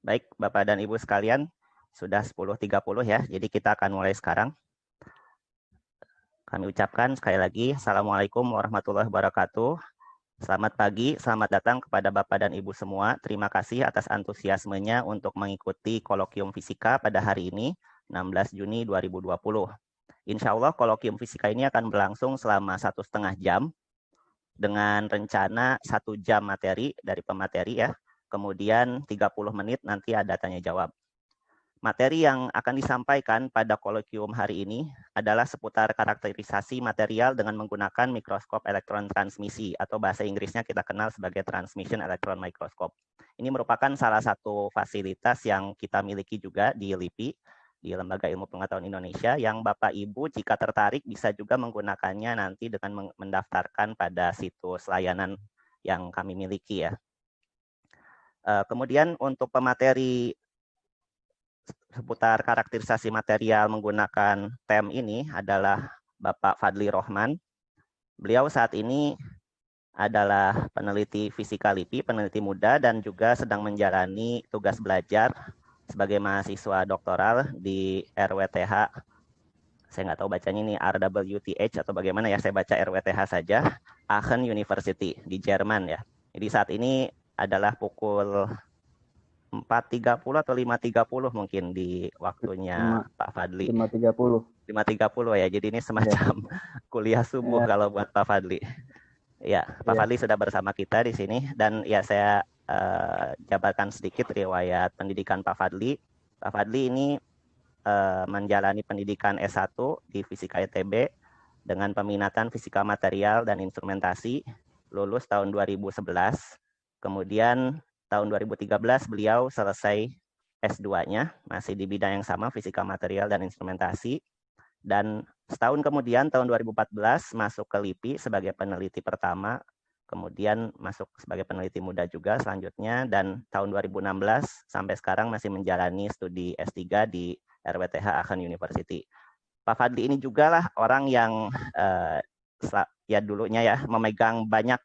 Baik, Bapak dan Ibu sekalian, sudah 10.30 ya, jadi kita akan mulai sekarang. Kami ucapkan sekali lagi, Assalamualaikum warahmatullahi wabarakatuh. Selamat pagi, selamat datang kepada Bapak dan Ibu semua. Terima kasih atas antusiasmenya untuk mengikuti kolokium fisika pada hari ini, 16 Juni 2020. Insya Allah kolokium fisika ini akan berlangsung selama 1,5 jam, dengan rencana 1 jam materi dari pemateri ya, kemudian 30 menit nanti ada tanya jawab. Materi yang akan disampaikan pada kolokium hari ini adalah seputar karakterisasi material dengan menggunakan mikroskop elektron transmisi atau bahasa Inggrisnya kita kenal sebagai Transmission Electron Microscope. Ini merupakan salah satu fasilitas yang kita miliki juga di LIPI, di Lembaga Ilmu Pengetahuan Indonesia, yang Bapak Ibu jika tertarik bisa juga menggunakannya nanti dengan mendaftarkan pada situs layanan yang kami miliki ya. Kemudian untuk pemateri seputar karakterisasi material menggunakan TEM ini adalah Bapak Fadli Rohman. Beliau saat ini adalah peneliti fisika LIPI, peneliti muda, dan juga sedang menjalani tugas belajar sebagai mahasiswa doktoral di RWTH. Saya nggak tahu bacanya ini RWTH atau bagaimana ya, saya baca RWTH saja, Aachen University di Jerman ya. Jadi saat ini adalah pukul 4.30 atau 5.30 mungkin di waktunya Pak Fadli. 5.30. 5.30 ya, jadi ini semacam kuliah subuh kalau buat Pak Fadli. Ya, Pak Fadli sudah bersama kita di sini, dan ya saya jabarkan sedikit riwayat pendidikan Pak Fadli. Pak Fadli ini menjalani pendidikan S1 di Fisika ITB dengan peminatan fisika material dan instrumentasi, lulus tahun 2011. Kemudian tahun 2013 beliau selesai S2-nya, masih di bidang yang sama, fisika material dan instrumentasi. Dan setahun kemudian, tahun 2014, masuk ke LIPI sebagai peneliti pertama, kemudian masuk sebagai peneliti muda juga selanjutnya, dan tahun 2016 sampai sekarang masih menjalani studi S3 di RWTH Aachen University. Pak Fadli ini juga lah orang yang ya dulunya ya memegang banyak,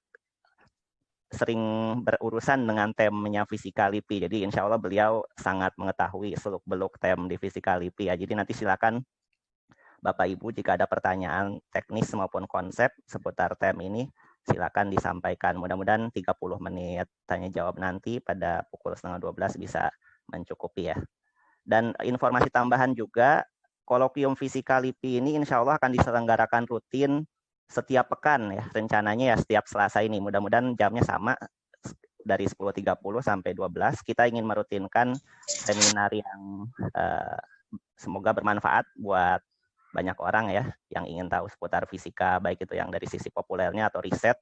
sering berurusan dengan temnya fisika LIPI. Jadi insya Allah beliau sangat mengetahui seluk-beluk tem di fisika LIPI ya. Jadi nanti silakan Bapak Ibu jika ada pertanyaan teknis maupun konsep seputar tem ini, silakan disampaikan. Mudah-mudahan 30 menit tanya jawab nanti pada pukul 11:30 bisa mencukupi ya. Dan informasi tambahan juga, kolokium fisika LIPI ini insya Allah akan diselenggarakan rutin setiap pekan ya, rencananya ya setiap Selasa ini. Mudah-mudahan jamnya sama, dari 10.30 sampai 12. Kita ingin merutinkan seminar yang semoga bermanfaat buat banyak orang ya yang ingin tahu seputar fisika, baik itu yang dari sisi populernya atau riset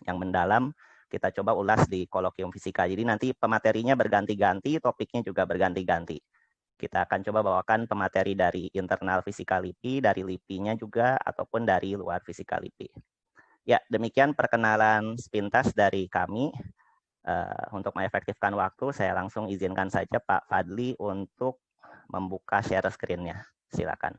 yang mendalam. Kita coba ulas di kolokium fisika. Jadi nanti pematerinya berganti-ganti, topiknya juga berganti-ganti. Kita akan coba bawakan pemateri dari internal fisika LIPI, dari LIPI-nya juga, ataupun dari luar fisika LIPI. Ya, demikian perkenalan sepintas dari kami. Untuk mengefektifkan waktu, saya langsung izinkan saja Pak Fadli untuk membuka share screen-nya. Silakan.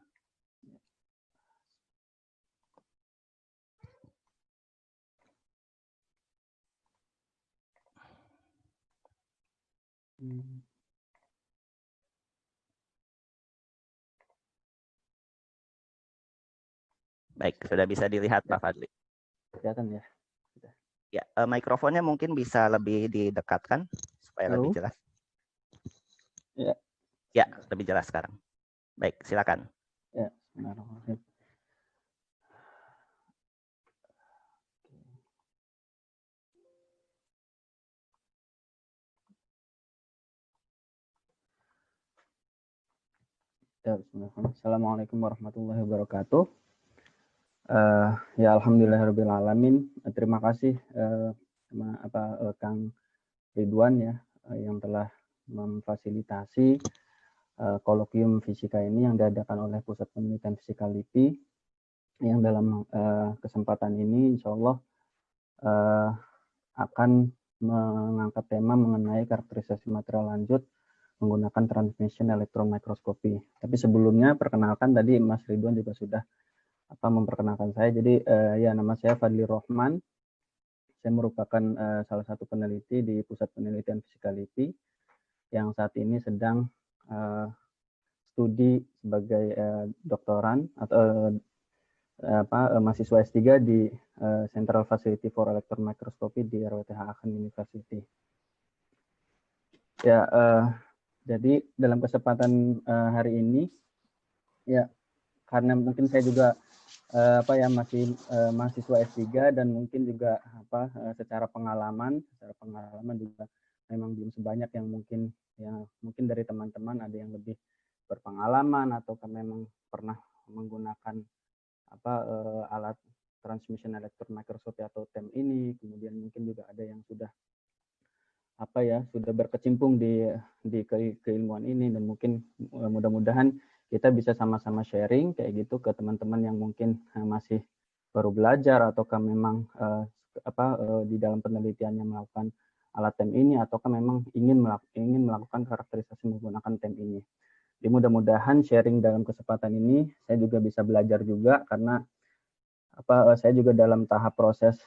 Baik, sudah bisa dilihat Pak Fadli. Kelihatan ya? Ya, mikrofonnya mungkin bisa lebih didekatkan supaya lebih jelas. Ya. Ya, lebih jelas sekarang. Baik, silakan. Ya, bismillahirrahmanirrahim. Ya, bismillahirrahmanirrahim. Assalamualaikum warahmatullahi wabarakatuh. Ya, alhamdulillahirrahmanirrahim. Terima kasih Kang Ridwan ya yang telah memfasilitasi kolokium fisika ini yang diadakan oleh Pusat Penelitian Fisika LIPI, yang dalam kesempatan ini insya Allah akan mengangkat tema mengenai karakterisasi material lanjut menggunakan transmission electron microscopy. Tapi sebelumnya perkenalkan, tadi Mas Ridwan juga sudah memperkenalkan saya. Jadi ya, nama saya Fadli Rohman. Saya merupakan salah satu peneliti di Pusat Penelitian Fisika LIPI yang saat ini sedang studi sebagai doktoran atau mahasiswa S3 di Central Facility for Electron Microscopy di RWTH Aachen University. Ya, jadi dalam kesempatan hari ini, ya karena mungkin saya juga masih mahasiswa S3 dan mungkin juga secara pengalaman juga memang belum sebanyak yang mungkin dari teman-teman ada yang lebih berpengalaman atau memang pernah menggunakan alat transmission electron microscopy atau TEM ini, kemudian mungkin juga ada yang sudah sudah berkecimpung di keilmuan ini, dan mungkin mudah-mudahan kita bisa sama-sama sharing kayak gitu ke teman-teman yang mungkin masih baru belajar ataukah memang di dalam penelitiannya melakukan alat TEM ini ataukah memang ingin melakukan karakterisasi menggunakan TEM ini. Jadi mudah-mudahan sharing dalam kesempatan ini saya juga bisa belajar juga, karena saya juga dalam tahap proses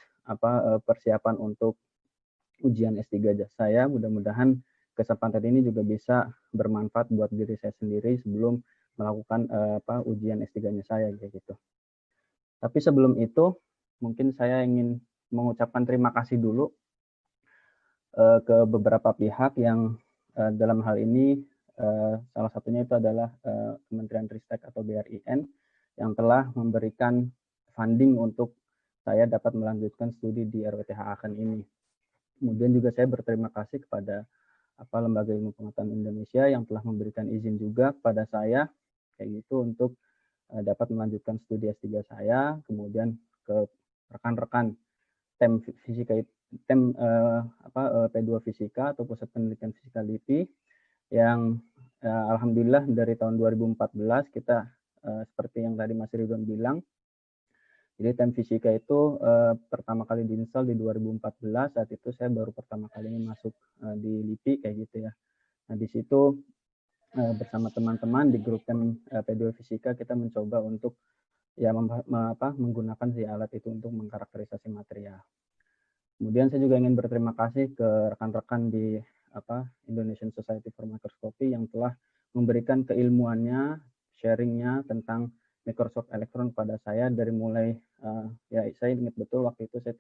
persiapan untuk ujian S3 saya. Mudah-mudahan kesempatan ini juga bisa bermanfaat buat diri saya sendiri sebelum melakukan ujian S3-nya saya kayak gitu. Tapi sebelum itu mungkin saya ingin mengucapkan terima kasih dulu ke beberapa pihak yang dalam hal ini salah satunya itu adalah Kementerian Ristek atau BRIN yang telah memberikan funding untuk saya dapat melanjutkan studi di RWTH Aachen ini. Kemudian juga saya berterima kasih kepada Lembaga Ilmu Pengetahuan Indonesia yang telah memberikan izin juga kepada saya kayak gitu untuk dapat melanjutkan studi S3 saya, kemudian ke rekan-rekan TEM Fisika P2 Fisika atau Pusat Penelitian Fisika LIPI yang alhamdulillah dari tahun 2014 kita seperti yang tadi Mas Ridwan bilang, jadi TEM Fisika itu pertama kali diinstal di 2014. Saat itu saya baru pertama kalinya masuk di LIPI kayak gitu ya. Nah di situ bersama teman-teman di grup TEM P2 Fisika kita mencoba untuk ya menggunakan si alat itu untuk mengkarakterisasi material. Kemudian saya juga ingin berterima kasih ke rekan-rekan di Indonesian Society for Microscopy yang telah memberikan keilmuannya, sharingnya tentang mikroskop elektron pada saya dari mulai ya saya ingat betul waktu itu saya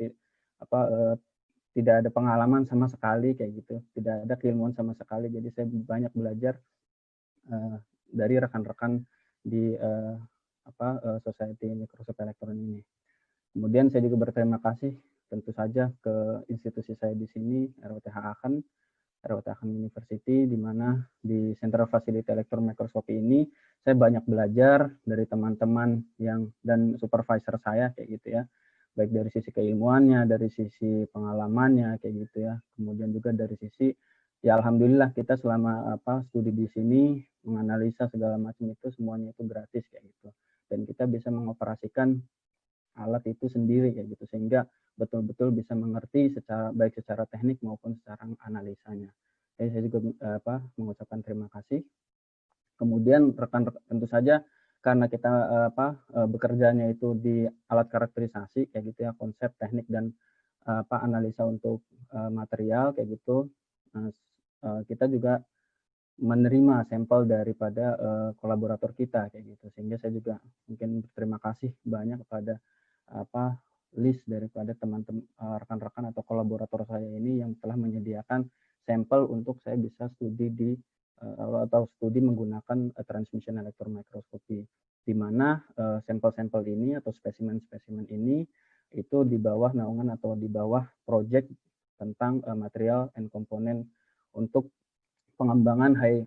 tidak ada pengalaman sama sekali kayak gitu, tidak ada keilmuan sama sekali, jadi saya banyak belajar dari rekan-rekan di Society Mikroskop Elektron ini. Kemudian saya juga berterima kasih tentu saja ke institusi saya di sini, RWTH Aachen University, di mana di Central Facility Electron Microscopy ini saya banyak belajar dari teman-teman dan supervisor saya kayak gitu ya, baik dari sisi keilmuannya, dari sisi pengalamannya kayak gitu ya, kemudian juga dari sisi ya alhamdulillah kita selama studi di sini menganalisa segala macam itu semuanya itu gratis kayak gitu, dan kita bisa mengoperasikan alat itu sendiri kayak gitu, sehingga betul-betul bisa mengerti baik secara teknik maupun secara analisanya. Jadi saya juga mengucapkan terima kasih. Kemudian rekan-rekan tentu saja karena kita bekerjanya itu di alat karakterisasi kayak gitu ya, konsep teknik dan analisa untuk material kayak gitu, kita juga menerima sampel daripada kolaborator kita kayak gitu, sehingga saya juga mungkin berterima kasih banyak kepada list daripada teman-teman rekan-rekan atau kolaborator saya ini yang telah menyediakan sampel untuk saya bisa studi atau studi menggunakan transmission electron microscopy, di mana sampel-sampel ini atau spesimen-spesimen ini itu di bawah naungan atau di bawah project tentang material and komponen untuk pengembangan high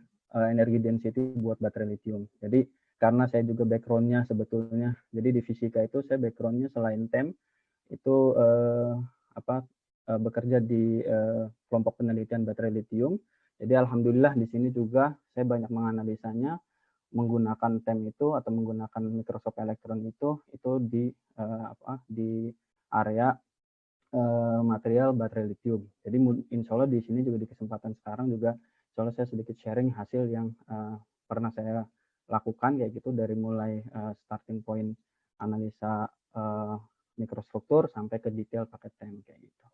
energy density buat baterai lithium. Jadi karena saya juga background-nya sebetulnya, jadi di fisika itu saya background-nya selain TEM itu bekerja di kelompok penelitian baterai lithium. Jadi alhamdulillah di sini juga saya banyak menganalisanya menggunakan TEM itu atau menggunakan mikroskop elektron itu di area material baterai lithium. Jadi insya Allah di sini juga di kesempatan sekarang juga insya Allah saya sedikit sharing hasil yang pernah saya lakukan kayak gitu, dari mulai starting point analisa mikrostruktur sampai ke detail pakai TEM kayak gitu.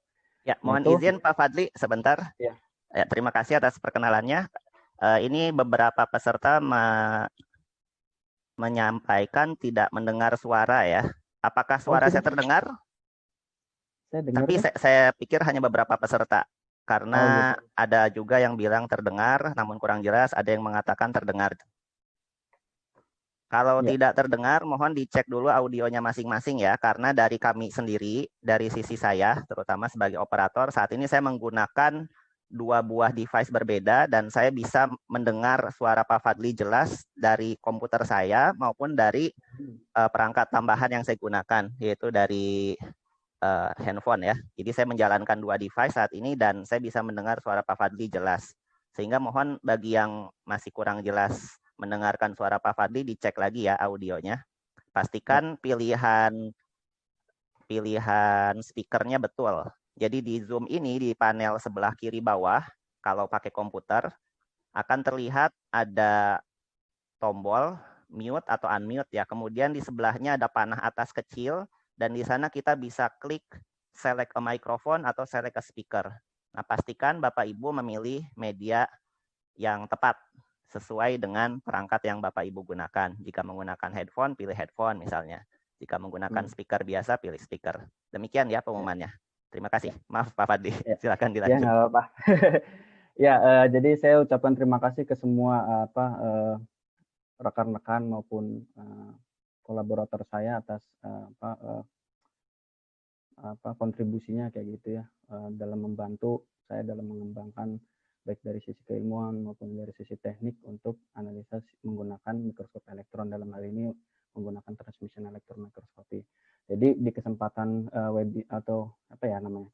Ya, mohon izin Pak Fadli sebentar. Ya. Ya, terima kasih atas perkenalannya. Ini beberapa peserta menyampaikan tidak mendengar suara ya. Apakah Oh, suara saya tidak. terdengar? Saya dengar Tapi kok. saya pikir hanya beberapa peserta. Oh, Karena gitu. ada juga yang bilang terdengar, namun kurang jelas. Ada yang mengatakan terdengar. Kalau Ya. tidak terdengar, mohon dicek dulu audionya masing-masing ya. Karena dari kami sendiri, dari sisi saya, terutama sebagai operator, saat ini saya menggunakan dua buah device berbeda dan saya bisa mendengar suara Pak Fadli jelas dari komputer saya maupun dari perangkat tambahan yang saya gunakan, yaitu dari handphone ya. Jadi saya menjalankan dua device saat ini dan saya bisa mendengar suara Pak Fadli jelas. Sehingga mohon bagi yang masih kurang jelas mendengarkan suara Pak Fadli dicek lagi ya audionya. Ya. Pastikan pilihan speakernya betul. Jadi di Zoom ini di panel sebelah kiri bawah kalau pakai komputer akan terlihat ada tombol mute atau unmute ya. Kemudian di sebelahnya ada panah atas kecil dan di sana kita bisa klik select a microphone atau select a speaker. Nah, pastikan Bapak Ibu memilih media yang tepat sesuai dengan perangkat yang Bapak Ibu gunakan. Jika menggunakan headphone, pilih headphone misalnya. Jika menggunakan speaker biasa, pilih speaker. Demikian ya Ya. pengumumannya. Terima kasih. Ya. Maaf Pak Fadli, Ya. silakan Ya, dilanjut. nggak apa-apa. Ya, jadi saya ucapkan terima kasih ke semua rekan-rekan maupun kolaborator saya atas kontribusinya kayak gitu ya, dalam membantu saya dalam mengembangkan baik dari sisi keilmuan maupun dari sisi teknik untuk analisa menggunakan mikroskop elektron, dalam hal ini menggunakan transmission elektron mikroskopi. Jadi di kesempatan atau apa ya namanya,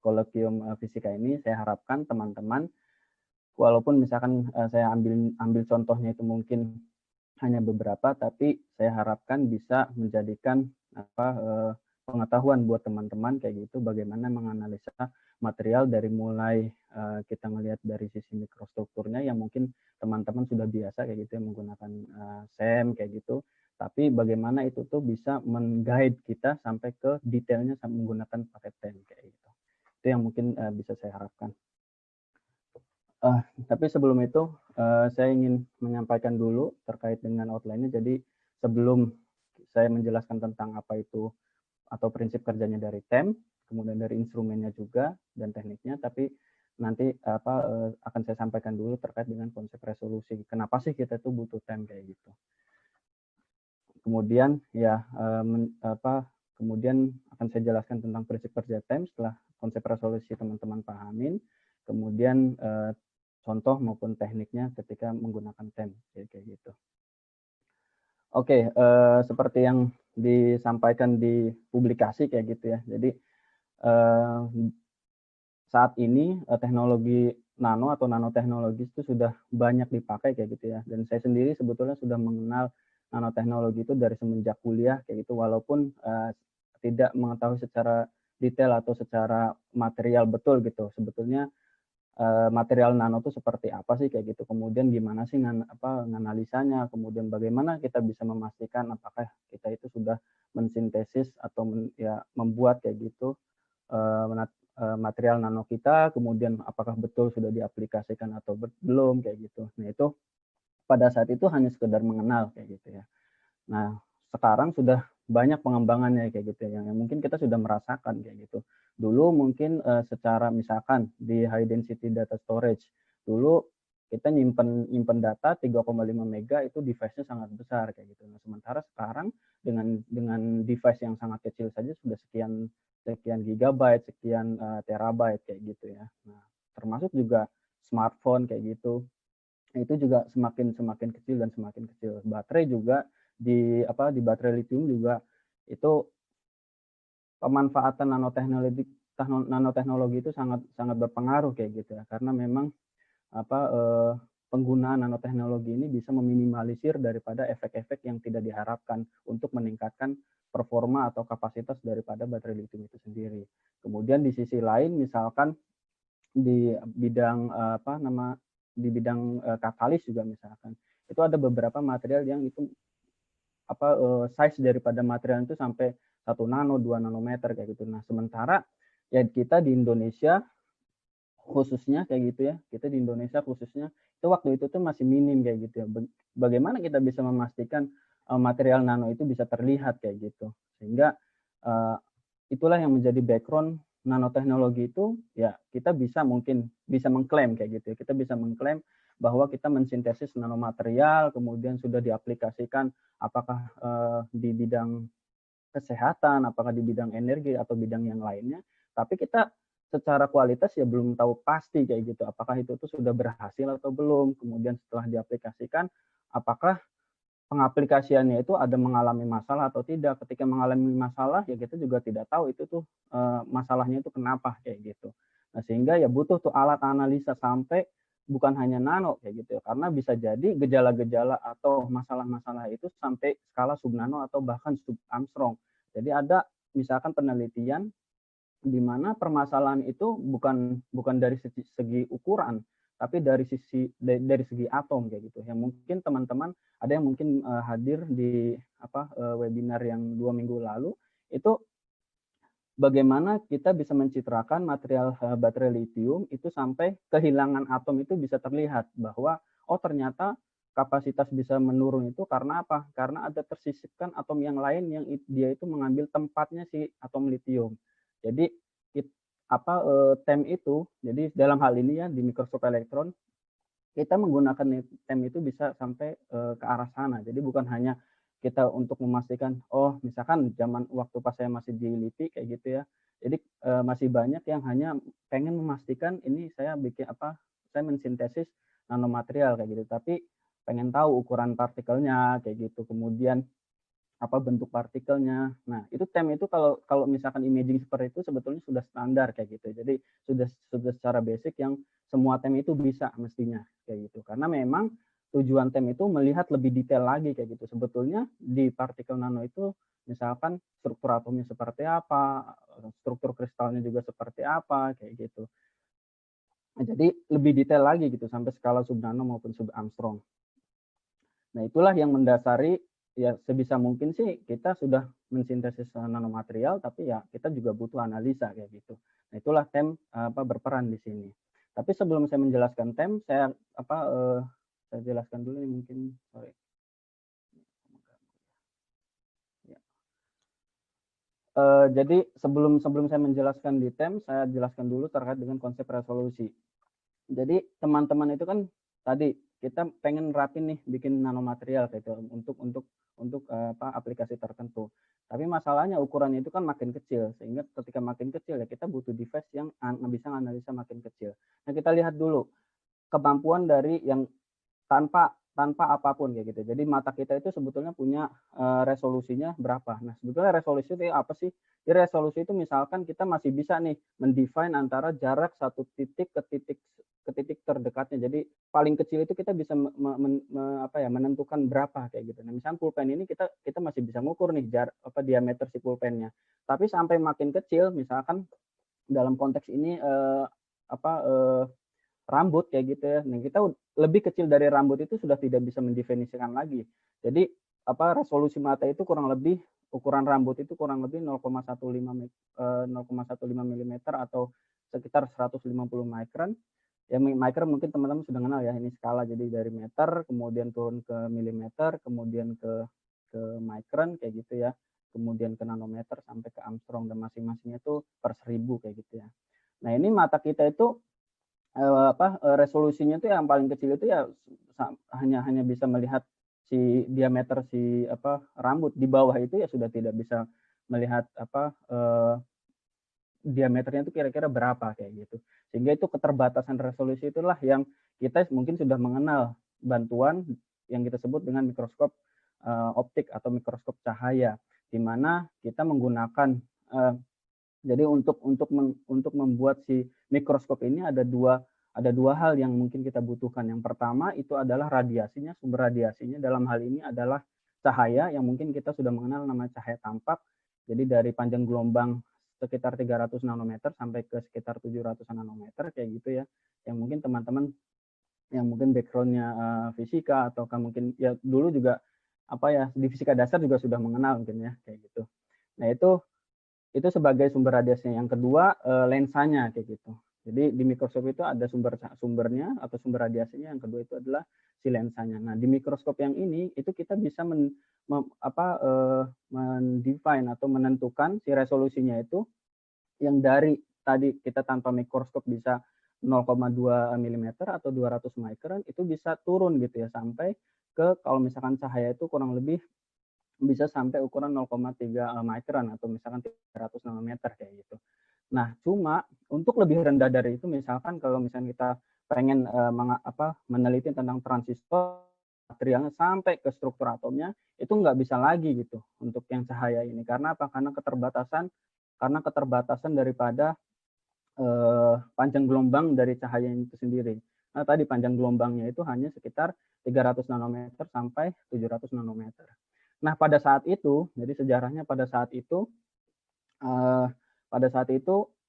kolokium fisika ini, saya harapkan teman-teman, walaupun misalkan saya ambil contohnya itu mungkin hanya beberapa, tapi saya harapkan bisa menjadikan pengetahuan buat teman-teman kayak gitu, bagaimana menganalisa material dari mulai kita melihat dari sisi mikrostrukturnya yang mungkin teman-teman sudah biasa kayak gitu ya, menggunakan SEM kayak gitu, tapi bagaimana itu tuh bisa men-guide kita sampai ke detailnya menggunakan pakai TEM kayak gitu. Itu yang mungkin bisa saya harapkan. Tapi sebelum itu saya ingin menyampaikan dulu terkait dengan outline-nya. Jadi sebelum saya menjelaskan tentang apa itu atau prinsip kerjanya dari TEM, kemudian dari instrumennya juga dan tekniknya, tapi nanti akan saya sampaikan dulu terkait dengan konsep resolusi. Kenapa sih kita tuh butuh TEM kayak gitu? Kemudian ya kemudian akan saya jelaskan tentang prinsip kerja TEM setelah konsep resolusi teman-teman pahamin. Kemudian contoh maupun tekniknya ketika menggunakan TEM kayak gitu. Oke, seperti yang disampaikan di publikasi kayak gitu ya. Jadi saat ini teknologi nano atau nanoteknologi itu sudah banyak dipakai kayak gitu ya. Dan saya sendiri sebetulnya sudah mengenal nanoteknologi itu dari semenjak kuliah kayak gitu, walaupun tidak mengetahui secara detail atau secara material betul gitu. Sebetulnya material nano itu seperti apa sih kayak gitu, kemudian gimana sih menganalisanya, kemudian bagaimana kita bisa memastikan apakah kita itu sudah mensintesis atau membuat kayak gitu material nano kita, kemudian apakah betul sudah diaplikasikan atau belum kayak gitu. Nah itu pada saat itu hanya sekedar mengenal kayak gitu ya. Nah sekarang sudah banyak pengembangannya kayak gitu ya, yang mungkin kita sudah merasakan kayak gitu. Dulu mungkin secara misalkan di high density data storage, dulu kita nyimpen data 3,5 mega itu device-nya sangat besar kayak gitu. Nah, sementara sekarang dengan device yang sangat kecil saja sudah sekian gigabyte, sekian terabyte kayak gitu ya. Nah, termasuk juga smartphone kayak gitu. Itu juga semakin kecil dan semakin kecil. Baterai juga di baterai lithium juga itu pemanfaatan nanoteknologi itu sangat sangat berpengaruh kayak gitu ya, karena memang penggunaan nanoteknologi ini bisa meminimalisir daripada efek-efek yang tidak diharapkan untuk meningkatkan performa atau kapasitas daripada baterai lithium itu sendiri. Kemudian di sisi lain misalkan di bidang katalis juga misalkan, itu ada beberapa material yang itu size daripada material itu sampai 1 nano, 2 nanometer kayak gitu. Nah, sementara ya kita di Indonesia khususnya kayak gitu ya, kita di Indonesia khususnya itu waktu itu tuh masih minim kayak gitu ya. Bagaimana kita bisa memastikan material nano itu bisa terlihat kayak gitu, sehingga itulah yang menjadi background nanoteknologi itu. Ya kita mungkin bisa mengklaim kayak gitu ya, kita bisa mengklaim bahwa kita mensintesis nanomaterial kemudian sudah diaplikasikan apakah di bidang kesehatan, apakah di bidang energi atau bidang yang lainnya, tapi kita secara kualitas ya belum tahu pasti kayak gitu, apakah itu tuh sudah berhasil atau belum. Kemudian setelah diaplikasikan, apakah pengaplikasiannya itu ada mengalami masalah atau tidak. Ketika mengalami masalah ya kita juga tidak tahu itu tuh masalahnya itu kenapa kayak gitu. Nah, sehingga ya butuh tuh alat analisa sampai bukan hanya nano kayak gitu ya, karena bisa jadi gejala-gejala atau masalah-masalah itu sampai skala subnano atau bahkan sub Armstrong. Jadi ada misalkan penelitian di mana permasalahan itu bukan dari segi ukuran, tapi dari segi atom kayak gitu. Yang mungkin teman-teman ada yang mungkin hadir di webinar yang 2 minggu lalu, itu bagaimana kita bisa mencitrakan material baterai lithium itu sampai kehilangan atom itu bisa terlihat bahwa ternyata kapasitas bisa menurun itu karena apa? Karena ada tersisipkan atom yang lain yang dia itu mengambil tempatnya si atom lithium. Jadi TEM itu, jadi dalam hal ini ya di mikroskop elektron kita menggunakan TEM itu bisa sampai ke arah sana. Jadi bukan hanya kita untuk memastikan misalkan zaman waktu pas saya masih di LIPI kayak gitu ya. Jadi masih banyak yang hanya pengen memastikan ini saya saya mensintesis nanomaterial kayak gitu, tapi pengen tahu ukuran partikelnya kayak gitu. Kemudian bentuk partikelnya. Nah, itu TEM itu kalau misalkan imaging seperti itu sebetulnya sudah standar kayak gitu. Jadi sudah secara basic yang semua TEM itu bisa mestinya kayak gitu. Karena memang tujuan TEM itu melihat lebih detail lagi kayak gitu. Sebetulnya di partikel nano itu misalkan struktur atomnya seperti apa, struktur kristalnya juga seperti apa kayak gitu. Nah, jadi lebih detail lagi gitu sampai skala subnano maupun sub Armstrong. Nah, itulah yang mendasari ya sebisa mungkin sih kita sudah mensintesis nanomaterial, tapi ya kita juga butuh analisa kayak gitu. Nah, itulah TEM berperan di sini. Tapi sebelum saya menjelaskan TEM, saya jelaskan dulu nih mungkin, sorry. Jadi sebelum saya menjelaskan di TEM, saya jelaskan dulu terkait dengan konsep resolusi. Jadi teman-teman itu kan tadi kita pengen rapin nih bikin nanomaterial gitu untuk aplikasi tertentu. Tapi masalahnya ukurannya itu kan makin kecil, sehingga ketika makin kecil ya kita butuh device yang bisa analisa makin kecil. Nah, kita lihat dulu kemampuan dari yang tanpa apapun kayak gitu. Jadi mata kita itu sebetulnya punya resolusinya berapa. Nah, sebetulnya resolusi itu apa sih? Di resolusi itu misalkan kita masih bisa nih mendefine antara jarak satu titik ke titik terdekatnya. Jadi paling kecil itu kita bisa menentukan berapa kayak gitu. Nah, misalkan pulpen ini kita masih bisa ngukur nih diameter si pulpennya. Tapi sampai makin kecil, misalkan dalam konteks ini rambut kayak gitu ya. Nah, kita lebih kecil dari rambut itu sudah tidak bisa mendefinisikan lagi. Jadi resolusi mata itu kurang lebih ukuran rambut itu kurang lebih 0,15 mm atau sekitar 150 micron. Ya, micron mungkin teman-teman sudah kenal ya, ini skala, jadi dari meter kemudian turun ke milimeter, kemudian ke micron kayak gitu ya. Kemudian ke nanometer sampai ke Armstrong, dan masing-masingnya itu per 1000 kayak gitu ya. Nah, ini mata kita itu resolusinya itu yang paling kecil itu ya hanya bisa melihat si diameter si rambut. Di bawah itu ya sudah tidak bisa melihat diameternya itu kira-kira berapa kayak gitu. Sehingga itu keterbatasan resolusi itulah yang kita mungkin sudah mengenal bantuan yang kita sebut dengan mikroskop optik atau mikroskop cahaya, di mana kita menggunakan jadi untuk membuat si mikroskop ini ada dua hal yang mungkin kita butuhkan. Yang pertama itu adalah radiasinya, sumber radiasinya. Dalam hal ini adalah cahaya yang mungkin kita sudah mengenal nama cahaya tampak. Jadi dari panjang gelombang sekitar 300 nanometer sampai ke sekitar 700 nanometer kayak gitu ya. Yang mungkin teman-teman yang mungkin background-nya fisika atau mungkin ya dulu juga di fisika dasar juga sudah mengenal mungkin ya kayak gitu. Nah, itu sebagai sumber radiasinya. Yang kedua lensanya kayak gitu. Jadi di mikroskop itu ada sumbernya atau sumber radiasinya, yang kedua itu adalah si lensanya. Nah, di mikroskop yang ini itu kita bisa mendefine atau menentukan si resolusinya itu yang dari tadi kita tanpa mikroskop bisa 0,2 mm atau 200 micron, itu bisa turun gitu ya sampai ke, kalau misalkan cahaya itu kurang lebih bisa sampai ukuran 0,3 micron atau misalkan 300 nanometer kayak gitu. Nah, cuma untuk lebih rendah dari itu, misalkan kalau misalnya kita pengen meneliti tentang transistor materialnya sampai ke struktur atomnya, itu nggak bisa lagi gitu untuk yang cahaya ini. Karena apa? Karena keterbatasan daripada panjang gelombang dari cahaya itu sendiri. Nah, tadi panjang gelombangnya itu hanya sekitar 300 nanometer sampai 700 nanometer. Nah, pada saat itu, jadi sejarahnya pada saat itu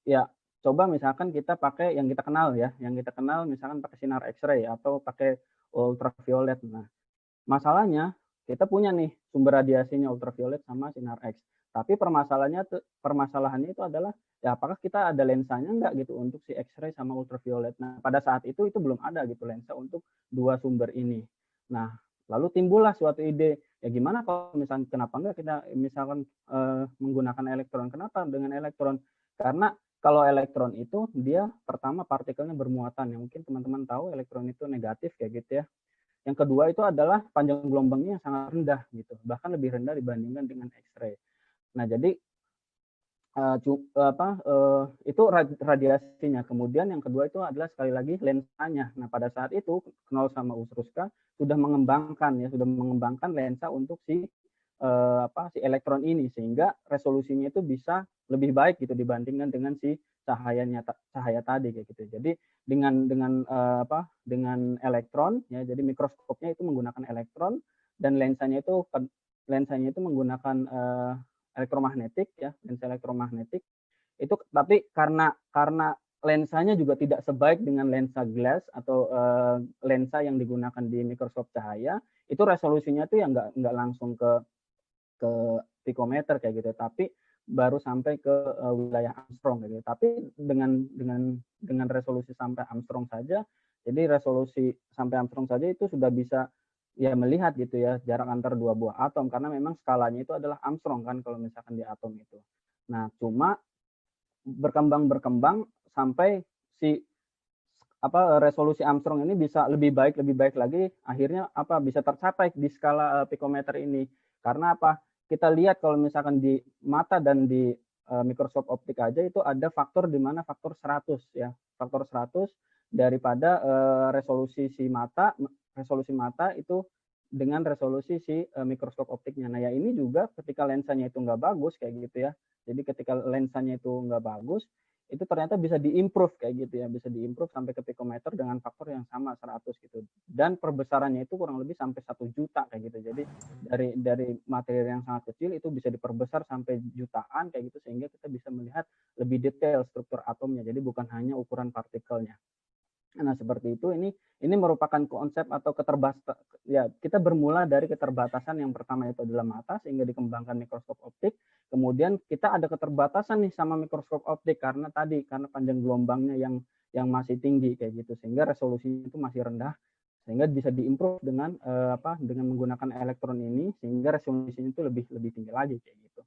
ya coba misalkan kita pakai yang kita kenal ya, misalkan pakai sinar X-ray atau pakai ultraviolet. Nah, masalahnya kita punya nih sumber radiasinya ultraviolet sama sinar X. Tapi permasalahannya itu adalah ya apakah kita ada lensanya enggak gitu untuk si X-ray sama ultraviolet. Nah, pada saat itu belum ada gitu lensa untuk dua sumber ini. Nah, lalu timbullah suatu ide, ya gimana kalau misalkan kenapa enggak kita misalkan menggunakan elektron. Kenapa dengan elektron? Karena kalau elektron itu dia pertama partikelnya bermuatan, yang mungkin teman-teman tahu elektron itu negatif kayak gitu ya. Yang kedua itu adalah panjang gelombangnya yang sangat rendah gitu, bahkan lebih rendah dibandingkan dengan X-ray. Nah, jadi itu radiasinya. Kemudian yang kedua itu adalah sekali lagi lensanya. Nah, pada saat itu Knoll sama Usruska sudah mengembangkan lensa untuk si elektron ini, sehingga resolusinya itu bisa lebih baik gitu dibandingkan dengan si cahaya tadi kayak gitu. Jadi dengan elektron ya, jadi mikroskopnya itu menggunakan elektron dan lensanya itu menggunakan elektromagnetik ya, lensa elektromagnetik. Itu tapi karena lensanya juga tidak sebaik dengan lensa glass atau lensa yang digunakan di mikroskop cahaya, itu resolusinya tuh ya nggak langsung ke pikometer kayak gitu, tapi baru sampai ke wilayah Armstrong kayak gitu. Tapi dengan resolusi sampai Armstrong saja, jadi resolusi sampai Armstrong saja itu sudah bisa ya melihat gitu ya jarak antar dua buah atom, karena memang skalanya itu adalah Armstrong kan kalau misalkan di atom itu. Nah, cuma berkembang sampai si resolusi Armstrong ini bisa lebih baik lagi, akhirnya bisa tercapai di skala pikometer ini. Karena apa? Kita lihat kalau misalkan di mata dan di mikroskop optik aja itu ada faktor di mana faktor 100 ya. Faktor 100 daripada resolusi mata itu dengan resolusi si mikroskop optiknya. Nah, ya ini juga ketika lensanya itu nggak bagus kayak gitu ya. Jadi ketika lensanya itu nggak bagus, itu ternyata bisa diimprove kayak gitu ya, bisa diimprove sampai ke pikometer dengan faktor yang sama 100 gitu. Dan perbesarannya itu kurang lebih sampai 1 juta kayak gitu. Jadi dari materi yang sangat kecil itu bisa diperbesar sampai jutaan kayak gitu, sehingga kita bisa melihat lebih detail struktur atomnya. Jadi bukan hanya ukuran partikelnya. Nah, seperti itu. Ini merupakan konsep atau keterbatasan ya, kita bermula dari keterbatasan yang pertama itu adalah mata, sehingga dikembangkan mikroskop optik. Kemudian kita ada keterbatasan nih sama mikroskop optik karena panjang gelombangnya yang masih tinggi kayak gitu, sehingga resolusinya itu masih rendah, sehingga bisa diimprove dengan dengan menggunakan elektron ini, sehingga resolusinya itu lebih tinggi lagi kayak gitu.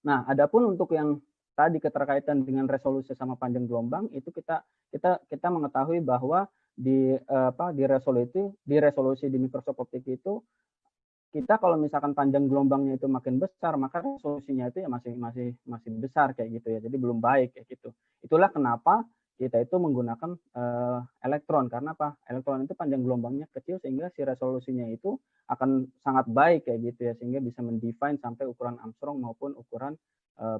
Nah, adapun untuk yang tadi keterkaitan dengan resolusi sama panjang gelombang itu kita mengetahui bahwa di resolusi di mikroskop optik itu, kita kalau misalkan panjang gelombangnya itu makin besar, maka resolusinya itu ya masih besar kayak gitu ya. Jadi belum baik kayak gitu. Itulah kenapa kita itu menggunakan elektron, karena apa? Elektron itu panjang gelombangnya kecil, sehingga si resolusinya itu akan sangat baik kayak gitu ya, sehingga bisa mendefine sampai ukuran Armstrong maupun ukuran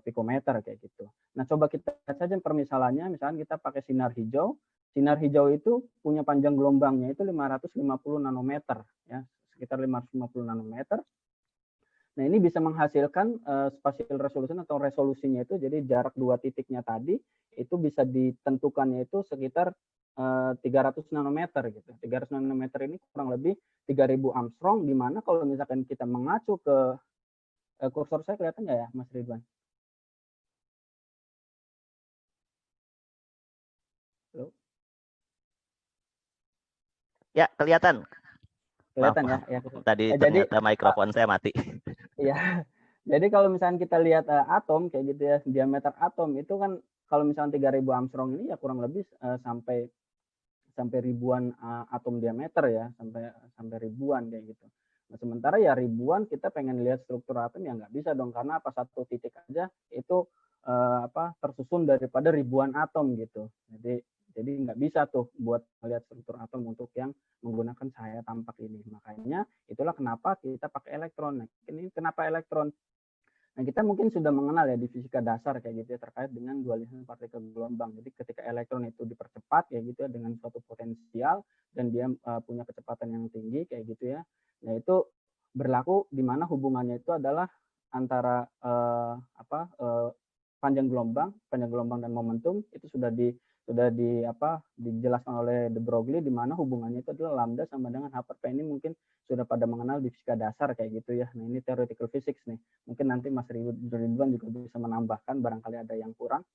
pikometer kayak gitu. Nah, coba kita lihat saja permisalannya. Misalnya kita pakai sinar hijau. Sinar hijau itu punya panjang gelombangnya itu 550 nanometer ya, sekitar 550 nanometer. Nah, ini bisa menghasilkan spatial resolution atau resolusinya itu, jadi jarak dua titiknya tadi itu bisa ditentukannya itu sekitar 300 nanometer gitu. 300 nanometer ini kurang lebih 3000 Armstrong, di mana kalau misalkan kita mengacu ke kursor saya kelihatan nggak ya, Mas Ridwan? Ya, kelihatan. Kelihatan Maaf. ya. Tadi Jadi ternyata mikrofon saya mati. ya. Jadi kalau misalnya kita lihat atom kayak gitu ya, diameter atom itu kan kalau misalnya 3000 Armstrong ini ya kurang lebih sampai ribuan atom diameter ya, sampai ribuan kayak gitu. Nah, sementara ya ribuan kita pengen lihat struktur atom ya nggak bisa dong, karena apa, satu titik aja itu tersusun daripada ribuan atom gitu. Jadi nggak bisa tuh buat melihat struktur atom untuk yang menggunakan cahaya tampak ini. Makanya itulah kenapa kita pakai elektron. Nah, ini kenapa elektron? Nah, kita mungkin sudah mengenal ya di fisika dasar kayak gitu ya, terkait dengan dualisme partikel gelombang. Jadi ketika elektron itu dipercepat kayak gitu ya dengan suatu potensial dan dia punya kecepatan yang tinggi kayak gitu ya. Nah, itu berlaku di mana hubungannya itu adalah antara panjang gelombang dan momentum itu sudah dijelaskan oleh De Broglie, di mana hubungannya itu adalah lambda sama dengan H per P. Ini mungkin sudah pada mengenal di fisika dasar kayak gitu ya. Nah, ini theoretical physics nih. Mungkin nanti Mas Ridwan juga bisa menambahkan barangkali ada yang kurang.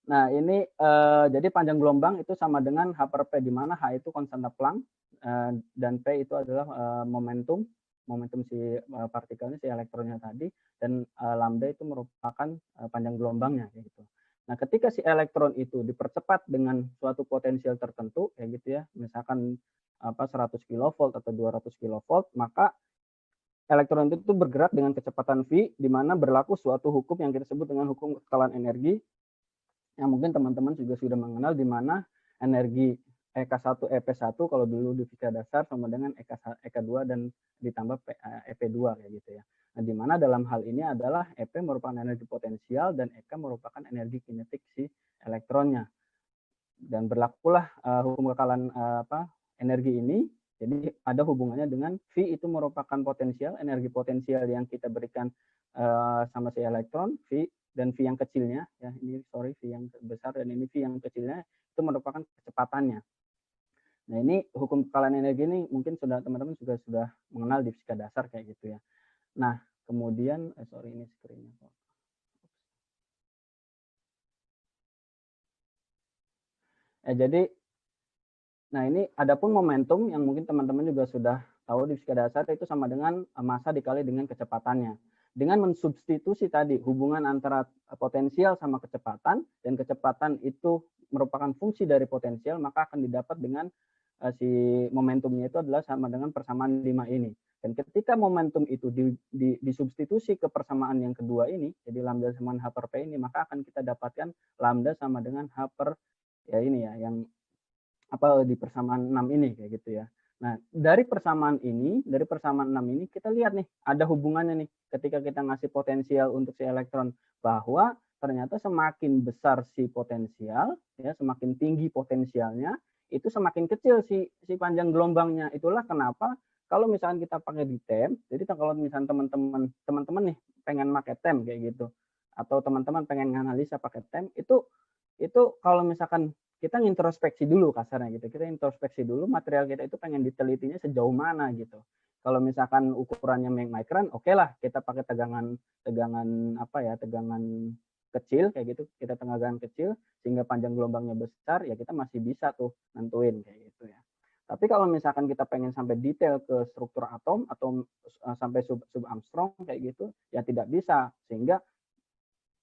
Nah, ini jadi panjang gelombang itu sama dengan H per P, di mana H itu konstanta Planck dan P itu adalah momentum si partikelnya, si elektronnya tadi, dan lambda itu merupakan panjang gelombangnya kayak gitu. Nah, ketika si elektron itu dipercepat dengan suatu potensial tertentu kayak gitu ya, misalkan 100 kilovolt atau 200 kilovolt, maka elektron itu bergerak dengan kecepatan v, di mana berlaku suatu hukum yang kita sebut dengan hukum kekekalan energi, yang mungkin teman-teman juga sudah mengenal, di mana energi EK1 EP1 kalau dulu di fisika dasar sama dengan EK2 dan ditambah EP2 kayak gitu ya. Nah, di mana dalam hal ini adalah EP merupakan energi potensial dan EK merupakan energi kinetik si elektronnya. Dan berlakulah hukum kekekalan energi ini. Jadi ada hubungannya dengan V, itu merupakan potensial, energi potensial yang kita berikan sama si elektron, V, dan V yang kecilnya, ya ini V yang besar dan ini V yang kecilnya, itu merupakan kecepatannya. Nah, ini hukum kekekalan energi ini mungkin teman-teman juga sudah mengenal di fisika dasar kayak gitu ya. Nah, kemudian ini screen-nya. Jadi nah, ini adapun momentum yang mungkin teman-teman juga sudah tahu di fisika dasar, itu sama dengan massa dikali dengan kecepatannya. Dengan mensubstitusi tadi hubungan antara potensial sama kecepatan, dan kecepatan itu merupakan fungsi dari potensial, maka akan didapat dengan si momentumnya itu adalah sama dengan persamaan 5 ini. Dan ketika momentum itu disubstitusi ke persamaan yang kedua ini, jadi lambda sama H per P ini, maka akan kita dapatkan lambda sama dengan H per ini ya, yang di persamaan 6 ini kayak gitu ya. Nah, dari persamaan 6 ini kita lihat nih, ada hubungannya nih ketika kita ngasih potensial untuk si elektron, bahwa ternyata semakin besar si potensial ya, semakin tinggi potensialnya, itu semakin kecil si panjang gelombangnya. Itulah kenapa kalau misalkan kita pakai di TEM, jadi kalau misalkan teman-teman nih pengen pakai TEM kayak gitu, atau teman-teman pengen analisa pakai TEM, itu kalau misalkan kita introspeksi dulu kasarnya gitu, kita introspeksi dulu material kita itu pengen ditelitinya sejauh mana gitu. Kalau misalkan ukurannya mikron, oke lah kita pakai tegangan kecil kayak gitu, kita tegangan kecil sehingga panjang gelombangnya besar, ya kita masih bisa tuh nentuin kayak gitu ya. Tapi kalau misalkan kita pengen sampai detail ke struktur atom atau sampai sub Armstrong kayak gitu, ya tidak bisa, sehingga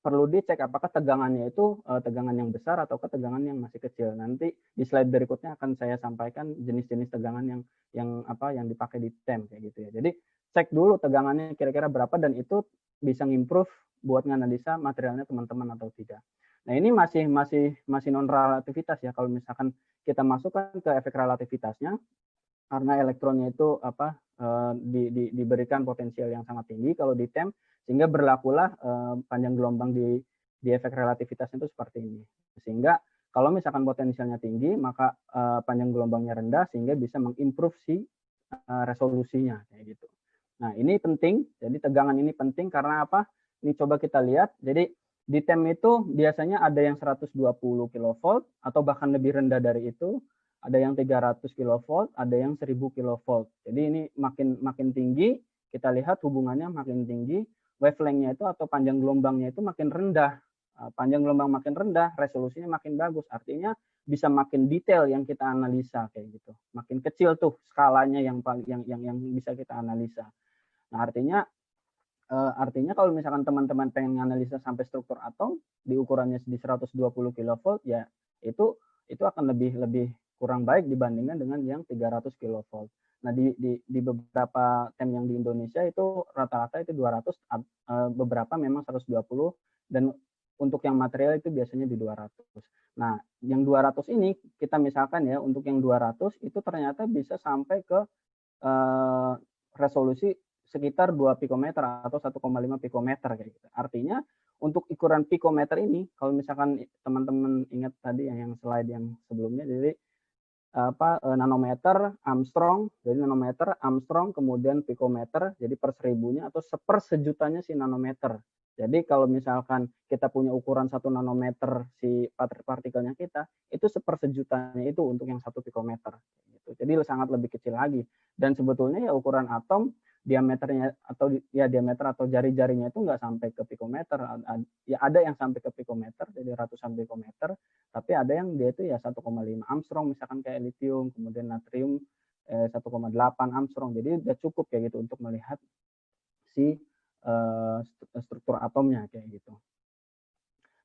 perlu dicek apakah tegangannya itu tegangan yang besar atau tegangan yang masih kecil. Nanti di slide berikutnya akan saya sampaikan jenis-jenis tegangan yang dipakai di TEM kayak gitu ya. Jadi cek dulu tegangannya kira-kira berapa, dan itu bisa ngimprove buat nganalisa materialnya teman-teman atau tidak. Nah, ini masih non relativitas ya. Kalau misalkan kita masukkan ke efek relativitasnya, karena elektronnya itu diberikan potensial yang sangat tinggi kalau di TEM, sehingga berlakulah panjang gelombang di efek relativitas itu seperti ini. Sehingga kalau misalkan potensialnya tinggi, maka panjang gelombangnya rendah, sehingga bisa mengimprove si resolusinya kayak gitu. Nah, ini penting. Jadi tegangan ini penting karena apa? Ini coba kita lihat. Jadi di TEM itu biasanya ada yang 120 kilovolt atau bahkan lebih rendah dari itu. Ada yang 300 kilovolt, ada yang 1000 kilovolt. Jadi ini makin tinggi, kita lihat hubungannya makin tinggi, wavelength-nya itu atau panjang gelombangnya itu makin rendah panjang gelombang makin rendah, resolusinya makin bagus. Artinya bisa makin detail yang kita analisa kayak gitu. Makin kecil tuh skalanya yang bisa kita analisa. Nah, artinya kalau misalkan teman-teman pengen analisa sampai struktur atom di ukurannya di 120 kilovolt, ya itu akan lebih kurang baik dibandingkan dengan yang 300 kilovolt. Nah, di beberapa TEM yang di Indonesia itu rata-rata itu 200, beberapa memang 120, dan untuk yang material itu biasanya di 200. Nah, yang 200 ini kita misalkan ya, untuk yang 200 itu ternyata bisa sampai ke resolusi sekitar 2 pikometer atau 1,5 pikometer kayak gitu. Artinya untuk ukuran pikometer ini, kalau misalkan teman-teman ingat tadi yang slide yang sebelumnya, jadi nanometer, Armstrong, jadi nanometer, Armstrong, kemudian pikometer, jadi per seribunya atau sepersejutanya si nanometer. Jadi kalau misalkan kita punya ukuran 1 nanometer si partikelnya kita, itu sepersejutanya itu untuk yang 1 pikometer. Gitu. Jadi sangat lebih kecil lagi. Dan sebetulnya ya ukuran atom diameternya atau jari-jarinya itu nggak sampai ke pikometer. Ya ada yang sampai ke pikometer, jadi ratusan pikometer, tapi ada yang dia itu ya 1,5 Armstrong, misalkan kayak lithium, kemudian natrium 1,8 Armstrong. Jadi udah cukup kayak gitu untuk melihat si struktur atomnya kayak gitu.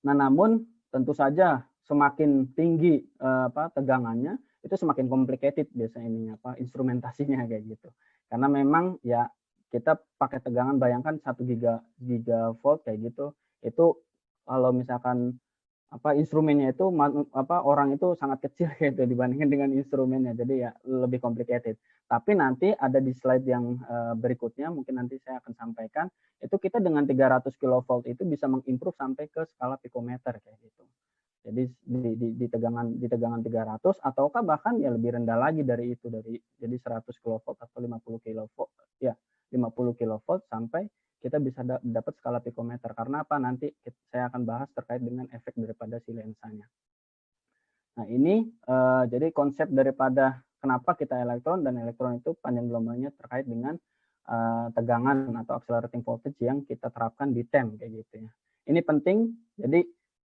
Nah, namun tentu saja semakin tinggi tegangannya, itu semakin complicated biasanya ininya instrumentasinya kayak gitu. Karena memang ya kita pakai tegangan, bayangkan 1 gigavolt kayak gitu. Itu kalau misalkan instrumennya itu orang itu sangat kecil gitu dibandingkan dengan instrumennya, jadi ya lebih complicated. Tapi nanti ada di slide yang berikutnya, mungkin nanti saya akan sampaikan, itu kita dengan 300 kilovolt itu bisa mengimprove sampai ke skala pikometer kayak gitu. Jadi di tegangan 300 ataukah bahkan ya lebih rendah lagi dari itu, jadi 100 kilovolt atau 50 kilovolt ya, 50 kilovolt sampai kita bisa dapat skala pikometer. Karena apa? Nanti saya akan bahas terkait dengan efek daripada si lensanya. Nah, ini jadi konsep daripada kenapa kita elektron, dan elektron itu panjang gelombangnya terkait dengan tegangan atau accelerating voltage yang kita terapkan di TEM kayak gitu ya. Ini penting. Jadi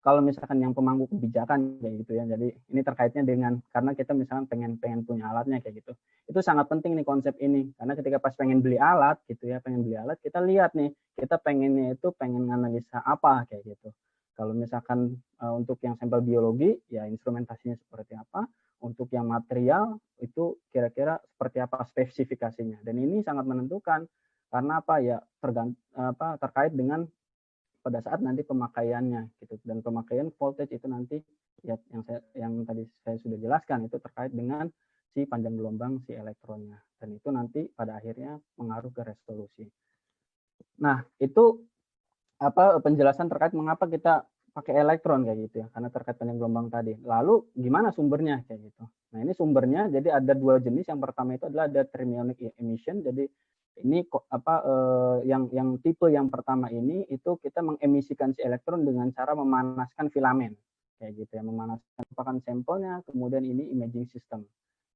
kalau misalkan yang pemangku kebijakan kayak gitu ya, jadi ini terkaitnya dengan karena kita misalkan pengen punya alatnya kayak gitu, itu sangat penting nih konsep ini, karena ketika pas pengen beli alat gitu ya, kita lihat nih, kita pengen analisa apa kayak gitu. Kalau misalkan untuk yang sampel biologi ya instrumentasinya seperti apa, untuk yang material itu kira-kira seperti apa spesifikasinya, dan ini sangat menentukan karena apa ya, terkait dengan pada saat nanti pemakaiannya gitu. Dan pemakaian voltage itu nanti ya yang tadi saya sudah jelaskan, itu terkait dengan si panjang gelombang si elektronnya, dan itu nanti pada akhirnya mengaruh ke resolusi. Nah, itu penjelasan terkait mengapa kita pakai elektron kayak gitu ya, karena terkait panjang gelombang tadi. Lalu gimana sumbernya kayak gitu. Nah, ini sumbernya jadi ada 2 jenis. Yang pertama itu adalah ada thermionic emission. Jadi ini yang tipe yang pertama ini itu kita mengemisikan si elektron dengan cara memanaskan filamen kayak gitu ya, memanaskan merupakan sampelnya, kemudian ini imaging system.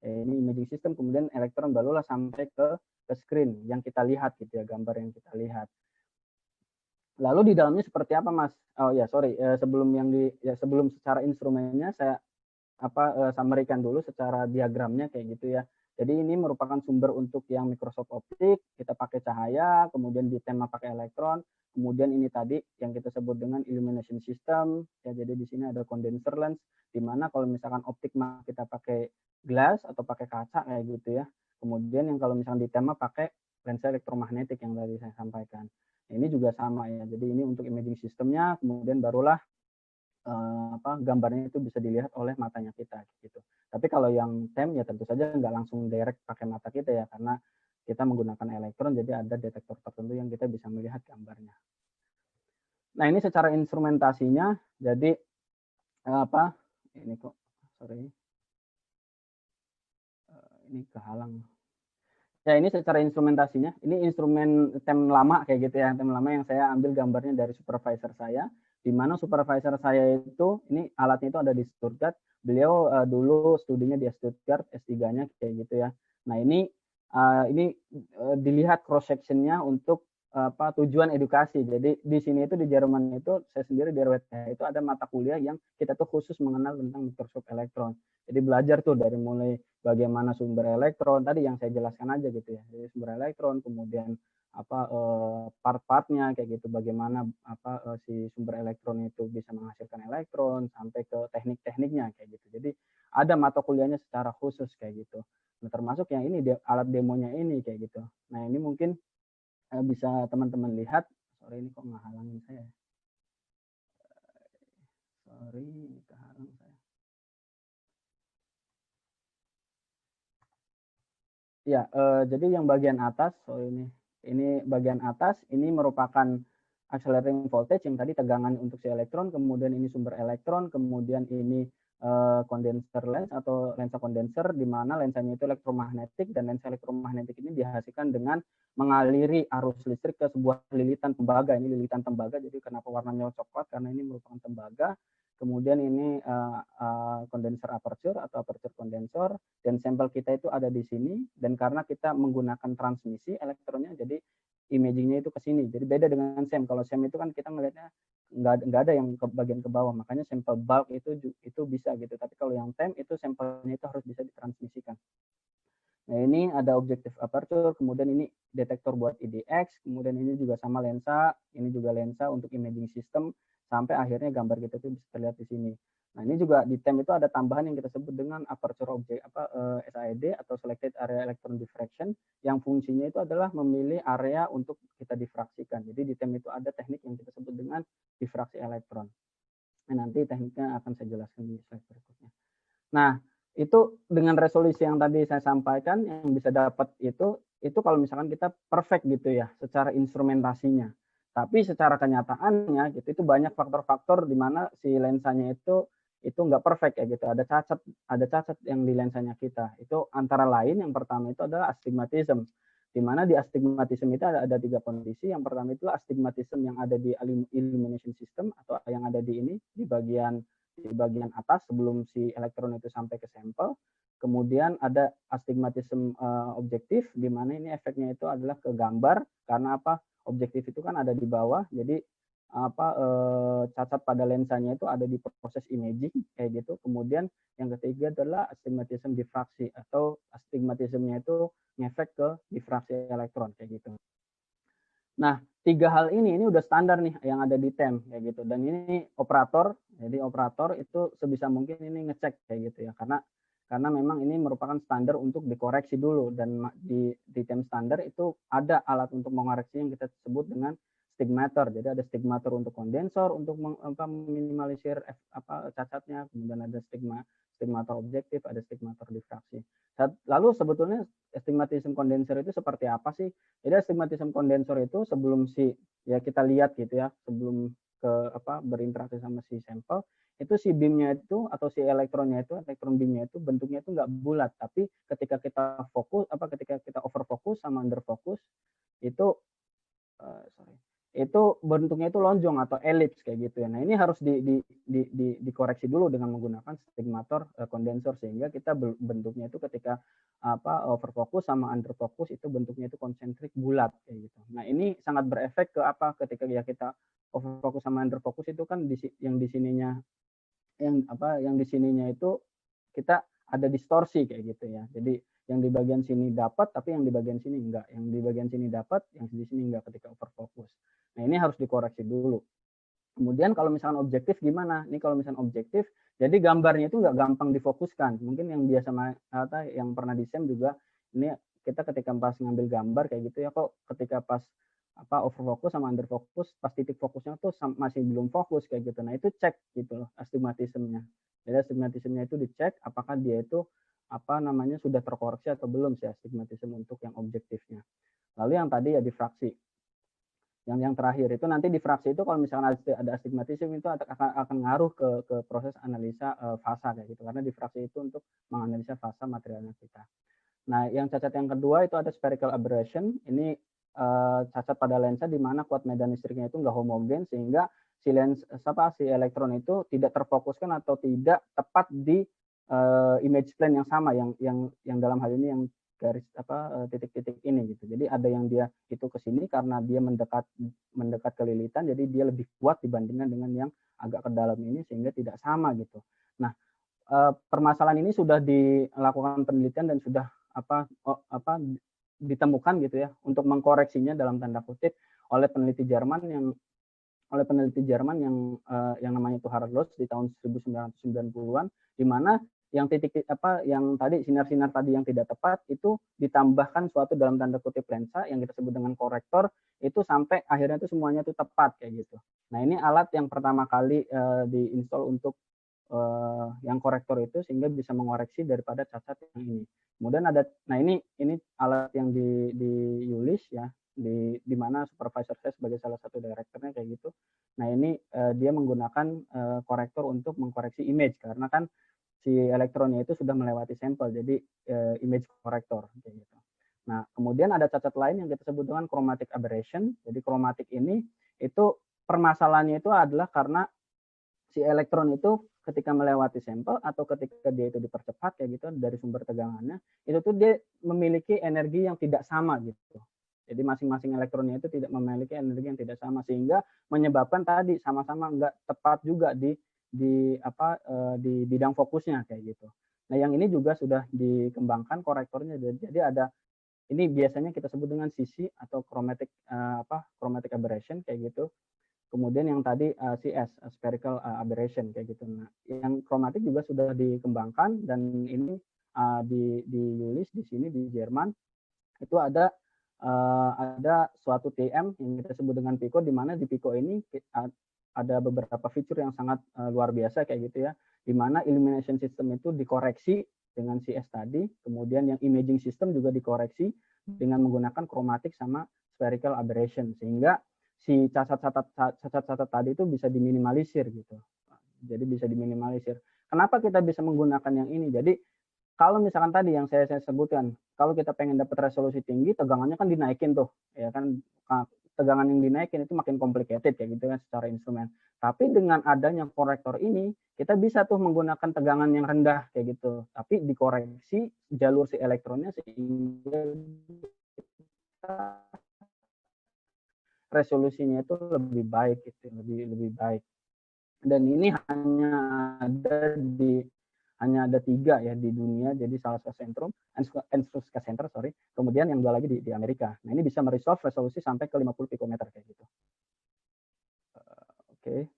Ini imaging system, kemudian elektron barulah sampai ke screen yang kita lihat gitu ya, gambar yang kita lihat. Lalu di dalamnya seperti apa, Mas? Oh ya, sorry, sebelum secara instrumennya saya summary-kan dulu secara diagramnya kayak gitu ya. Jadi ini merupakan sumber untuk yang Microsoft Optik, kita pakai cahaya, kemudian di tema pakai elektron, kemudian ini tadi yang kita sebut dengan illumination system, ya, jadi di sini ada condenser lens, di mana kalau misalkan optik kita pakai glass atau pakai kaca kayak gitu ya. Kemudian yang kalau misalkan di tema pakai lensa elektromagnetik yang tadi saya sampaikan. Ini juga sama ya, jadi ini untuk imaging systemnya, kemudian barulah gambarnya itu bisa dilihat oleh matanya kita gitu. Tapi kalau yang TEM ya tentu saja nggak langsung direct pakai mata kita ya, karena kita menggunakan elektron, jadi ada detektor tertentu yang kita bisa melihat gambarnya. Nah, ini secara instrumentasinya, jadi ini kok sorry ini kehalang. Ya, ini secara instrumentasinya, ini instrumen TEM lama kayak gitu ya, TEM lama yang saya ambil gambarnya dari supervisor saya, di mana supervisor saya itu, ini alatnya itu ada di Stuttgart, beliau dulu studinya di Stuttgart, S3-nya kayak gitu ya. Nah, ini dilihat cross section-nya untuk tujuan edukasi. Jadi di sini itu di Jerman itu saya sendiri di RWTH itu ada mata kuliah yang kita tuh khusus mengenal tentang mikroskop elektron. Jadi belajar tuh dari mulai bagaimana sumber elektron tadi yang saya jelaskan aja gitu ya. Jadi sumber elektron, kemudian part-partnya kayak gitu, bagaimana si sumber elektron itu bisa menghasilkan elektron sampai ke teknik-tekniknya kayak gitu. Jadi ada mata kuliahnya secara khusus kayak gitu. Nah, termasuk yang ini alat demonya ini kayak gitu. Nah, ini mungkin bisa teman-teman lihat. Sorry, ini kok ngehalangin saya. Sorry, kehalang saya. Ya, jadi yang bagian atas, ini bagian atas, ini merupakan accelerating voltage yang tadi tegangan untuk si elektron, kemudian ini sumber elektron, kemudian ini condenser lens atau lensa kondenser, di mana lensanya itu elektromagnetik, dan lensa elektromagnetik ini dihasilkan dengan mengaliri arus listrik ke sebuah lilitan tembaga. Ini lilitan tembaga, jadi kenapa warnanya coklat? Karena ini merupakan tembaga. Kemudian ini kondenser aperture atau aperture kondensor, dan sampel kita itu ada di sini, dan karena kita menggunakan transmisi elektronnya, jadi imagingnya itu ke sini. Jadi beda dengan SEM. Kalau SEM itu kan kita ngelihatnya nggak ada yang ke bagian ke bawah, makanya sampel bulk itu bisa gitu. Tapi kalau yang TEM itu sampelnya itu harus bisa ditransmisikan. Nah, ini ada objektif aperture, kemudian ini detektor buat IDX, kemudian ini juga sama lensa, ini juga lensa untuk imaging system, sampai akhirnya gambar kita itu bisa terlihat di sini. Nah, ini juga di TEM itu ada tambahan yang kita sebut dengan aperture object SAED atau selected area electron diffraction, yang fungsinya itu adalah memilih area untuk kita difraksikan. Jadi di TEM itu ada teknik yang kita sebut dengan difraksi elektron. Nah, nanti tekniknya akan saya jelaskan di slide berikutnya. Nah, itu dengan resolusi yang tadi saya sampaikan, yang bisa dapat itu kalau misalkan kita perfect gitu ya secara instrumentasinya. Tapi secara kenyataannya gitu, itu banyak faktor-faktor di mana si lensanya itu nggak perfect ya gitu. Ada cacat yang di lensanya kita. Itu antara lain, yang pertama itu adalah astigmatism. Di mana di astigmatism itu ada 3 kondisi. Yang pertama itu astigmatism yang ada di illumination system atau yang ada di ini di bagian atas sebelum si elektron itu sampai ke sampel. Kemudian ada astigmatism objektif, di mana ini efeknya itu adalah ke gambar, karena apa? Objektif itu kan ada di bawah, jadi cacat pada lensanya itu ada di proses imaging kayak gitu. Kemudian yang ketiga adalah astigmatism difraksi, atau astigmatismnya itu ngefek ke difraksi elektron kayak gitu. Nah, 3 hal ini udah standar nih yang ada di TEM kayak gitu. Dan ini operator, jadi operator itu sebisa mungkin ini ngecek kayak gitu ya, karena memang ini merupakan standar untuk dikoreksi dulu, dan di TEM standar itu ada alat untuk mengoreksi yang kita sebut dengan stigmator. Jadi ada stigmator untuk kondensor untuk meminimalisir cacatnya, kemudian ada stigmator objektif, ada stigmator difraksi. Lalu sebetulnya astigmatism kondenser itu seperti apa sih? Jadi astigmatism kondensor itu sebelum kita lihat gitu ya, sebelum berinteraksi sama si sampel, itu si beamnya itu atau si elektronnya itu, elektron beamnya itu bentuknya itu nggak bulat, tapi ketika kita ketika kita over fokus sama under fokus itu itu bentuknya itu lonjong atau elips kayak gitu ya. Nah, ini harus dikoreksi dulu dengan menggunakan stigmator kondensor, sehingga kita bentuknya itu ketika overfokus sama underfokus itu bentuknya itu konsentrik bulat kayak gitu. Nah, ini sangat berefek ke ketika ya kita overfokus sama underfokus itu kan yang di sininya itu kita ada distorsi kayak gitu ya. Jadi yang di bagian sini dapat, tapi yang di bagian sini enggak. Yang di bagian sini dapat, yang di sini enggak ketika overfokus. Nah, ini harus dikoreksi dulu. Kemudian kalau misalkan objektif gimana? Ini kalau misalkan objektif, jadi gambarnya itu nggak gampang difokuskan. Mungkin yang biasa yang pernah di SEM juga, ini kita ketika pas ngambil gambar kayak gitu ya, kok ketika pas overfokus sama underfokus, pas titik fokusnya tuh masih belum fokus kayak gitu. Nah, itu cek gitu loh astigmatismnya. Jadi astigmatismnya itu dicek apakah dia itu sudah terkoreksi atau belum sih astigmatism untuk yang objektifnya. Lalu yang tadi ya difraksi. Yang terakhir itu nanti difraksi itu kalau misalkan ada astigmatism itu akan ngaruh ke proses analisa fasa kayak gitu, karena difraksi itu untuk menganalisa fasa materialnya kita. Nah, yang cacat yang kedua itu ada spherical aberration. Ini cacat pada lensa di mana kuat medan listriknya itu nggak homogen, sehingga si elektron itu tidak terfokuskan atau tidak tepat di image plane yang sama, yang dalam hal ini yang garis titik-titik ini gitu. Jadi ada yang dia itu ke sini karena dia mendekat ke lilitan, jadi dia lebih kuat dibandingkan dengan yang agak ke dalam ini sehingga tidak sama gitu. Nah, permasalahan ini sudah dilakukan penelitian dan sudah ditemukan gitu ya untuk mengkoreksinya dalam tanda kutip oleh peneliti Jerman yang namanya itu Harlow di tahun 1990-an, di mana yang tadi sinar-sinar tadi yang tidak tepat itu ditambahkan suatu dalam tanda kutip lensa yang kita sebut dengan korektor, itu sampai akhirnya itu semuanya itu tepat kayak gitu. Nah, ini alat yang pertama kali diinstal untuk yang korektor itu sehingga bisa mengoreksi daripada cacat yang ini. Kemudian ini alat yang di Yulis ya, di mana supervisor saya sebagai salah satu direkturnya kayak gitu. Nah, ini dia menggunakan korektor untuk mengkoreksi image karena kan si elektronnya itu sudah melewati sampel, jadi image korektor kayak gitu. Nah, kemudian ada cacat lain yang kita sebut dengan chromatic aberration. Jadi chromatic ini itu permasalahannya itu adalah karena si elektron itu ketika melewati sampel atau ketika dia itu dipercepat kayak gitu dari sumber tegangannya, itu tuh dia memiliki energi yang tidak sama gitu. Jadi masing-masing elektronnya itu tidak memiliki energi yang tidak sama sehingga menyebabkan tadi sama-sama enggak tepat juga di bidang fokusnya kayak gitu. Nah, yang ini juga sudah dikembangkan korektornya. Jadi ada ini biasanya kita sebut dengan CC atau chromatic aberration kayak gitu. Kemudian yang tadi CS, spherical aberration kayak gitu. Nah, yang kromatik juga sudah dikembangkan dan ini di Yulis di sini di Jerman itu ada suatu TM yang kita sebut dengan Pico, di mana di Pico ini ada beberapa fitur yang sangat luar biasa kayak gitu ya, di mana illumination system itu dikoreksi dengan CS tadi, kemudian yang imaging system juga dikoreksi dengan menggunakan kromatik sama spherical aberration sehingga si cacat-cacat tadi itu bisa diminimalisir gitu. Jadi bisa diminimalisir. Kenapa kita bisa menggunakan yang ini? Jadi kalau misalkan tadi yang saya sebutkan, kalau kita pengen dapat resolusi tinggi, tegangannya kan dinaikin tuh, ya kan? Tegangan yang dinaikin itu makin complicated kayak gitu kan secara instrumen. Tapi dengan adanya korektor ini, kita bisa tuh menggunakan tegangan yang rendah kayak gitu. Tapi dikoreksi jalur si elektronnya sehingga resolusinya itu lebih baik gitu, lebih baik. Dan ini hanya ada 3 ya di dunia, jadi salah satu Enstruska Center, kemudian yang 2 lagi di Amerika. Nah, ini bisa meresolve resolusi sampai ke 50 pikometer kayak gitu. Oke.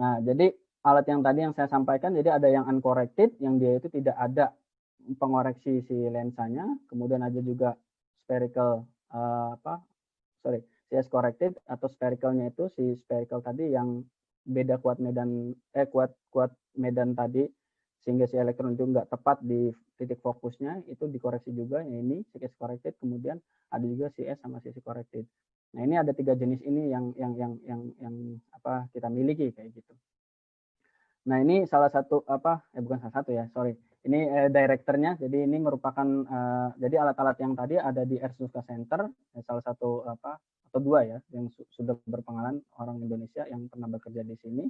Nah, jadi alat yang tadi yang saya sampaikan, jadi ada yang uncorrected, yang dia itu tidak ada pengoreksi si lensanya, kemudian ada juga spherical CS corrected atau sphericalnya itu si spherical tadi yang beda kuat medan tadi sehingga si elektron itu nggak tepat di titik fokusnya, itu dikoreksi juga ya ini CS corrected, kemudian ada juga CS sama CS corrected. Nah, ini ada 3 jenis ini yang kita miliki kayak gitu. Nah, ini salah satu bukan salah satu ya, sorry. Ini direkturnya, jadi ini merupakan jadi alat-alat yang tadi ada di Erstuska Center, salah satu atau 2 ya yang sudah berpengalaman orang Indonesia yang pernah bekerja di sini.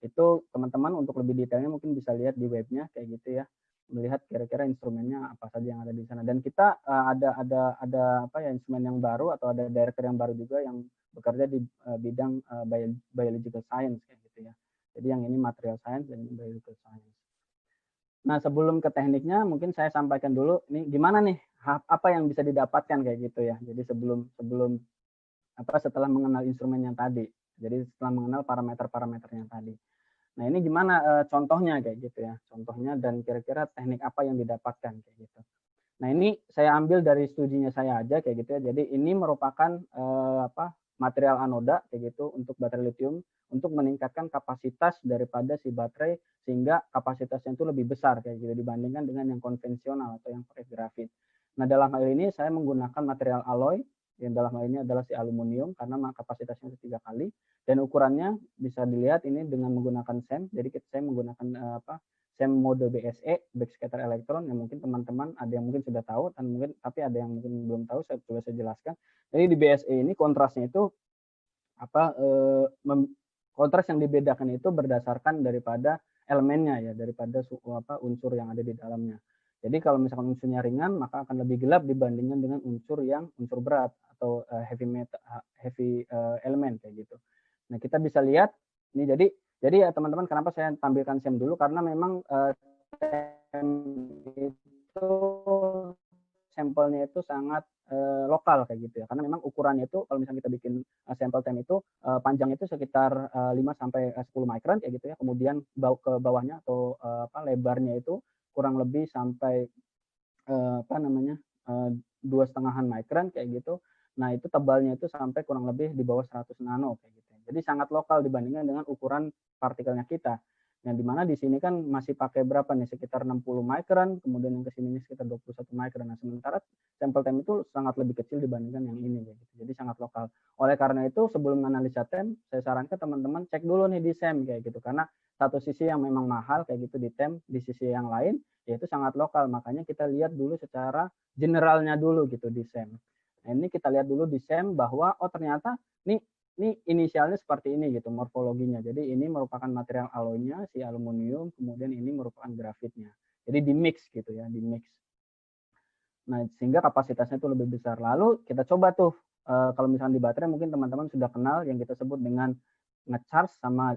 Itu teman-teman untuk lebih detailnya mungkin bisa lihat di webnya kayak gitu ya, melihat kira-kira instrumennya apa saja yang ada di sana. Dan kita ada instrumen yang baru atau ada direktur yang baru juga yang bekerja di bidang biological science kayak gitu ya. Jadi yang ini material science dan ini biological science. Nah, sebelum ke tekniknya mungkin saya sampaikan dulu ini gimana nih apa yang bisa didapatkan kayak gitu ya. Jadi setelah mengenal instrumen yang tadi. Jadi setelah mengenal parameter-parameternya tadi. Nah, ini gimana contohnya kayak gitu ya. Contohnya dan kira-kira teknik apa yang didapatkan kayak gitu. Nah, ini saya ambil dari studinya saya aja kayak gitu ya. Jadi ini merupakan material anoda kayak gitu untuk baterai lithium untuk meningkatkan kapasitas daripada si baterai sehingga kapasitasnya itu lebih besar kayak gitu dibandingkan dengan yang konvensional atau yang pakai grafit. Nah, dalam hal ini saya menggunakan material alloy yang dalam hal ini adalah si aluminium karena kapasitasnya itu 3 kali dan ukurannya bisa dilihat ini dengan menggunakan SEM. Jadi saya menggunakan SEM mode BSE, backscatter elektron, yang mungkin teman-teman ada yang mungkin sudah tahu dan mungkin tapi ada yang mungkin belum tahu, saya coba saya jelaskan. Jadi di BSE ini kontrasnya itu kontras yang dibedakan itu berdasarkan daripada elemennya ya, daripada unsur yang ada di dalamnya. Jadi kalau misalkan unsurnya ringan, maka akan lebih gelap dibandingkan dengan unsur berat atau heavy elemen kayak gitu. Nah, kita bisa lihat ini jadi ya teman-teman, kenapa saya tampilkan SEM dulu, karena memang SEM itu sampelnya itu sangat lokal kayak gitu ya. Karena memang ukurannya itu kalau misalnya kita bikin sampel TEM itu panjangnya itu sekitar 5 sampai 10 micron kayak gitu ya. Kemudian ke bawahnya atau lebarnya itu kurang lebih sampai 2,5 micron kayak gitu. Nah, itu tebalnya itu sampai kurang lebih di bawah 100 nano kayak gitu. Jadi sangat lokal dibandingkan dengan ukuran partikelnya kita. Yang dimana di sini kan masih pakai berapa nih, sekitar 60 micron, kemudian yang ke sini sekitar 21 micron. Nah, sementara sampel TEM itu sangat lebih kecil dibandingkan yang ini kayak gitu. Jadi sangat lokal. Oleh karena itu sebelum analisa TEM, saya sarankan teman-teman cek dulu nih di SEM kayak gitu. Karena satu sisi yang memang mahal kayak gitu di TEM, di sisi yang lain yaitu sangat lokal. Makanya kita lihat dulu secara generalnya dulu gitu di SEM. Nah, ini kita lihat dulu di SEM bahwa ternyata nih ini inisialnya seperti ini gitu morfologinya. Jadi ini merupakan material alloynya si aluminium, kemudian ini merupakan grafitnya. Jadi di mix gitu ya, di mix. Nah, sehingga kapasitasnya itu lebih besar. Lalu kita coba tuh kalau misalnya di baterai mungkin teman-teman sudah kenal yang kita sebut dengan nge-charge sama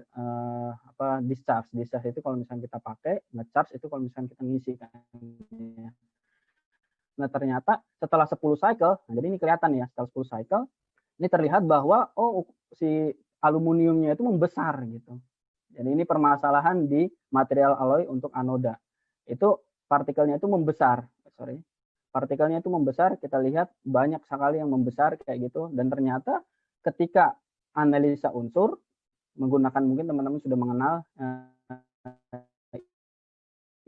discharge. Discharge itu kalau misalnya kita pakai, nge-charge itu kalau misalnya kita ngisi kan. Nah, ternyata setelah 10 cycle, nah jadi ini kelihatan ya, setelah 10 cycle ini terlihat bahwa si aluminiumnya itu membesar gitu. Jadi ini permasalahan di material alloy untuk anoda. Itu partikelnya itu membesar, partikelnya itu membesar, kita lihat banyak sekali yang membesar kayak gitu. Dan ternyata ketika analisa unsur menggunakan, mungkin teman-teman sudah mengenal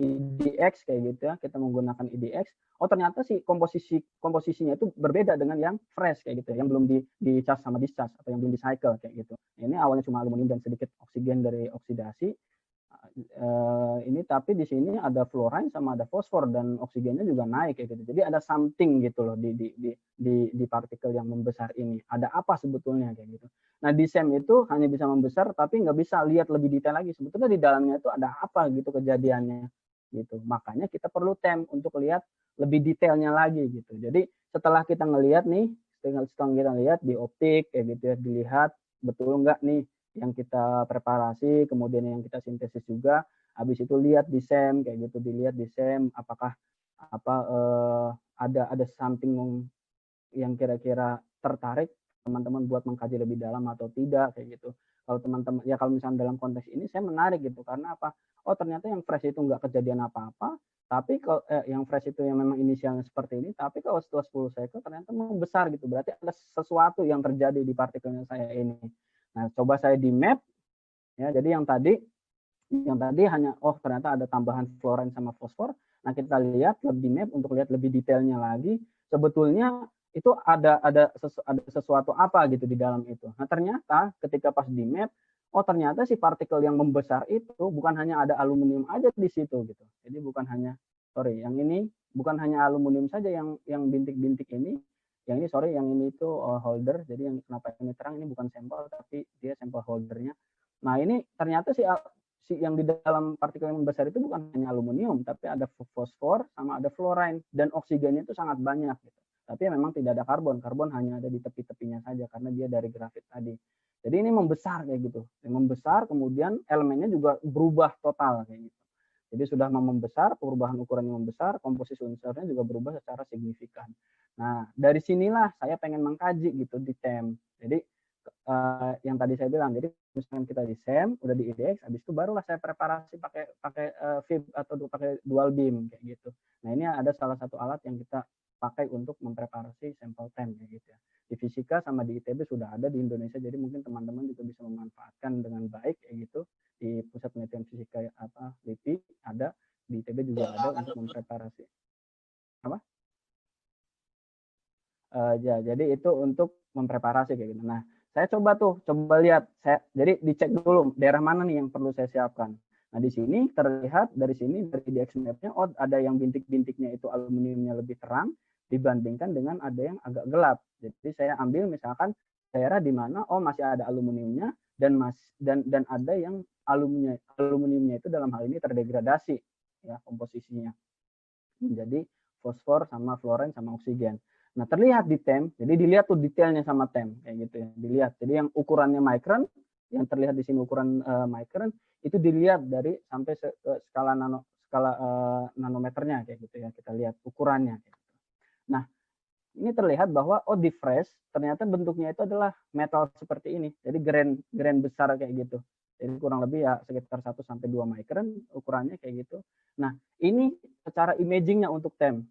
IDX kayak gitu ya, kita menggunakan IDX. Ternyata si komposisinya itu berbeda dengan yang fresh kayak gitu, yang belum di charge sama discharge atau yang belum di cycle kayak gitu. Ini awalnya cuma aluminium dan sedikit oksigen dari oksidasi. Ini tapi di sini ada fluorine sama ada fosfor dan oksigennya juga naik kayak gitu. Jadi ada something gitu loh di partikel yang membesar ini. Ada apa sebetulnya kayak gitu. Nah, di SEM itu hanya bisa membesar tapi nggak bisa lihat lebih detail lagi. Sebetulnya di dalamnya itu ada apa gitu kejadiannya gitu. Makanya kita perlu TEM untuk lihat lebih detailnya lagi gitu. Jadi setelah kita ngelihat nih, setelah kita lihat di optik kayak gitu ya, dilihat betul nggak nih yang kita preparasi, kemudian yang kita sintesis juga. Habis itu lihat di SEM kayak gitu, dilihat di SEM apakah ada something yang kira-kira tertarik teman-teman buat mengkaji lebih dalam atau tidak kayak gitu. Kalau teman-teman ya, kalau misalnya dalam konteks ini saya menarik gitu karena apa? Ternyata yang fresh itu nggak kejadian apa-apa, tapi kalau yang fresh itu yang memang inisialnya seperti ini, tapi kalau setelah 10 cycle ternyata membesar gitu. Berarti ada sesuatu yang terjadi di partikelnya saya ini. Nah, coba saya di map ya. Jadi yang tadi hanya ternyata ada tambahan fluorine sama fosfor. Nah, kita lihat di map untuk lihat lebih detailnya lagi. Sebetulnya itu ada sesuatu apa gitu di dalam itu. Nah, ternyata ketika pas di map, ternyata si partikel yang membesar itu bukan hanya ada aluminium aja di situ gitu. Jadi bukan hanya yang ini bukan hanya aluminium saja yang bintik-bintik ini. Yang ini itu holder. Jadi yang kenapa ini terang, ini bukan sampel tapi dia sampel holdernya. Nah, ini ternyata si yang di dalam partikel yang membesar itu bukan hanya aluminium, tapi ada fosfor sama ada fluorine dan oksigennya itu sangat banyak gitu. Tapi memang tidak ada karbon. Karbon hanya ada di tepi-tepinya saja karena dia dari grafit tadi. Jadi ini membesar kayak gitu. Membesar, kemudian elemennya juga berubah total kayak gitu. Jadi sudah membesar, perubahan ukurannya membesar, komposisi unsurnya juga berubah secara signifikan. Nah, dari sinilah saya pengen mengkaji gitu di TEM. Jadi yang tadi saya bilang, jadi misalnya kita di SEM, udah di IDX, habis itu barulah saya preparasi pakai FIB atau pakai dual beam kayak gitu. Nah, ini ada salah satu alat yang kita pakai untuk mempreparasi sampel TEM kayak gitu ya. Di fisika sama di ITB sudah ada di Indonesia, jadi mungkin teman-teman juga bisa memanfaatkan dengan baik kayak gitu. Di Pusat Penelitian Fisika LIPI ada, di ITB juga ada untuk mempreparasi. Apa? Jadi itu untuk mempreparasi kayak gitu. Nah, saya coba lihat, jadi dicek dulu daerah mana nih yang perlu saya siapkan. Nah, di sini terlihat dari DX map-nya, ada yang bintik-bintiknya itu aluminiumnya lebih terang dibandingkan dengan ada yang agak gelap. Jadi saya ambil misalkan daerah di mana masih ada aluminiumnya dan ada yang aluminiumnya itu dalam hal ini terdegradasi ya komposisinya. menjadi fosfor sama fluorine sama oksigen. Nah, terlihat di TEM, jadi dilihat tuh detailnya sama TEM kayak gitu ya. Dilihat. Jadi yang ukurannya micron, yang terlihat di sini ukuran micron itu dilihat dari sampai ke skala nanometernya kayak gitu ya. Kita lihat ukurannya kayak gitu. Nah, ini terlihat bahwa di fresh ternyata bentuknya itu adalah metal seperti ini. Jadi grain besar kayak gitu. Jadi kurang lebih ya sekitar 1 sampai 2 micron ukurannya kayak gitu. Nah, ini secara imagingnya untuk TEM.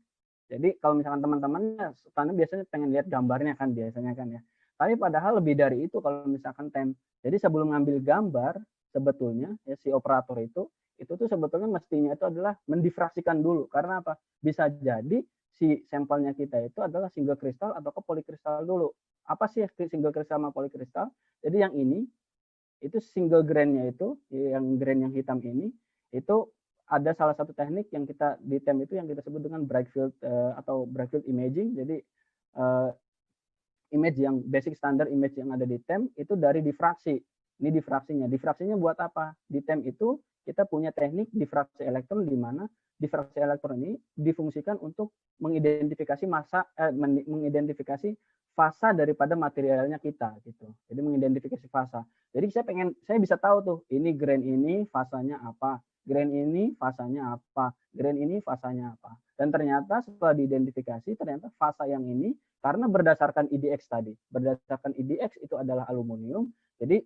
Jadi kalau misalkan teman-temannya biasanya pengen lihat gambarnya kan biasanya kan ya. Tapi padahal lebih dari itu kalau misalkan TEM. Jadi sebelum ngambil gambar sebetulnya ya si operator itu tuh sebetulnya mestinya itu adalah mendifraksikan dulu. Karena apa? Bisa jadi si sampelnya kita itu adalah single kristal atau ke polikristal dulu. Apa sih single kristal sama polikristal? Jadi yang ini itu single grain-nya itu, yang grain yang hitam ini, itu ada salah satu teknik yang kita di TEM itu yang kita sebut dengan bright field atau bright field imaging. Jadi image yang basic standard image yang ada di TEM itu dari difraksi. Ini difraksinya. Difraksinya buat apa? Di TEM itu kita punya teknik difraksi elektron di mana difraksi elektron ini difungsikan untuk mengidentifikasi mengidentifikasi fasa daripada materialnya kita gitu. Jadi mengidentifikasi fasa. Jadi saya bisa tahu tuh ini grain ini fasanya apa, grain ini fasanya apa, grain ini fasanya apa. Dan ternyata setelah diidentifikasi ternyata fasa yang ini karena berdasarkan IDX tadi, berdasarkan IDX itu adalah aluminium. Jadi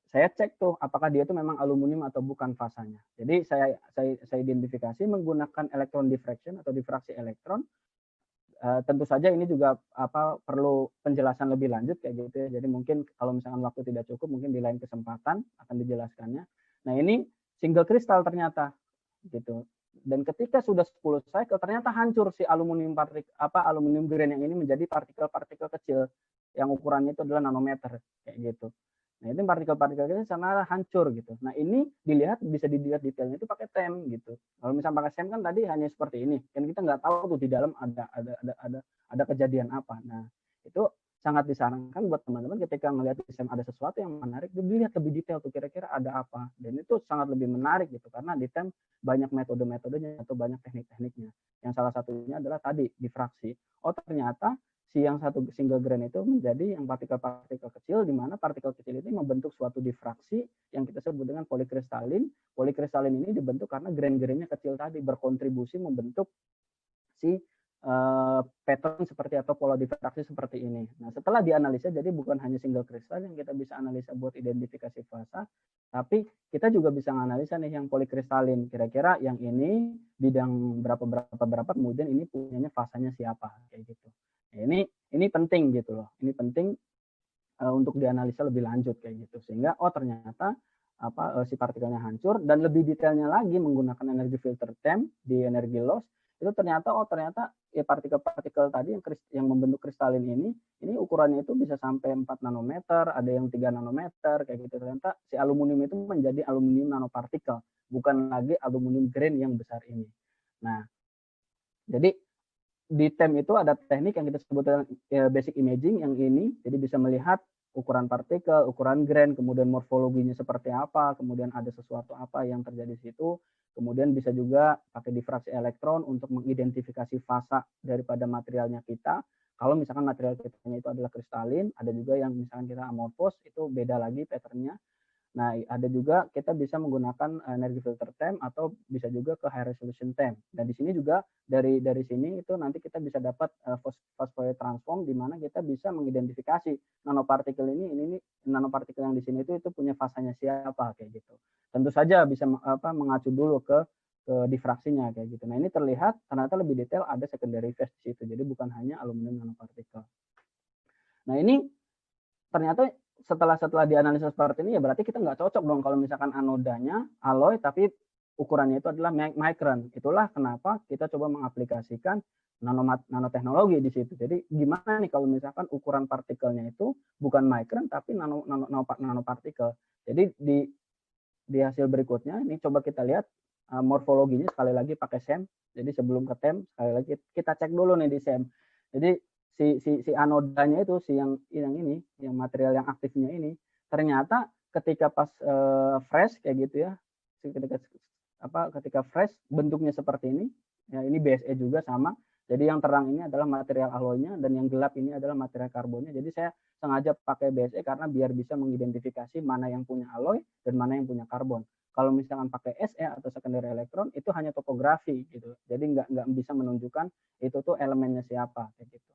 saya cek tuh apakah dia itu memang aluminium atau bukan fasanya. Jadi saya identifikasi menggunakan elektron diffraction atau difraksi elektron. Tentu saja ini juga perlu penjelasan lebih lanjut kayak gitu ya. Jadi mungkin kalau misalkan waktu tidak cukup mungkin di lain kesempatan akan dijelaskannya. Nah, ini single kristal ternyata gitu. Dan ketika sudah 10 cycle ternyata hancur si aluminium aluminium grain yang ini menjadi partikel-partikel kecil yang ukurannya itu adalah nanometer kayak gitu. Nah, itu partikel-partikel kecil sana hancur gitu. Nah, ini bisa dilihat detailnya itu pakai TEM gitu. Kalau misalnya pakai TEM kan tadi hanya seperti ini. Kan kita nggak tahu tuh di dalam ada kejadian apa. Nah, itu sangat disarankan buat teman-teman ketika melihat di TEM ada sesuatu yang menarik, dilihat lebih detail tuh kira-kira ada apa. Dan itu sangat lebih menarik gitu karena di TEM banyak metode-metodenya atau banyak teknik-tekniknya. Yang salah satunya adalah tadi difraksi. Oh, ternyata si yang satu single grain itu menjadi yang partikel-partikel kecil, di mana partikel kecil itu membentuk suatu difraksi yang kita sebut dengan polikristalin. Polikristalin ini dibentuk karena grain-grainnya kecil tadi berkontribusi membentuk si pattern seperti atau pola difraksi seperti ini. Nah, setelah dianalisa, jadi bukan hanya single kristal yang kita bisa analisa buat identifikasi fasa, tapi kita juga bisa menganalisa nih yang polikristalin. Kira-kira yang ini bidang berapa, kemudian ini punyanya fasanya siapa, kayak gitu. Nah, ini penting gitu loh. Ini penting untuk dianalisa lebih lanjut kayak gitu. Sehingga ternyata si partikelnya hancur, dan lebih detailnya lagi menggunakan energi filter TEM di energi loss itu ternyata ya partikel-partikel tadi yang membentuk kristalin ini ukurannya itu bisa sampai 4 nanometer, ada yang 3 nanometer kayak gitu. Ternyata si aluminium itu menjadi aluminium nanopartikel, bukan lagi aluminium grain yang besar ini. Nah, jadi di TEM itu ada teknik yang kita sebut basic imaging yang ini, jadi bisa melihat ukuran partikel, ukuran grain, kemudian morfologinya seperti apa, kemudian ada sesuatu apa yang terjadi di situ, kemudian bisa juga pakai difraksi elektron untuk mengidentifikasi fasa daripada materialnya kita. Kalau misalkan material kita itu adalah kristalin, ada juga yang misalkan kita amorphous, itu beda lagi patternnya. Nah, ada juga kita bisa menggunakan energi filter TEM atau bisa juga ke high resolution TEM. Dan di sini juga dari sini itu nanti kita bisa dapat fast Fourier transform di mana kita bisa mengidentifikasi nanopartikel ini nanopartikel yang di sini itu punya fasanya siapa kayak gitu. Tentu saja bisa mengacu dulu ke difraksinya kayak gitu. Nah, ini terlihat ternyata lebih detail ada secondary phase di situ. Jadi bukan hanya aluminium nanopartikel. Nah, ini ternyata setelah dianalisa seperti ini ya berarti kita nggak cocok dong kalau misalkan anodanya alloy tapi ukurannya itu adalah micron. Itulah kenapa kita coba mengaplikasikan nanoteknologi di situ. Jadi gimana nih kalau misalkan ukuran partikelnya itu bukan micron tapi nanopartikel. Jadi di hasil berikutnya ini coba kita lihat morfologinya sekali lagi pakai SEM. Jadi sebelum ke TEM sekali lagi kita cek dulu nih di SEM. Jadi si anodanya itu yang ini, yang material yang aktifnya ini ternyata ketika pas fresh kayak gitu ya, ketika fresh bentuknya seperti ini, Ya, ini BSE juga sama. Jadi yang terang ini adalah material alloynya dan yang gelap ini adalah material karbonnya. Jadi saya sengaja pakai BSE karena biar bisa mengidentifikasi mana yang punya alloy dan mana yang punya karbon. Kalau misalkan pakai SE atau secondary elektron itu hanya topografi gitu. Jadi nggak bisa menunjukkan itu tuh elemennya siapa kayak gitu.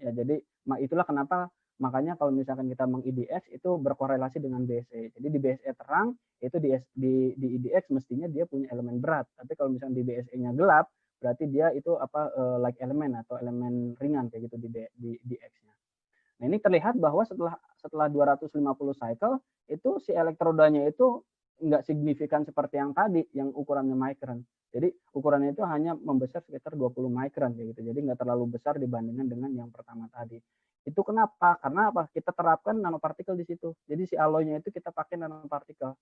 Ya, jadi itulah kenapa makanya kalau misalkan kita meng-IDX itu berkorelasi dengan BSE. Jadi di BSE terang itu di IDX mestinya dia punya elemen berat. Tapi kalau misalkan di BSE-nya gelap berarti dia itu like element atau elemen ringan kayak gitu di X-nya. Nah, ini terlihat bahwa setelah 250 cycle itu si elektrodanya itu nggak signifikan seperti yang tadi yang ukurannya micron. Jadi ukurannya itu hanya membesar sekitar 20 micron kayak gitu. Jadi nggak terlalu besar dibandingkan dengan yang pertama tadi. Itu kenapa? Karena apa? Kita terapkan nanopartikel di situ. Jadi si alloy-nya itu kita pakai nanopartikel.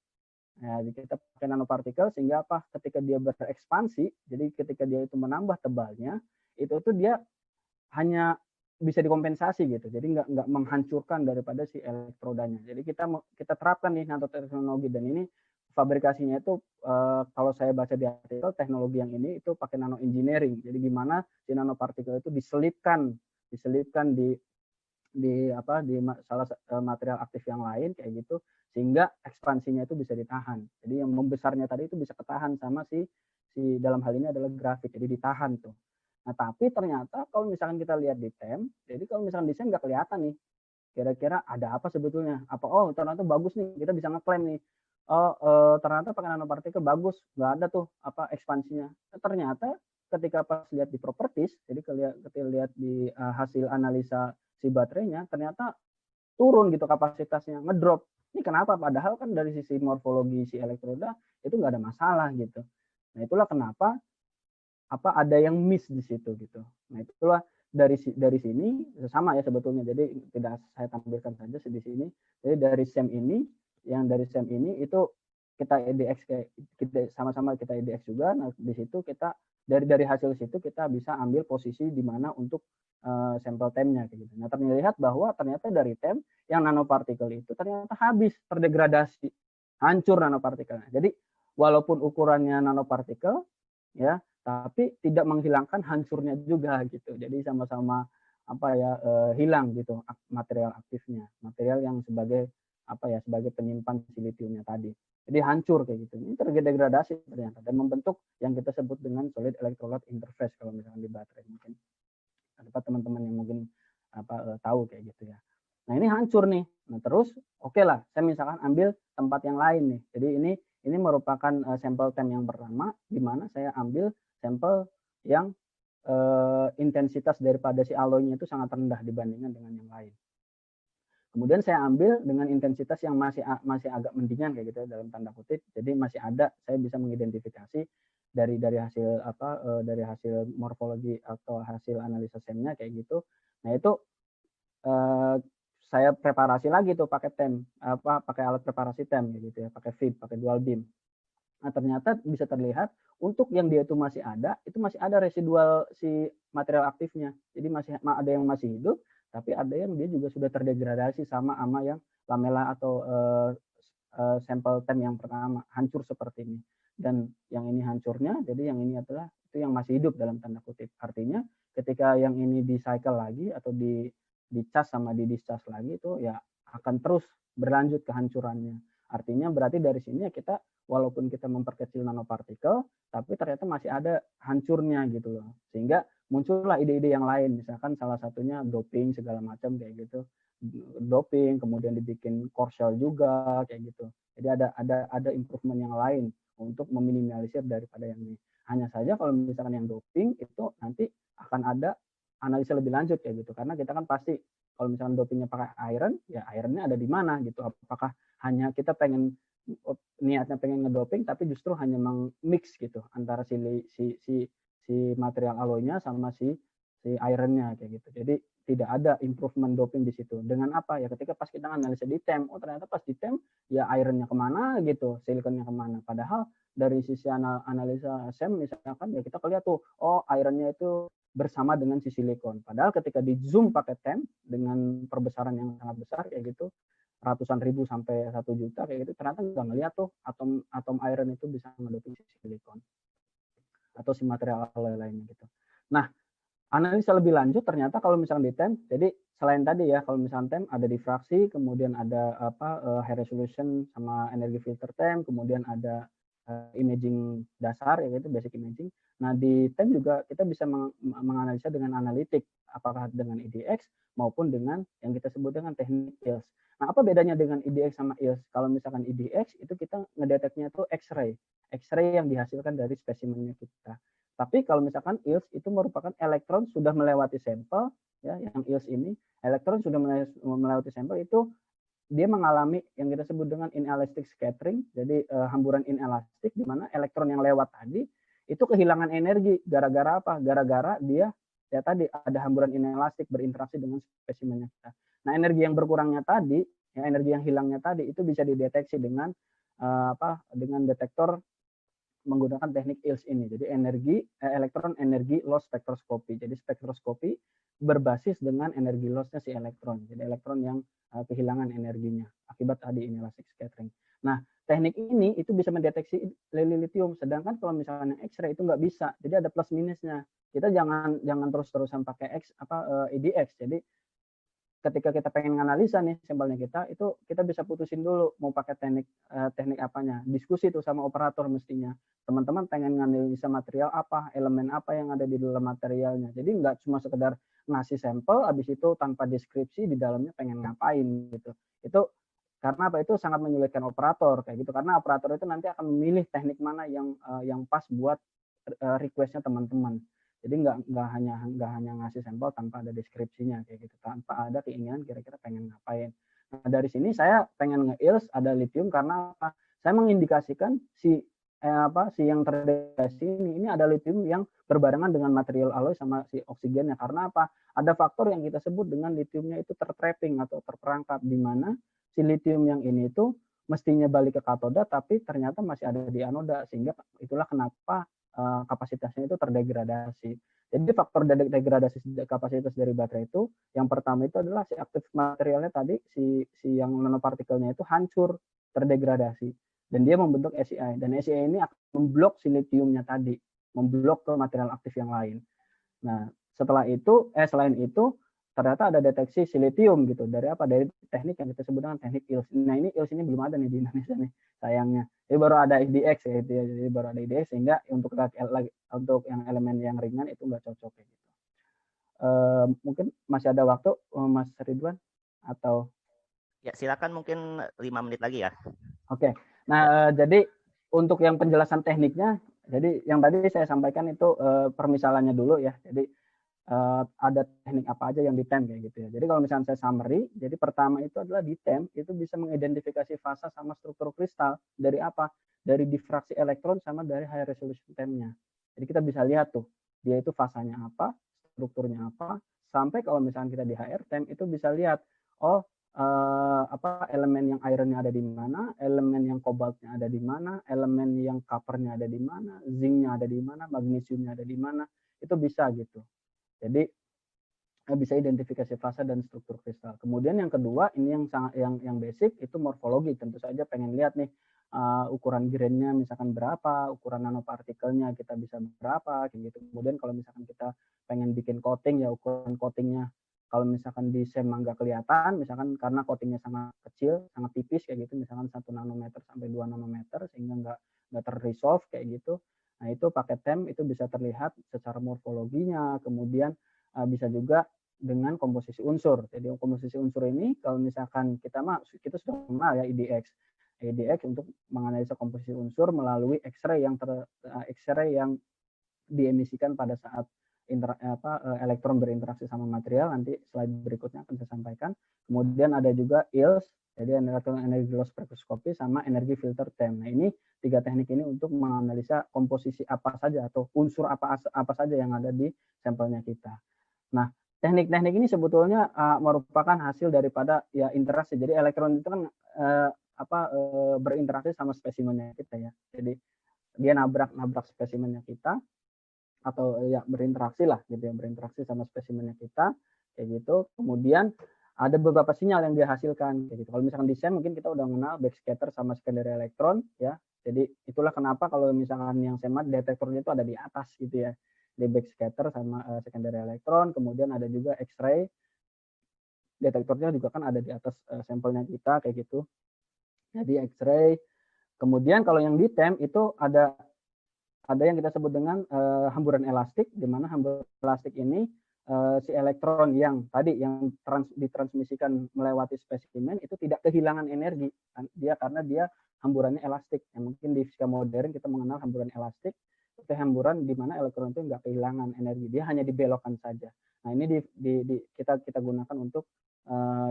Nah, kita pakai nanopartikel sehingga apa? Ketika dia berekspansi, jadi ketika dia itu menambah tebalnya, itu tuh dia hanya bisa dikompensasi gitu. Jadi nggak menghancurkan daripada si elektrodanya. Jadi kita terapkan nih nanoteknologi dan ini fabrikasinya itu kalau saya baca di artikel teknologi yang ini itu pakai nano engineering. Jadi gimana si nanopartikel itu diselipkan di salah material aktif yang lain kayak gitu sehingga ekspansinya itu bisa ditahan. Jadi yang membesarnya tadi itu bisa ketahan sama si dalam hal ini adalah grafit. Jadi ditahan tuh. Nah, tapi ternyata kalau misalkan kita lihat di TEM, jadi kalau misalkan di SEM nggak kelihatan nih kira-kira ada apa sebetulnya. Apa ternyata bagus nih, kita bisa ngeklaim nih. Ternyata pakai nanopartikel bagus, nggak ada tuh apa ekspansinya. Ternyata ketika pas lihat di properties, jadi ketika lihat di hasil analisa si baterainya ternyata turun gitu kapasitasnya, ngedrop. Ini kenapa? Padahal kan dari sisi morfologi si elektroda itu nggak ada masalah gitu. Nah, itulah kenapa ada yang miss di situ gitu. Nah, itulah dari sini sama ya sebetulnya. Jadi tidak saya tampilkan saja di sini. Jadi dari SEM ini itu kita EDX kita sama-sama kita EDX juga. Nah, di situ kita dari hasil situ kita bisa ambil posisi di mana untuk sampel temnya kayak gitu. Nah, terlihat bahwa ternyata dari tem yang nanopartikel itu ternyata habis terdegradasi, hancur nanopartikelnya. Jadi walaupun ukurannya nanopartikel ya, tapi tidak menghilangkan hancurnya juga gitu. Jadi sama-sama hilang gitu material aktifnya, material yang sebagai sebagai penyimpan silitiumnya tadi. Jadi hancur kayak gitu. Ini terdegradasi ternyata dan membentuk yang kita sebut dengan solid electrolyte interface kalau misalkan di baterai mungkin. Ada teman-teman yang mungkin tahu kayak gitu ya. Nah, ini hancur nih. Nah, terus lah, saya misalkan ambil tempat yang lain nih. Jadi ini merupakan sampel tem yang pertama di mana saya ambil sampel yang intensitas daripada si alloynya itu sangat rendah dibandingkan dengan yang lain. Kemudian saya ambil dengan intensitas yang masih agak mendingan kayak gitu dalam tanda kutip. Jadi masih ada, saya bisa mengidentifikasi dari hasil dari hasil morfologi atau hasil analisa SEM-nya kayak gitu. Nah, itu saya preparasi lagi tuh pakai tem pakai alat preparasi tem gitu ya, pakai FIB, pakai dual beam. Nah, ternyata bisa terlihat untuk yang dia itu masih ada residual si material aktifnya. Jadi masih ada yang masih hidup, tapi ada yang dia juga sudah terdegradasi sama yang lamela atau sampel tem yang pertama hancur seperti ini. Dan yang ini hancurnya, jadi yang ini adalah itu yang masih hidup dalam tanda kutip. Artinya ketika yang ini di cycle lagi atau di cas sama di discharge lagi itu ya akan terus berlanjut kehancurannya. Artinya berarti dari sini ya kita walaupun kita memperkecil nanopartikel tapi ternyata masih ada hancurnya gitu loh. Sehingga muncullah ide-ide yang lain, misalkan salah satunya doping segala macam kayak gitu. Doping kemudian dibikin core shell juga kayak gitu. Jadi ada improvement yang lain untuk meminimalisir daripada yang ini. Hanya saja kalau misalkan yang doping itu nanti akan ada analisa lebih lanjut kayak gitu. Karena kita kan pasti kalau misalkan dopingnya pakai iron, ya ironnya ada di mana gitu. Apakah hanya kita niatnya pengen ngedoping tapi justru hanya mix gitu antara si material alloynya sama si ironnya kayak gitu. Jadi tidak ada improvement doping di situ. Dengan apa ya ketika pas kita analisa di TEM, ternyata pas di TEM ya ironnya kemana gitu, silikonnya kemana. Padahal dari sisi analisa SEM misalkan ya kita lihat tuh, ironnya itu bersama dengan si silikon. Padahal ketika di zoom pakai TEM dengan perbesaran yang sangat besar kayak gitu, ratusan ribu sampai 1 juta kayak gitu, ternyata nggak ngeliat tuh atom iron itu bisa ngedoping si silikon. atau si material alloy lainnya gitu. Nah, analisa lebih lanjut ternyata kalau misalnya di TEM, jadi selain tadi ya, kalau misalnya TEM ada difraksi, kemudian ada high resolution sama energi filter TEM, kemudian ada imaging dasar yaitu basic imaging. Nah, di TEM juga kita bisa menganalisa dengan analitik, apakah dengan IDX maupun dengan yang kita sebut dengan teknik ILS. Nah, apa bedanya dengan IDX sama ILS? Kalau misalkan IDX itu kita ngedeteknya itu X-ray yang dihasilkan dari spesimennya kita. Tapi kalau misalkan ILS itu merupakan elektron sudah melewati sampel, ya, yang ILS ini elektron sudah melewati sampel itu dia mengalami yang kita sebut dengan inelastic scattering, jadi hamburan inelastik di mana elektron yang lewat tadi itu kehilangan energi gara-gara apa? Gara-gara dia ya tadi ada hamburan inelastik berinteraksi dengan spesimennya kita. Nah, energi yang berkurangnya tadi, ya energi yang hilangnya tadi itu bisa dideteksi dengan dengan detektor menggunakan teknik ILS ini. Jadi elektron energi loss spektroskopi. Jadi spektroskopi berbasis dengan energi lossnya si elektron. Jadi elektron yang kehilangan energinya akibat tadi inelastic scattering. Nah, teknik ini itu bisa mendeteksi lithium. Sedangkan kalau misalnya X-ray itu nggak bisa. Jadi ada plus minusnya. Kita jangan terus-terusan pakai IDX. Jadi ketika kita pengen analisa nih sampelnya kita, itu kita bisa putusin dulu mau pakai teknik apanya. Diskusi tuh sama operator mestinya. Teman-teman pengen analisa material apa, elemen apa yang ada di dalam materialnya. Jadi nggak cuma sekedar ngasih sampel, habis itu tanpa deskripsi di dalamnya pengen ngapain gitu. Itu karena apa? Itu sangat menyulitkan operator kayak gitu. Karena operator itu nanti akan memilih teknik mana yang pas buat requestnya teman-teman. Jadi nggak hanya ngasih sampel tanpa ada deskripsinya kayak gitu, tanpa ada keinginan kira-kira pengen ngapain. Nah, dari sini saya pengen nge-ILS ada lithium karena apa? Saya mengindikasikan si yang terdegradasi ini ada lithium yang berbarengan dengan material alloy sama si oksigennya. Karena apa? Ada faktor yang kita sebut dengan lithiumnya itu tertrapping atau terperangkap, di mana si lithium yang ini itu mestinya balik ke katoda tapi ternyata masih ada di anoda, sehingga itulah kenapa kapasitasnya itu terdegradasi. Jadi faktor degradasi kapasitas dari baterai itu yang pertama itu adalah si aktif materialnya tadi si yang nanopartikelnya itu hancur, terdegradasi dan dia membentuk SiI, dan SiI ini akan memblok si lithiumnya tadi, memblok ke material aktif yang lain. Nah, setelah itu selain itu ternyata ada deteksi silitium gitu. Dari apa? Dari teknik yang kita sebut dengan teknik ILS. Nah, ini ILS ini belum ada nih di Indonesia nih, sayangnya. Jadi baru ada IDX ya, itu ya. Jadi baru ada IDX sehingga untuk yang elemen yang ringan itu nggak cocok kayak gitu. Mungkin masih ada waktu, Mas Ridwan, atau? Ya, silakan mungkin 5 menit lagi ya. Oke. Nah, jadi untuk yang penjelasan tekniknya, jadi yang tadi saya sampaikan itu permisalannya dulu ya. Jadi ada teknik apa aja yang di TEM kayak gitu ya. Jadi kalau misalnya saya summary, jadi pertama itu adalah di TEM itu bisa mengidentifikasi fasa sama struktur kristal dari apa? Dari difraksi elektron sama dari high resolution TEM-nya. Jadi kita bisa lihat tuh dia itu fasanya apa, strukturnya apa, sampai kalau misalnya kita di HR TEM itu bisa lihat elemen yang ironnya ada di mana, elemen yang kobaltnya ada di mana, elemen yang coppernya ada di mana, zincnya ada di mana, magnesiumnya ada di mana, itu bisa gitu. Jadi bisa identifikasi fasa dan struktur kristal. Kemudian yang kedua ini yang basic itu morfologi. Tentu saja pengen lihat nih ukuran grainnya misalkan berapa, ukuran nanopartikelnya kita bisa berapa kayak gitu. Kemudian kalau misalkan kita pengen bikin coating ya ukuran coatingnya. Kalau misalkan di SEM nggak kelihatan, misalkan karena coatingnya sangat kecil, sangat tipis kayak gitu, misalkan 1 nanometer sampai 2 nanometer sehingga nggak terresolve kayak gitu. Nah itu pakai TEM itu bisa terlihat secara morfologinya, kemudian bisa juga dengan komposisi unsur. Jadi komposisi unsur ini kalau misalkan kita sudah kenal ya IDX untuk menganalisa komposisi unsur melalui X-ray yang diemisikan pada saat elektron berinteraksi sama material. Nanti slide berikutnya akan saya sampaikan. Kemudian ada juga ILS, jadi energi loss spektroskopi sama energi filter TEM. Nah ini 3 teknik ini untuk menganalisa komposisi apa saja atau unsur apa saja yang ada di sampelnya kita. Nah, teknik-teknik ini sebetulnya merupakan hasil daripada ya interaksi. Jadi elektron itu kan berinteraksi sama spesimennya kita ya. Jadi dia nabrak spesimennya kita atau ya berinteraksi lah gitu ya, berinteraksi sama spesimennya kita kayak gitu. Kemudian ada beberapa sinyal yang dihasilkan kayak gitu. Kalau misalkan di SEM mungkin kita udah mengenal backscatter sama secondary elektron ya. Jadi itulah kenapa kalau misalkan yang SEMAT detektornya itu ada di atas gitu ya, di backscatter sama secondary elektron, kemudian ada juga X-ray, detektornya juga kan ada di atas sampelnya kita kayak gitu. Jadi X-ray. Kemudian kalau yang di TEM itu ada yang kita sebut dengan hamburan elastik, di mana hamburan elastik ini si elektron yang tadi yang ditransmisikan melewati spesimen itu tidak kehilangan energi dia karena dia hamburannya elastik. Yang mungkin di fisika modern kita mengenal hamburan elastik itu hamburan di mana elektron itu nggak kehilangan energi, dia hanya dibelokkan saja. Nah ini kita gunakan untuk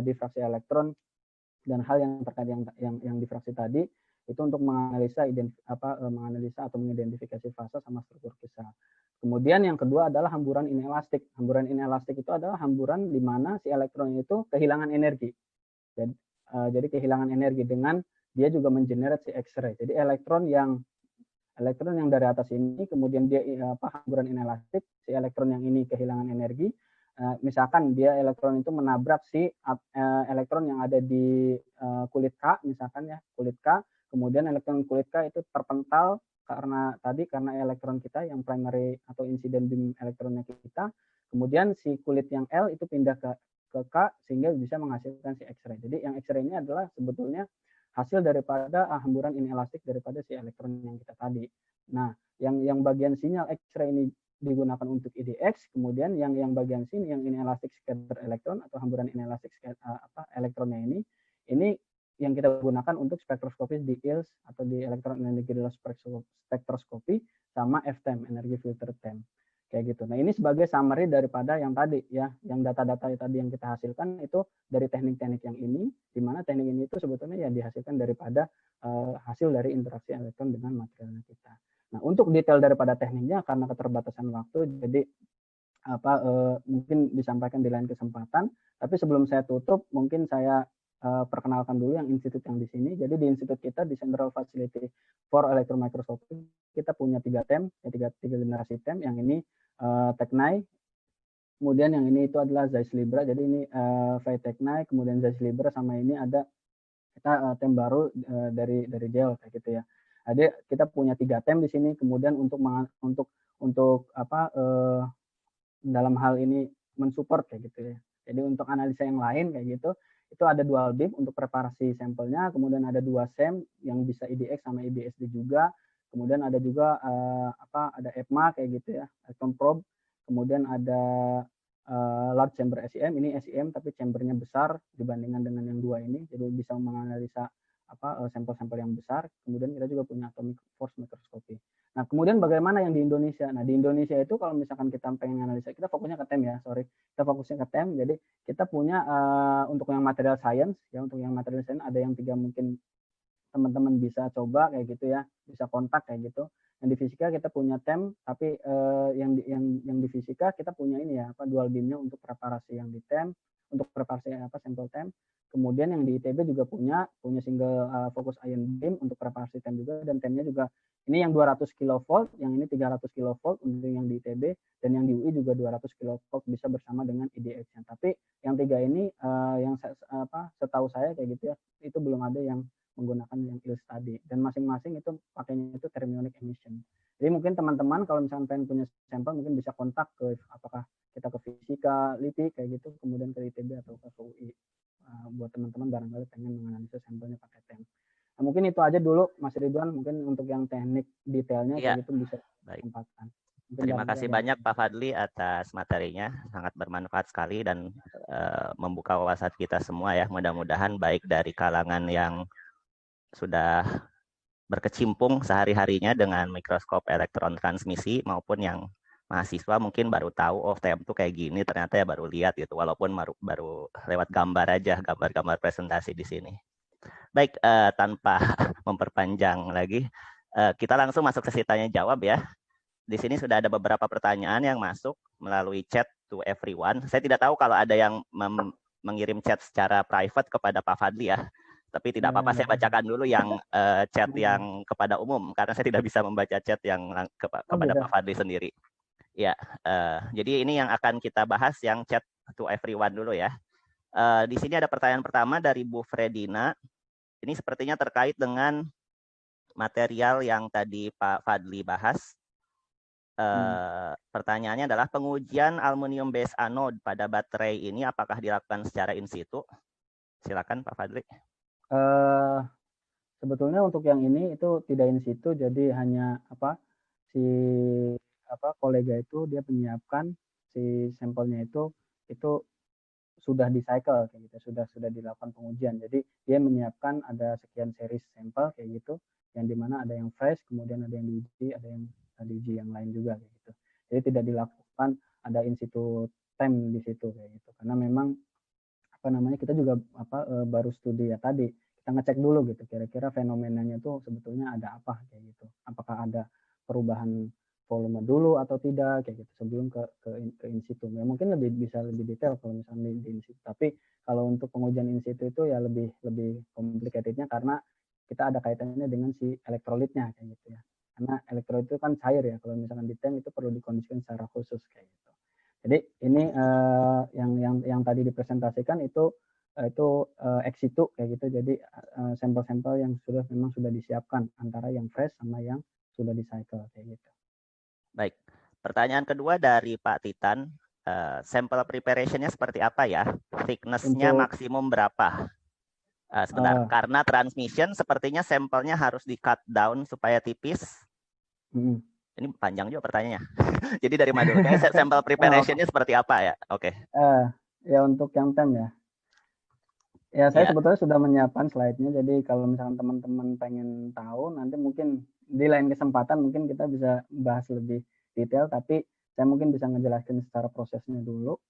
difraksi elektron dan hal yang terkait yang difraksi tadi itu untuk menganalisa menganalisa atau mengidentifikasi fase sama struktur kristal. Kemudian yang kedua adalah hamburan inelastik. Hamburan inelastik itu adalah hamburan di mana si elektron itu kehilangan energi. Jadi kehilangan energi dengan dia juga mengenerate si X-ray. Jadi elektron yang dari atas ini kemudian dia hamburan inelastik, si elektron yang ini kehilangan energi. Misalkan dia elektron itu menabrak si elektron yang ada di kulit K, misalkan ya kulit K, kemudian elektron kulit K itu terpental karena elektron kita yang primary atau incident beam elektronnya kita, kemudian si kulit yang L itu pindah ke K sehingga bisa menghasilkan si X-ray. Jadi yang X-ray ini adalah sebetulnya hasil daripada hamburan inelastik daripada si elektron yang kita tadi. Nah, yang bagian sinyal X-ray ini digunakan untuk IDX, kemudian yang bagian sini yang inelastic scatter elektron atau hamburan inelastik elektronnya ini yang kita gunakan untuk spektroskopi di ILS atau di elektron energy loss spektroskopi sama FTEM, energy filter TEM. Kayak gitu. Nah, ini sebagai summary daripada yang tadi ya, yang data-data tadi yang kita hasilkan itu dari teknik-teknik yang ini, di mana teknik ini itu sebetulnya yang dihasilkan daripada hasil dari interaksi elektron dengan materialnya kita. Nah, untuk detail daripada tekniknya karena keterbatasan waktu, jadi mungkin disampaikan di lain kesempatan. Tapi sebelum saya tutup, mungkin saya perkenalkan dulu yang institut yang di sini. Jadi di institut kita di Central Facility for Electron Microscopy kita punya 3 TEM, tiga generasi TEM. Yang ini Teknai, kemudian yang ini itu adalah Zeiss Libra. Jadi ini Teknai, kemudian Zeiss Libra, sama ini ada kita TEM baru dari Dell kayak gitu ya. Jadi kita punya 3 TEM di sini. Kemudian untuk dalam hal ini mensupport kayak gitu ya. Jadi untuk analisa yang lain kayak gitu, itu ada dual beam untuk preparasi sampelnya, kemudian ada 2 SEM yang bisa IDX sama IBSD juga. Kemudian ada juga ada EPMA kayak gitu ya, electron probe. Kemudian ada large chamber SEM, ini SEM tapi chambernya besar dibandingkan dengan yang 2 ini, jadi bisa menganalisa sampel-sampel yang besar. Kemudian kita juga punya atomic force microscopy. Nah, kemudian bagaimana yang di Indonesia? Nah, di Indonesia itu kalau misalkan kita pengen analisa, kita fokusnya ke TEM ya, kita fokusnya ke TEM. Jadi kita punya untuk yang material science ya, untuk yang material science ada yang 3 mungkin teman-teman bisa coba kayak gitu ya, bisa kontak kayak gitu. Yang di fisika kita punya TEM, tapi yang di fisika kita punya ini ya, dual beamnya untuk preparasi yang di TEM, untuk preparasi sampel TEM. Kemudian yang di ITB juga punya single focus ion beam untuk preparasi TEM juga, dan TEM-nya juga ini yang 200 kilovolt, yang ini 300 kilovolt untuk yang di ITB, dan yang di UI juga 200 kilovolt bisa bersama dengan IDX-nya. Tapi yang 3 ini yang setahu saya kayak gitu ya, itu belum ada yang menggunakan yang ILS tadi, dan masing-masing itu pakainya itu thermionic emission. Jadi mungkin teman-teman kalau misalnya pengen punya sampel mungkin bisa kontak ke apakah kita ke fisika, LIPI kayak gitu, kemudian ke ITB atau ke UI. Buat teman-teman barangkali pengen menganalisa sampelnya pakai TEM. Nah, mungkin itu aja dulu Mas Ridwan, mungkin untuk yang teknik detailnya kayak gitu bisa kesempatan. Terima kasih banyak Pak Fadli atas materinya, sangat bermanfaat sekali dan membuka wawasan kita semua ya. Mudah-mudahan baik dari kalangan yang sudah berkecimpung sehari-harinya dengan mikroskop elektron transmisi maupun yang mahasiswa mungkin baru tahu TEM tuh kayak gini, ternyata ya baru lihat gitu, walaupun baru lewat gambar aja, gambar-gambar presentasi di sini. Baik, tanpa memperpanjang lagi, kita langsung masuk sesi tanya jawab ya. Di sini sudah ada beberapa pertanyaan yang masuk melalui chat to everyone. Saya tidak tahu kalau ada yang mengirim chat secara private kepada Pak Fadli ya. Tapi tidak apa-apa, saya bacakan dulu yang chat yang kepada umum, karena saya tidak bisa membaca chat yang kepada Pak Fadli sendiri. Ya, jadi ini yang akan kita bahas yang chat to everyone dulu ya. Di sini ada pertanyaan pertama dari Bu Fredina. Ini sepertinya terkait dengan material yang tadi Pak Fadli bahas. Pertanyaannya adalah pengujian aluminium base anode pada baterai ini apakah dilakukan secara in situ? Silakan Pak Fadli. Sebetulnya untuk yang ini itu tidak in situ, jadi hanya si kolega itu dia menyiapkan si sampelnya itu sudah di cycle kayak gitu, sudah dilakukan pengujian. Jadi dia menyiapkan ada sekian series sampel kayak gitu, yang dimana ada yang fresh, kemudian ada yang diuji, ada yang diuji yang lain juga kayak gitu. Jadi tidak dilakukan ada in situ time di situ kayak gitu, karena memang kita juga baru studi ya tadi, kita ngecek dulu gitu kira-kira fenomenanya tuh sebetulnya ada apa kayak gitu, apakah ada perubahan volume dulu atau tidak kayak gitu sebelum ke in situ. Ya mungkin bisa lebih detail kalau misalnya di in situ, tapi kalau untuk pengujian in situ itu ya lebih complicatednya karena kita ada kaitannya dengan si elektrolitnya kayak gitu ya, karena elektrolit itu kan cair ya, kalau misalkan di tank itu perlu dikondisikan secara khusus kayak gitu. Jadi ini yang tadi dipresentasikan itu ex situ kayak gitu. Jadi sampel-sampel yang memang sudah disiapkan antara yang fresh sama yang sudah di cycle kayak gitu. Baik. Pertanyaan kedua dari Pak Titan, sampel preparation-nya seperti apa ya? Thickness-nya maksimum berapa? Sebentar, karena transmission sepertinya sampelnya harus di cut down supaya tipis. Ini panjang juga pertanyaannya. Jadi dari mana dulu? Sampel preparation-nya seperti apa ya? Oke. Ya untuk yang tem ya. Ya saya sebetulnya sudah menyiapkan slide-nya. Jadi kalau misalkan teman-teman pengen tahu, nanti mungkin di lain kesempatan mungkin kita bisa bahas lebih detail. Tapi saya mungkin bisa ngejelasin secara prosesnya dulu.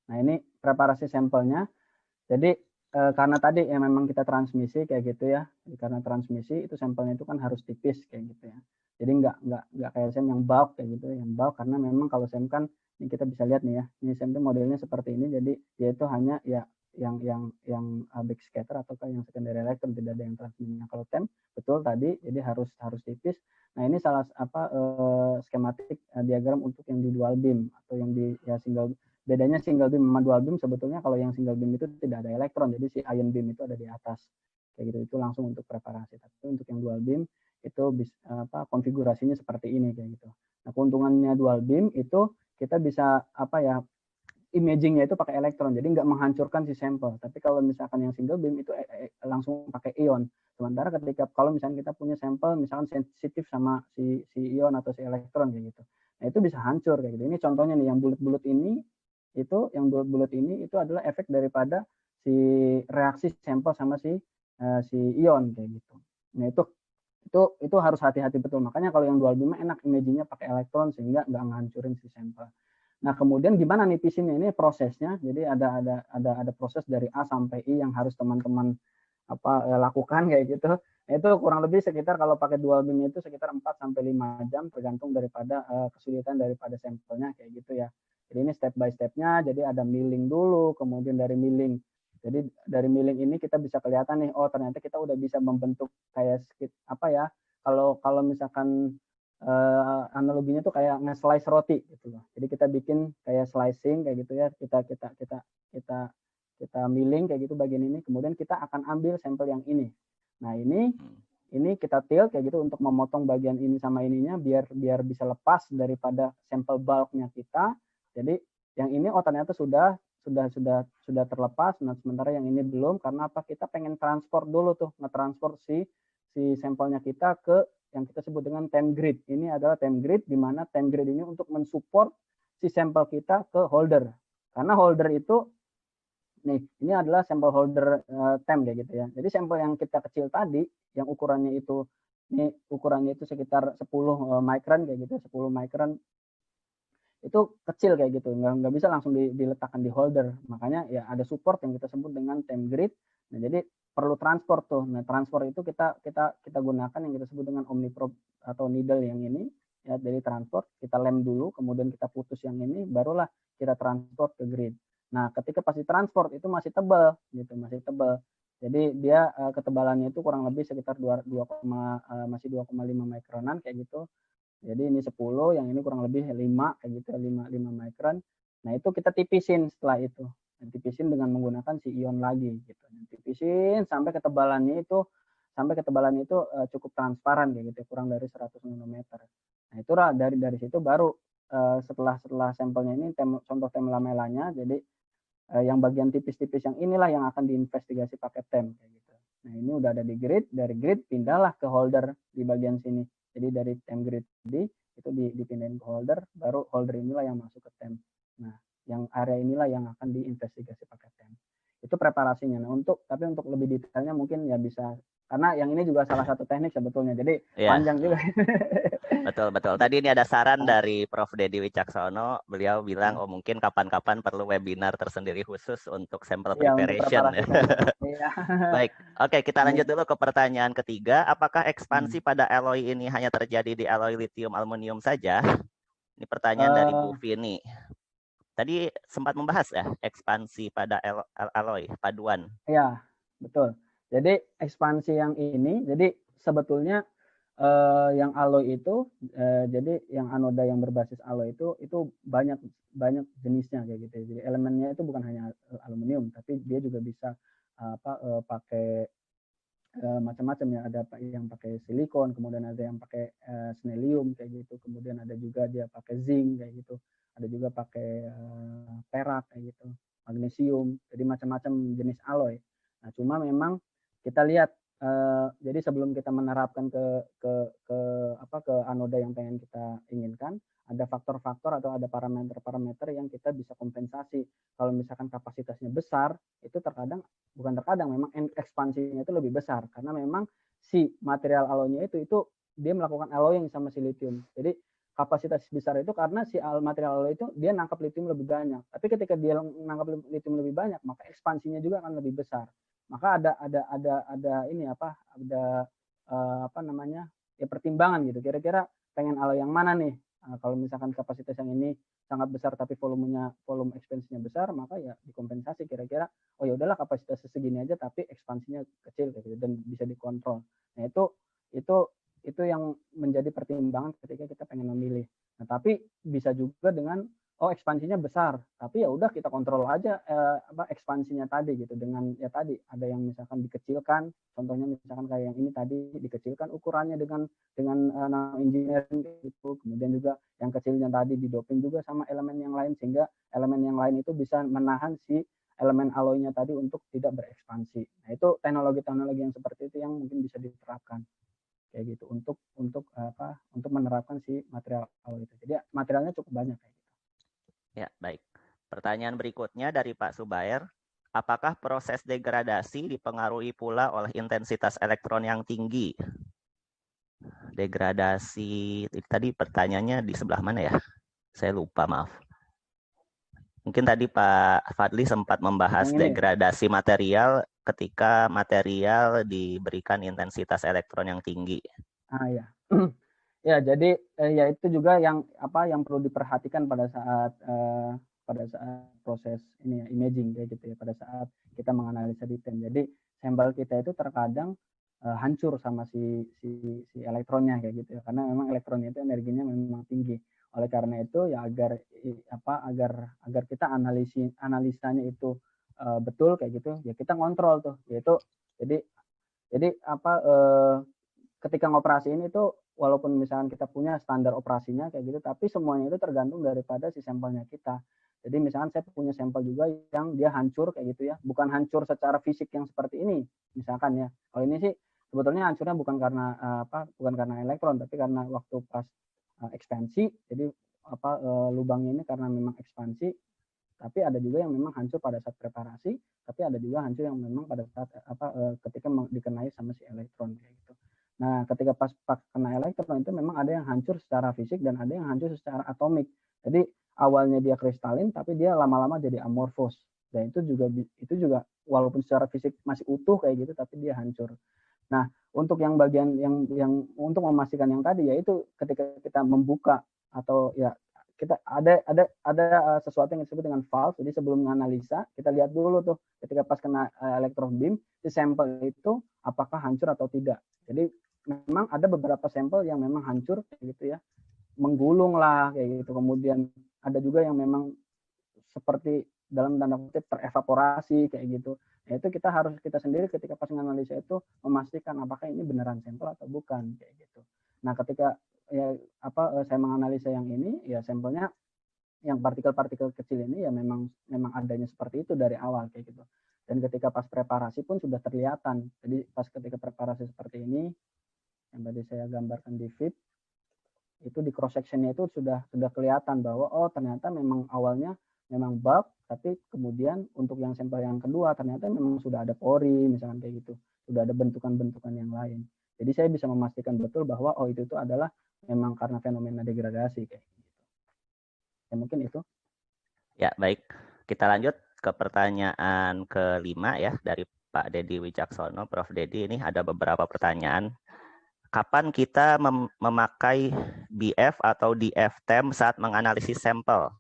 Nah ini preparasi sampelnya. Jadi karena tadi ya memang kita transmisi kayak gitu ya. Jadi, karena transmisi itu sampelnya itu kan harus tipis kayak gitu ya. Jadi nggak kayak SEM yang bulk kayak gitu, yang bulk karena memang kalau SEM kan ini kita bisa lihat nih ya, ini SEM itu modelnya seperti ini, jadi dia itu hanya ya yang backscatter atau yang secondary electron, tidak ada yang transmisinya. Kalau TEM betul tadi, jadi harus tipis. Nah ini salah skematik diagram untuk yang di dual beam atau yang di ya single. Bedanya single beam sama dual beam sebetulnya kalau yang single beam itu tidak ada elektron, jadi si ion beam itu ada di atas kayak gitu, itu langsung untuk preparasi. Tapi untuk yang dual beam itu konfigurasinya seperti ini kayak gitu. Nah keuntungannya dual beam itu kita bisa imagingnya itu pakai elektron, jadi nggak menghancurkan si sampel. Tapi kalau misalkan yang single beam itu langsung pakai ion. Sementara ketika kalau misalkan kita punya sampel misalkan sensitif sama si ion atau si elektron kayak gitu, nah itu bisa hancur kayak gitu. Ini contohnya nih yang bulat-bulat ini, itu adalah efek daripada si reaksi sampel sama si ion kayak gitu. Nah itu harus hati-hati betul. Makanya kalau yang dual beam enak imagingnya pakai elektron sehingga nggak ngancurin si sampel. Nah kemudian gimana nipisinnya, ini prosesnya. Jadi ada proses dari A sampai I yang harus teman-teman lakukan kayak gitu. Itu kurang lebih sekitar kalau pakai dual beam itu sekitar 4 sampai 5 jam tergantung daripada kesulitan daripada sampelnya kayak gitu ya. Jadi ini step by stepnya, jadi ada milling dulu, kemudian dari milling. Jadi dari milling ini kita bisa kelihatan nih, oh ternyata kita udah bisa membentuk kayak kalau misalkan analoginya tuh kayak nge-slice roti gitu loh. Jadi kita bikin kayak slicing kayak gitu ya, kita milling kayak gitu bagian ini, kemudian kita akan ambil sampel yang ini. Nah ini kita tilt kayak gitu untuk memotong bagian ini sama ininya biar bisa lepas daripada sampel bulknya kita. Jadi yang ini ternyata sudah terlepas. Nah sementara yang ini belum, karena apa, kita pengen transport dulu tuh, nge-transport si sampelnya kita ke yang kita sebut dengan time grid. Ini adalah time grid, di mana time grid ini untuk mensupport si sampel kita ke holder. Karena holder itu nih, ini adalah sampel holder temp kayak gitu ya. Jadi sampel yang kita kecil tadi, yang ukurannya itu sekitar 10 micron kayak gitu, 10 micron itu kecil kayak gitu, nggak bisa langsung diletakkan di holder. Makanya ya ada support yang kita sebut dengan temp grid. Nah jadi perlu transport tuh. Nah transport itu kita gunakan yang kita sebut dengan omniprobe atau needle yang ini ya. Jadi transport kita lem dulu, kemudian kita putus yang ini, barulah kita transport ke grid. Nah ketika pasti transport itu masih tebal gitu, masih tebal. Jadi dia ketebalannya itu kurang lebih sekitar 2,5 mikronan kayak gitu. Jadi ini 10, yang ini kurang lebih 5 kayak gitu, 5 mikron. Nah, itu kita tipisin setelah itu. Dan tipisin dengan menggunakan si ion lagi gitu. Dan tipisin sampai ketebalannya itu sampai ketebalan itu cukup transparan kayak gitu, kurang dari 100 nanometer. Nah, itu dari situ baru setelah sampelnya ini contoh tem lamelanya, jadi yang bagian tipis-tipis yang inilah yang akan diinvestigasi pakai tem kayak gitu. Nah, ini udah ada di grid, dari grid pindahlah ke holder di bagian sini. Jadi dari tem grid tadi itu dipindahin ke holder, baru holder inilah yang masuk ke tem. Nah, yang area inilah yang akan diinvestigasi pakai tem. Itu preparasinya. Nah, tapi untuk lebih detailnya mungkin ya bisa, karena yang ini juga salah satu teknik sebetulnya. Jadi panjang juga. Betul. Tadi ini ada saran dari Prof. Dedi Wicaksono. Beliau bilang, mungkin kapan-kapan perlu webinar tersendiri khusus untuk sampel preparation. Baik, oke, kita lanjut dulu ke pertanyaan ketiga. Apakah ekspansi pada alloy ini hanya terjadi di alloy lithium aluminium saja? Ini pertanyaan dari Bu Vini. Tadi sempat membahas ya ekspansi pada alloy paduan. Ya, betul. Jadi ekspansi yang ini, jadi sebetulnya yang alloy itu, jadi yang anoda yang berbasis alloy itu banyak jenisnya kayak gitu. Jadi elemennya itu bukan hanya aluminium, tapi dia juga bisa pakai macam-macam ya. Ada yang pakai silikon, kemudian ada yang pakai snellium kayak gitu, kemudian ada juga dia pakai zinc kayak gitu, ada juga pakai perak kayak gitu, magnesium. Jadi macam-macam jenis alloy. Nah, cuma memang kita lihat, jadi sebelum kita menerapkan ke anoda yang pengen kita inginkan, ada faktor-faktor atau ada parameter-parameter yang kita bisa kompensasi. Kalau misalkan kapasitasnya besar, itu memang ekspansinya itu lebih besar, karena memang si material alloynya itu dia melakukan alloying sama si lithium. Jadi kapasitas besar itu karena si material alloy itu dia nangkap lithium lebih banyak. Tapi ketika dia nangkap lithium lebih banyak, maka ekspansinya juga akan lebih besar. Maka ada pertimbangan gitu. Kira-kira pengen alloy yang mana nih? Kalau misalkan kapasitas yang ini sangat besar tapi volume ekspansinya besar, maka ya dikompensasi kira-kira oh ya udahlah kapasitasnya segini aja tapi ekspansinya kecil kayak gitu, dan bisa dikontrol. Nah, itu yang menjadi pertimbangan ketika kita pengen memilih. Nah, tapi bisa juga dengan ekspansinya besar, tapi ya udah kita kontrol aja ekspansinya tadi gitu, dengan ya tadi ada yang misalkan dikecilkan, contohnya misalkan kayak yang ini tadi dikecilkan ukurannya dengan nano engineering gitu, kemudian juga yang kecilnya tadi didoping juga sama elemen yang lain, sehingga elemen yang lain itu bisa menahan si elemen alloynya tadi untuk tidak berekspansi. Nah, itu teknologi-teknologi yang seperti itu yang mungkin bisa diterapkan kayak gitu untuk menerapkan si material alloy itu. Jadi materialnya cukup banyak kayak gitu. Ya, baik. Pertanyaan berikutnya dari Pak Subair. Apakah proses degradasi dipengaruhi pula oleh intensitas elektron yang tinggi? Degradasi, tadi pertanyaannya di sebelah mana ya? Saya lupa, maaf. Mungkin tadi Pak Fadli sempat membahas degradasi material ketika material diberikan intensitas elektron yang tinggi. Ya. Ya, jadi ya itu juga yang perlu diperhatikan pada saat proses ini ya, imaging kayak gitu ya, pada saat kita menganalisa detail. Jadi sampel kita itu terkadang hancur sama si elektronnya kayak gitu ya, karena memang elektronnya itu energinya memang tinggi. Oleh karena itu ya agar kita analisanya itu betul kayak gitu ya, kita ngontrol tuh, yaitu jadi ketika ngoperasiin itu, walaupun misalkan kita punya standar operasinya kayak gitu, tapi semuanya itu tergantung daripada si sampelnya kita. Jadi misalkan saya punya sampel juga yang dia hancur kayak gitu ya, bukan hancur secara fisik yang seperti ini misalkan ya. Kalau ini sih sebetulnya hancurnya bukan karena elektron, tapi karena waktu pas ekspansi. Jadi lubangnya ini karena memang ekspansi. Tapi ada juga yang memang hancur pada saat preparasi, tapi ada juga hancur yang memang pada saat ketika dikenai sama si elektron kayak gitu. Nah, ketika pas kena elektron itu memang ada yang hancur secara fisik dan ada yang hancur secara atomik. Jadi awalnya dia kristalin tapi dia lama-lama jadi amorfos. Dan itu juga walaupun secara fisik masih utuh kayak gitu tapi dia hancur. Nah, untuk yang bagian yang untuk memastikan yang tadi, yaitu ketika kita membuka atau ya kita ada sesuatu yang disebut dengan valve. Jadi sebelum menganalisa kita lihat dulu tuh ketika pas kena elektron beam si sampel itu apakah hancur atau tidak. Jadi memang ada beberapa sampel yang memang hancur gitu ya, menggulung lah kayak gitu. Kemudian ada juga yang memang seperti dalam tanda kutip terevaporasi kayak gitu. Yaitu kita sendiri ketika pas menganalisa itu memastikan apakah ini beneran sampel atau bukan kayak gitu. Nah, ketika saya menganalisa yang ini, ya sampelnya yang partikel-partikel kecil ini ya memang adanya seperti itu dari awal kayak gitu. Dan ketika pas preparasi pun sudah terlihatan. Jadi pas ketika preparasi seperti ini yang tadi saya gambarkan di feed, itu di cross sectionnya itu sudah kelihatan bahwa oh ternyata memang awalnya memang bulk, tapi kemudian untuk yang sampel yang kedua ternyata memang sudah ada pori misalkan kayak gitu, sudah ada bentukan-bentukan yang lain. Jadi saya bisa memastikan betul bahwa oh itu adalah memang karena fenomena degradasi kayak gitu. Ya mungkin itu. Ya baik, kita lanjut ke pertanyaan kelima ya dari Pak Dedi Wijaksono. Prof Dedi, ini ada beberapa pertanyaan. Kapan kita memakai BF atau DF-TEM saat menganalisis sampel?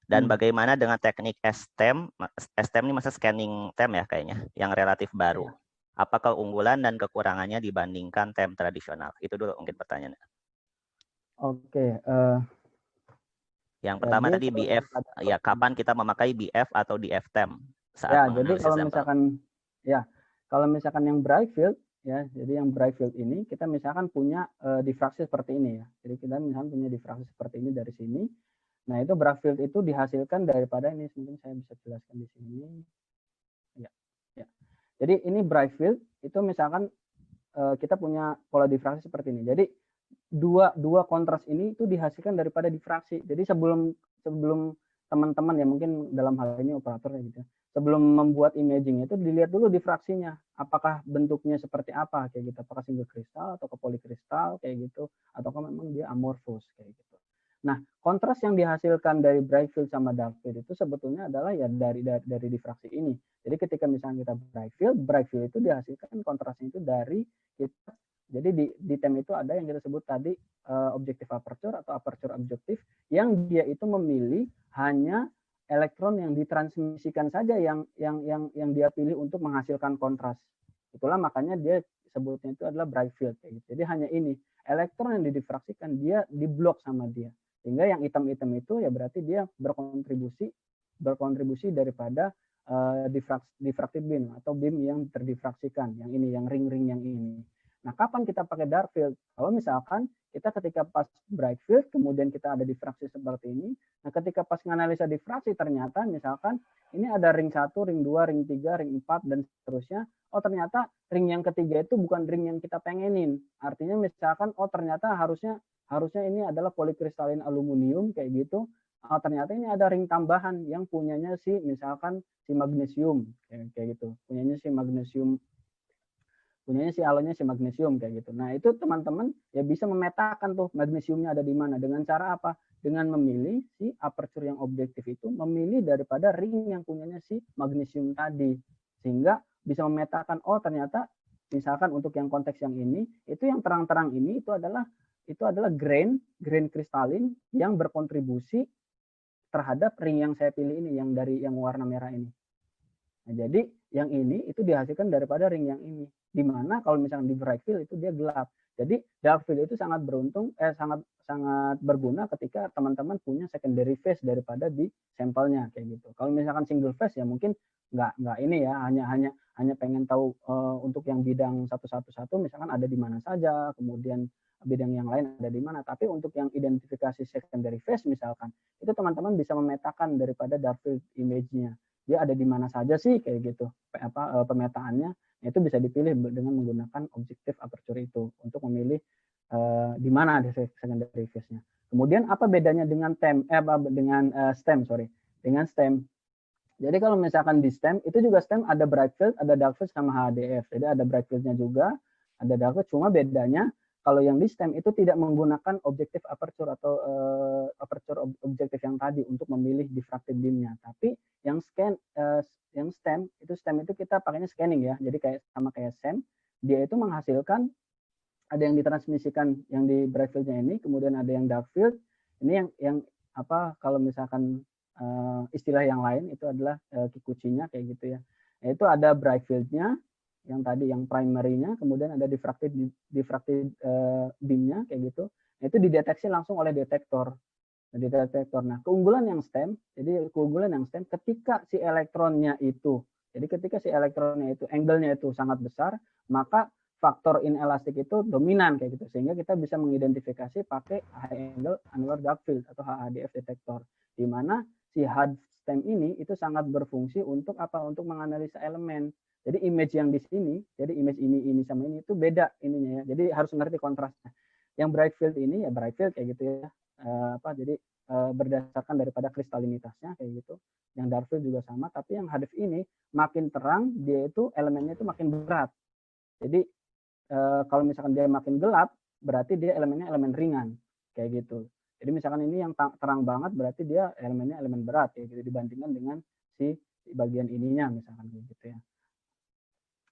Dan bagaimana dengan teknik STEM? STEM ini masa scanning TEM ya kayaknya, yang relatif baru. Apa keunggulan dan kekurangannya dibandingkan TEM tradisional? Itu dulu mungkin pertanyaannya. Oke. Yang pertama tadi BF, ya kapan kita memakai BF atau DF-TEM saat ya, menganalisis jadi sampel? kalau misalkan yang bright field ya, jadi yang bright field ini kita misalkan punya difraksi seperti ini ya. Jadi kita misalkan punya difraksi seperti ini dari sini. Nah, itu bright field itu dihasilkan daripada ini, mungkin saya bisa jelaskan di sini. Ya. Jadi ini bright field itu misalkan kita punya pola difraksi seperti ini. Jadi dua kontras ini itu dihasilkan daripada difraksi. Jadi sebelum teman-teman ya mungkin dalam hal ini operator ya gitu. Sebelum membuat imaging itu dilihat dulu difraksinya, apakah bentuknya seperti apa kayak gitu, apakah single kristal atau polikristal kayak gitu, ataukah memang dia amorphous kayak gitu. Nah, kontras yang dihasilkan dari bright field sama dark field itu sebetulnya adalah ya dari difraksi ini. Jadi ketika misalnya kita bright field itu dihasilkan kontrasnya itu dari kita. Jadi di TEM itu ada yang kita sebut tadi objective aperture atau aperture objektif, yang dia itu memilih hanya elektron yang ditransmisikan saja yang dia pilih untuk menghasilkan kontras. Itulah makanya dia sebutnya itu adalah bright field. Jadi hanya ini elektron yang didifraksikan dia diblok sama dia. Sehingga yang hitam-hitam itu ya berarti dia berkontribusi daripada diffracted beam atau beam yang terdifraksikan, yang ini, yang ring-ring yang ini. Nah, kapan kita pakai dark field? Kalau misalkan kita ketika pas bright field, kemudian kita ada difraksi seperti ini, nah ketika pas menganalisa difraksi ternyata misalkan ini ada ring 1, ring 2, ring 3, ring 4, dan seterusnya. Oh ternyata ring yang ketiga itu bukan ring yang kita pengenin. Artinya misalkan, oh ternyata harusnya ini adalah polikristalin aluminium kayak gitu. Ternyata ini ada ring tambahan yang punyanya misalkan si magnesium kayak gitu. Punyanya si alonnya si magnesium kayak gitu. Nah, itu teman-teman ya bisa memetakan tuh magnesiumnya ada di mana dengan cara apa? Dengan memilih si aperture yang objektif itu memilih daripada ring yang punyanya si magnesium tadi. Sehingga bisa memetakan oh ternyata misalkan untuk yang konteks yang ini itu yang terang-terang ini itu adalah grain kristalin yang berkontribusi terhadap ring yang saya pilih ini, yang dari yang warna merah ini. Nah, jadi yang ini itu dihasilkan daripada ring yang ini. Di mana kalau misalnya di bright field itu dia gelap. Jadi dark field itu sangat sangat berguna ketika teman-teman punya secondary phase daripada di sampelnya kayak gitu. Kalau misalkan single phase ya mungkin nggak ini ya, hanya pengen tahu untuk yang bidang satu misalkan ada di mana saja, kemudian bidang yang lain ada di mana. Tapi untuk yang identifikasi secondary phase misalkan, itu teman-teman bisa memetakan daripada dark field image-nya. Dia ada di mana saja sih kayak gitu. Pemetaannya itu bisa dipilih dengan menggunakan objektif aperture itu untuk memilih di mana ada secondary phase-nya. Kemudian apa bedanya dengan STEM, dengan STEM. Jadi kalau misalkan di STEM, itu juga STEM ada bright field, ada dark field sama HDF. Jadi ada bright field-nya juga, ada dark field, cuma bedanya kalau yang di STEM itu tidak menggunakan objektif aperture atau aperture objektif yang tadi untuk memilih diffracted beam-nya. Tapi yang STEM itu kita pakainya scanning ya. Jadi kayak SEM, dia itu menghasilkan ada yang ditransmisikan yang di bright field-nya ini, kemudian ada yang dark field. Ini yang kalau misalkan istilah yang lain itu adalah Kikuchinya kayak gitu ya. Itu ada bright field-nya yang tadi yang primary-nya, kemudian ada diffracted beam-nya kayak gitu. Itu dideteksi langsung oleh detektor. Nah, keunggulan yang STEM ketika si elektronnya itu Jadi ketika si elektronnya itu angle-nya itu sangat besar, maka faktor inelastik itu dominan kayak gitu, sehingga kita bisa mengidentifikasi pakai high angle annular dark field atau HADF detektor, di mana si HUD stem ini itu sangat berfungsi untuk apa? Untuk menganalisa elemen. Jadi image yang di sini, jadi image ini sama ini itu beda ininya ya. Jadi harus mengerti kontrasnya. Yang bright field ini ya bright field kayak gitu ya. Jadi berdasarkan daripada kristalinitasnya kayak gitu. Yang dark field juga sama, tapi yang HDF ini makin terang dia itu elemennya itu makin berat. Jadi kalau misalkan dia makin gelap, berarti dia elemennya elemen ringan kayak gitu. Jadi misalkan ini yang terang banget, berarti dia elemennya elemen berat kayak gitu dibandingkan dengan si bagian ininya misalkan kayak gitu ya.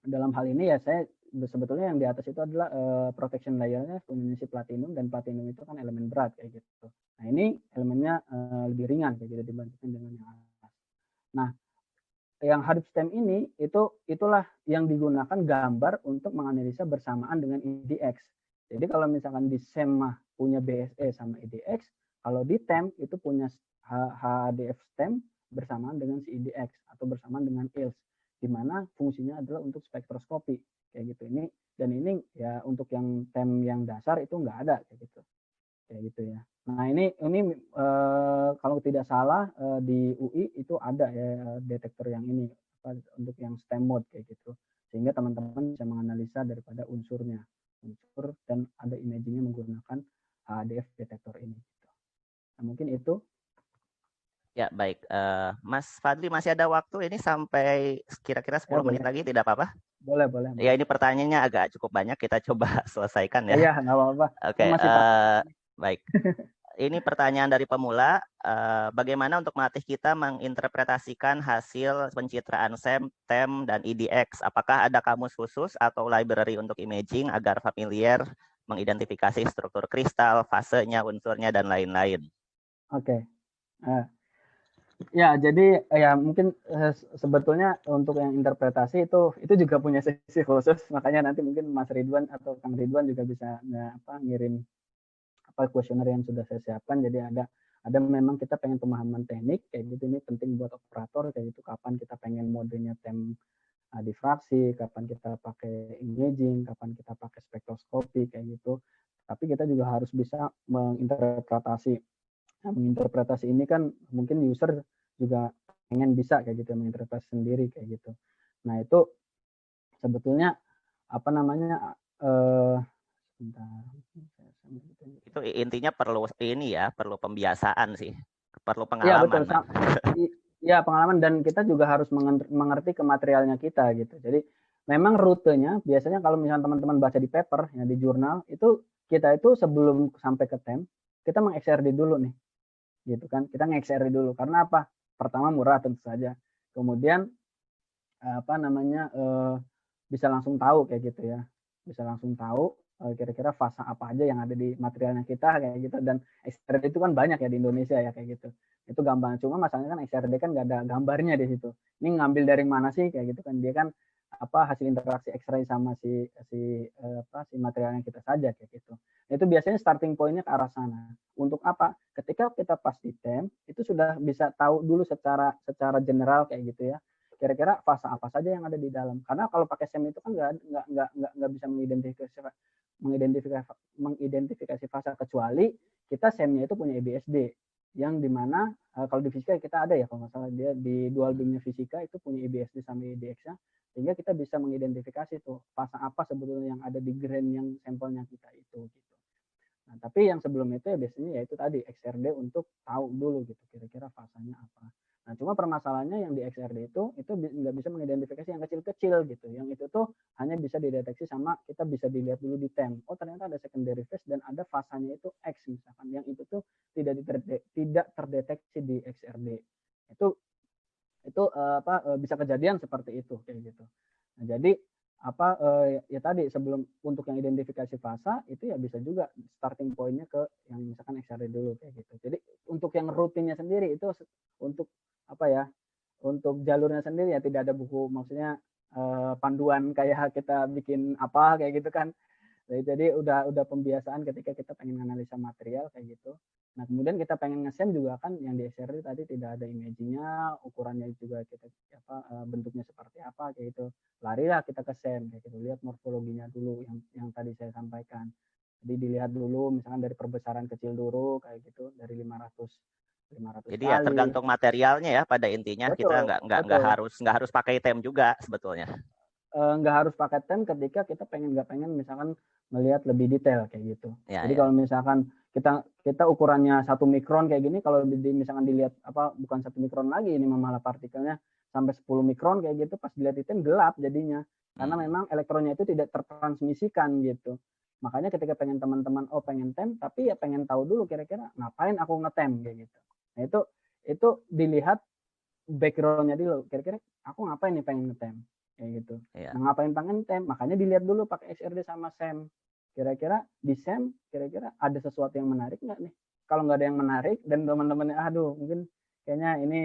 Dalam hal ini ya saya sebetulnya yang di atas itu adalah protection layernya punya si platinum, dan platinum itu kan elemen berat kayak gitu. Nah ini elemennya lebih ringan kayak gitu dibandingkan dengan yang atas. Nah yang HDF stem ini itulah yang digunakan gambar untuk menganalisa bersamaan dengan IDX. Jadi kalau misalkan di SEM punya BSE sama IDX, kalau di TEM itu punya HDF stem bersamaan dengan si IDX atau bersamaan dengan ILS, di mana fungsinya adalah untuk spektroskopi kayak gitu. Ini ya untuk yang TEM yang dasar itu nggak ada kayak gitu ya. Nah ini kalau tidak salah di UI itu ada ya detektor yang ini untuk yang STEM mode kayak gitu, sehingga teman-teman bisa menganalisa daripada unsur dan ada imagingnya menggunakan HDF detektor ini. Nah, mungkin itu. Ya, baik. Mas Fadli masih ada waktu ini sampai kira-kira 10 menit lagi, tidak apa-apa? Boleh. Ya, ini pertanyaannya agak cukup banyak, kita coba selesaikan ya. Iya, nggak apa-apa. Oke, Masih baik. Ini pertanyaan dari pemula, bagaimana untuk melatih kita menginterpretasikan hasil pencitraan SEM, TEM, dan IDX? Apakah ada kamus khusus atau library untuk imaging agar familiar mengidentifikasi struktur kristal, fasenya, unsurnya, dan lain-lain? Oke. Ya, jadi ya mungkin sebetulnya untuk yang interpretasi itu juga punya sesi khusus, makanya nanti mungkin Mas Ridwan atau Kang Ridwan juga bisa ngirim kuesioner yang sudah saya siapkan. Jadi ada memang kita pengen pemahaman teknik kayak gitu, ini penting buat operator kayak gitu, kapan kita pengen modenya TEM difraksi, kapan kita pakai imaging, kapan kita pakai spektroskopi kayak gitu. Tapi kita juga harus bisa menginterpretasi. Nah, menginterpretasi ini kan mungkin user juga pengen bisa kayak gitu menginterpretasi sendiri kayak gitu. Nah itu sebetulnya apa namanya itu intinya perlu ini ya, perlu pembiasaan sih, perlu Ya pengalaman. betul. Ya pengalaman, dan kita juga harus mengerti ke materialnya kita gitu. Jadi memang rutenya biasanya kalau misalnya teman-teman baca di paper ya di jurnal itu, kita itu sebelum sampai ke TEM kita meng-XRD dulu nih gitu kan. Kita nge-XRD dulu karena apa? Pertama murah tentu saja, kemudian bisa langsung tahu kayak gitu ya, bisa langsung tahu kira-kira fase apa aja yang ada di materialnya kita kayak gitu. Dan XRD itu kan banyak ya di Indonesia ya kayak gitu, itu gampang. Cuma masalahnya kan XRD kan nggak ada gambarnya di situ, ini ngambil dari mana sih kayak gitu kan. Dia kan hasil interaksi X-ray sama si materialnya kita saja kayak gitu. Itu biasanya starting pointnya ke arah sana. Untuk apa? Ketika kita pas di TEM itu sudah bisa tahu dulu secara general kayak gitu ya, kira-kira fase apa saja yang ada di dalam. Karena kalau pakai SEM itu kan nggak bisa mengidentifikasi fase, kecuali kita SEM-nya itu punya EBSD, yang dimana kalau di fisika kita ada ya kalau nggak salah, dia di dual beamnya fisika itu punya EBSD sama EDX-nya, sehingga kita bisa mengidentifikasi tuh fase apa sebetulnya yang ada di grain yang sampelnya kita itu gitu. Nah, tapi yang sebelum itu ya biasanya ya itu tadi XRD untuk tahu dulu gitu kira-kira fasanya apa. Nah, cuma permasalahannya yang di XRD itu nggak bisa mengidentifikasi yang kecil-kecil gitu. Yang itu tuh hanya bisa dideteksi sama kita bisa dilihat dulu di TEM. Oh, ternyata ada secondary phase dan ada fasanya itu X misalkan. Yang itu tuh tidak terdeteksi di XRD. Itu bisa kejadian seperti itu kayak gitu. Nah, jadi ya tadi sebelum untuk yang identifikasi fasa itu ya bisa juga starting pointnya ke yang misalkan XRD dulu kayak gitu. Jadi untuk yang rutinnya sendiri itu untuk untuk jalurnya sendiri ya tidak ada buku, maksudnya panduan kayak kita bikin apa kayak gitu kan. Jadi udah pembiasaan ketika kita pengen analisa material kayak gitu. Nah, kemudian kita pengen nge-SEM juga kan yang di SRD tadi tidak ada imaging-nya, ukurannya juga kita bentuknya seperti apa kayak gitu. Larilah kita ke SEM kayak gitu, lihat morfologinya dulu yang tadi saya sampaikan. Jadi dilihat dulu misalkan dari perbesaran kecil dulu kayak gitu, dari 500 Jadi ya kali. tergantung materialnya ya pada intinya, kita Betul, nggak betul. harus pakai tem juga sebetulnya. Nggak harus pakai tem ketika kita nggak pengen misalkan melihat lebih detail kayak gitu. Ya, Jadi ya. kalau misalkan kita ukurannya 1 mikron kayak gini, kalau misalkan dilihat bukan 1 mikron lagi, ini malah partikelnya sampai 10 mikron kayak gitu, pas dilihat di tem gelap jadinya, karena memang elektronnya itu tidak tertransmisikan gitu. Makanya ketika pengen teman-teman pengen tem, tapi ya pengen tahu dulu kira-kira ngapain aku ngetem kayak gitu. Nah itu dilihat backgroundnya dulu, kira-kira aku ngapain nih pengen ngetem kayak gitu. Ya. Nah, ngapain pengen tem? Makanya dilihat dulu pakai SRD sama SEM. Kira-kira di SEM, kira-kira ada sesuatu yang menarik nggak nih? Kalau nggak ada yang menarik dan teman-temannya, aduh mungkin kayaknya ini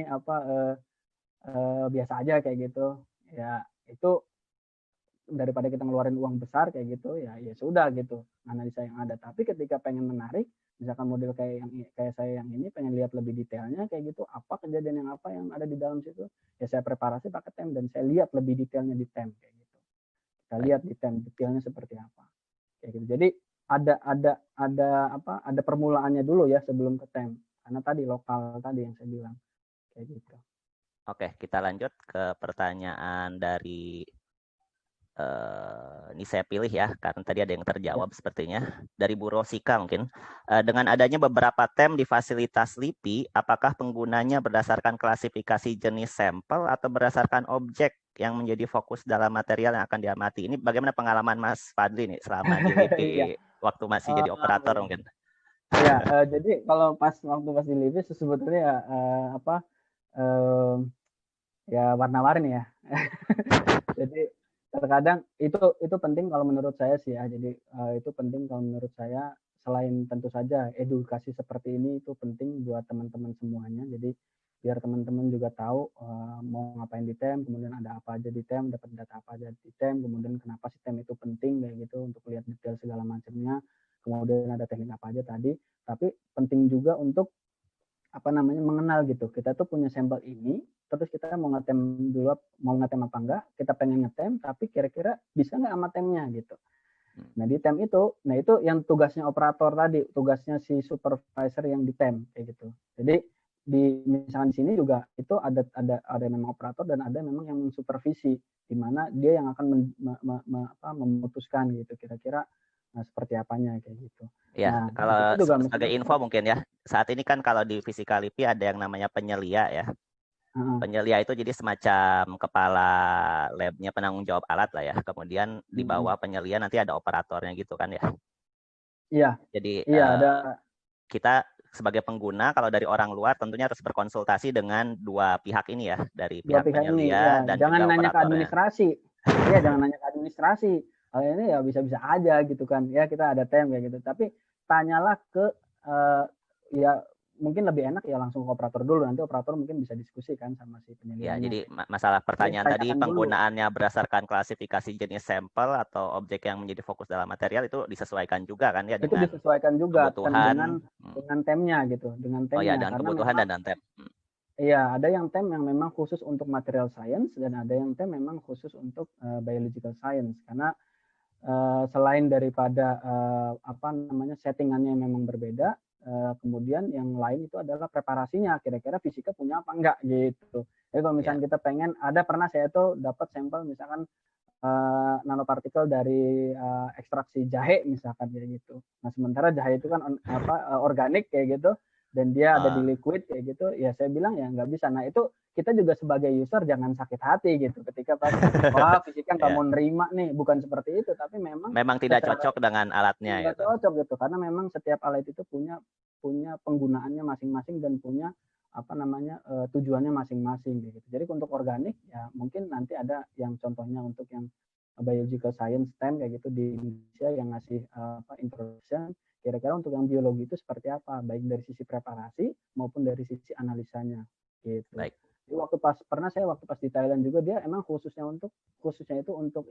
biasa aja kayak gitu. Ya itu daripada kita ngeluarin uang besar kayak gitu, ya sudah gitu analisa yang ada. Tapi ketika pengen menarik, misalkan model kayak saya yang ini pengen lihat lebih detailnya kayak gitu, apa kejadian yang ada di dalam situ, ya saya preparasi pakai tem dan saya lihat lebih detailnya di tem kayak gitu. Kita Baik. lihat di tem detailnya seperti apa kayak gitu. Jadi ada permulaannya dulu ya sebelum ke tem, karena tadi lokal tadi yang saya bilang kayak gitu. Oke, kita lanjut ke pertanyaan dari ini saya pilih ya, karena tadi ada yang terjawab sepertinya. Dari Bu Rosika mungkin. Dengan adanya beberapa tem di fasilitas LIPI, apakah penggunanya berdasarkan klasifikasi jenis sampel atau berdasarkan objek yang menjadi fokus dalam material yang akan diamati? Ini bagaimana pengalaman Mas Fadli nih selama di LIPI waktu masih jadi operator mungkin? Ya, jadi kalau waktu pas di LIPI sebetulnya ya warna-warni ya. Jadi terkadang itu penting kalau menurut saya sih ya. Jadi itu penting kalau menurut saya, selain tentu saja edukasi seperti ini itu penting buat teman-teman semuanya. Jadi biar teman-teman juga tahu mau ngapain di tem, kemudian ada apa aja di tem, dapat data apa aja di tem, kemudian kenapa si tem itu penting kayak gitu untuk lihat detail segala macamnya. Kemudian ada teknik apa aja tadi, tapi penting juga untuk mengenal gitu. Kita tuh punya sampel ini, terus kita mau ngetem dulu, mau ngetem apa enggak, kita pengen ngetem, tapi kira-kira bisa nggak sama temnya gitu. Nah di tem itu, yang tugasnya operator tadi, tugasnya si supervisor yang di tem kayak gitu. Jadi misalkan di sini juga itu ada memang operator dan ada memang yang mensupervisi, di mana dia yang akan memutuskan gitu kira-kira seperti apanya kayak gitu. Ya, Nah, kalau juga sebagai info mungkin ya, saat ini kan kalau di Fisika LIPI ada yang namanya penyelia ya. Penyelia itu jadi semacam kepala labnya, penanggung jawab alat lah ya. Kemudian di bawah penyelia nanti ada operatornya gitu kan ya. Iya. Jadi ada. kita sebagai pengguna kalau dari orang luar tentunya harus berkonsultasi dengan dua pihak ini ya, dari Dua pihak pihak ini, penyelia ya. dan Jangan juga nanya ke operatornya. administrasi. Iya, jangan nanya ke administrasi. Hal ini ya bisa-bisa aja gitu kan. Ya kita ada tem kayak gitu. Tapi tanyalah ke ya mungkin lebih enak ya langsung ke operator dulu. Nanti operator mungkin bisa diskusi kan sama si Ya, penyelianya. jadi masalah pertanyaan tadi Dulu. penggunaannya berdasarkan klasifikasi jenis sampel atau objek yang menjadi fokus dalam material itu disesuaikan juga kan ya Itu dengan disesuaikan juga kebutuhan. dengan temnya gitu, dengan Oh ya, temnya. dengan Karena kebutuhan memang dan tem. iya, ada yang tem yang memang khusus untuk material science dan ada yang tem memang khusus untuk biological science. Karena selain daripada settingannya yang memang berbeda, kemudian yang lain itu adalah preparasinya, kira-kira fisika punya apa enggak gitu. Jadi kalau misalnya kita pengen, pernah saya tuh dapat sampel misalkan nanopartikel dari ekstraksi jahe misalkan kayak gitu. Nah sementara jahe itu kan organik kayak gitu dan dia ada di liquid kayak gitu, ya saya bilang ya nggak bisa. Nah itu kita juga sebagai user jangan sakit hati gitu ketika pas fisika nggak mau nerima nih, bukan seperti itu, tapi memang tidak cocok dengan alatnya nggak gitu. cocok gitu, karena memang setiap alat itu punya penggunaannya masing-masing dan punya tujuannya masing-masing gitu. Jadi untuk organik ya mungkin nanti ada yang contohnya untuk yang biological science STEM kayak gitu di Indonesia yang ngasih introduction, kira-kira untuk yang biologi itu seperti apa, baik dari sisi preparasi maupun dari sisi analisanya gitu. Baik. Jadi waktu pas di Thailand juga dia emang khususnya itu untuk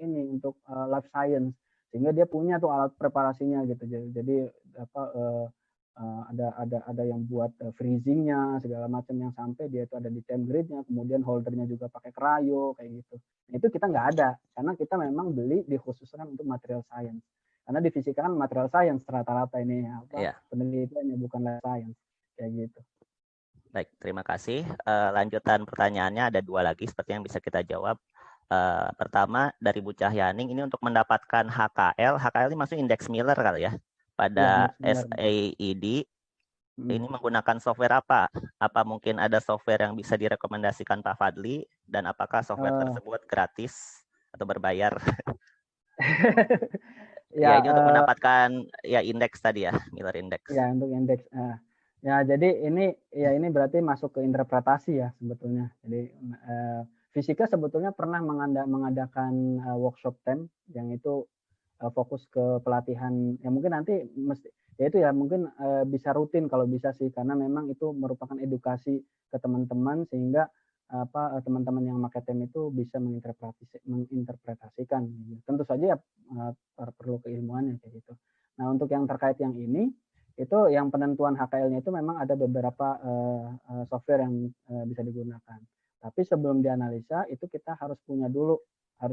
life science, sehingga dia punya tuh alat preparasinya gitu. Jadi Ada yang buat freezingnya segala macam, yang sampai dia itu ada di time grid-nya, kemudian holdernya juga pakai cryo kayak gitu. Nah, itu kita nggak ada karena kita memang beli dikhususkan untuk material science. Karena di fisika kan material science rata-rata ini penelitiannya, bukan life science kayak gitu. Baik, terima kasih. Lanjutan pertanyaannya ada 2 lagi seperti yang bisa kita jawab. Pertama dari Bu Cahyaning, ini untuk mendapatkan HKL ini maksudnya indeks Miller kali ya, pada SAED, ini menggunakan software apa? Apa mungkin ada software yang bisa direkomendasikan Pak Fadli, dan apakah software tersebut gratis atau berbayar? Ya, ini untuk mendapatkan ya indeks tadi ya, Miller Index. Ya, untuk indeks. Ya, jadi ini berarti masuk ke interpretasi ya sebetulnya. Jadi fisika sebetulnya pernah mengadakan workshop TEM yang itu fokus ke pelatihan. Ya mungkin nanti mungkin bisa rutin kalau bisa sih, karena memang itu merupakan edukasi ke teman-teman sehingga teman-teman yang pakai TEM itu bisa menginterpretasikan. Tentu saja ya perlu keilmuannya kayak gitu. Nah, untuk yang terkait yang ini, itu yang penentuan HKL-nya itu memang ada beberapa software yang bisa digunakan. Tapi sebelum dianalisa itu kita harus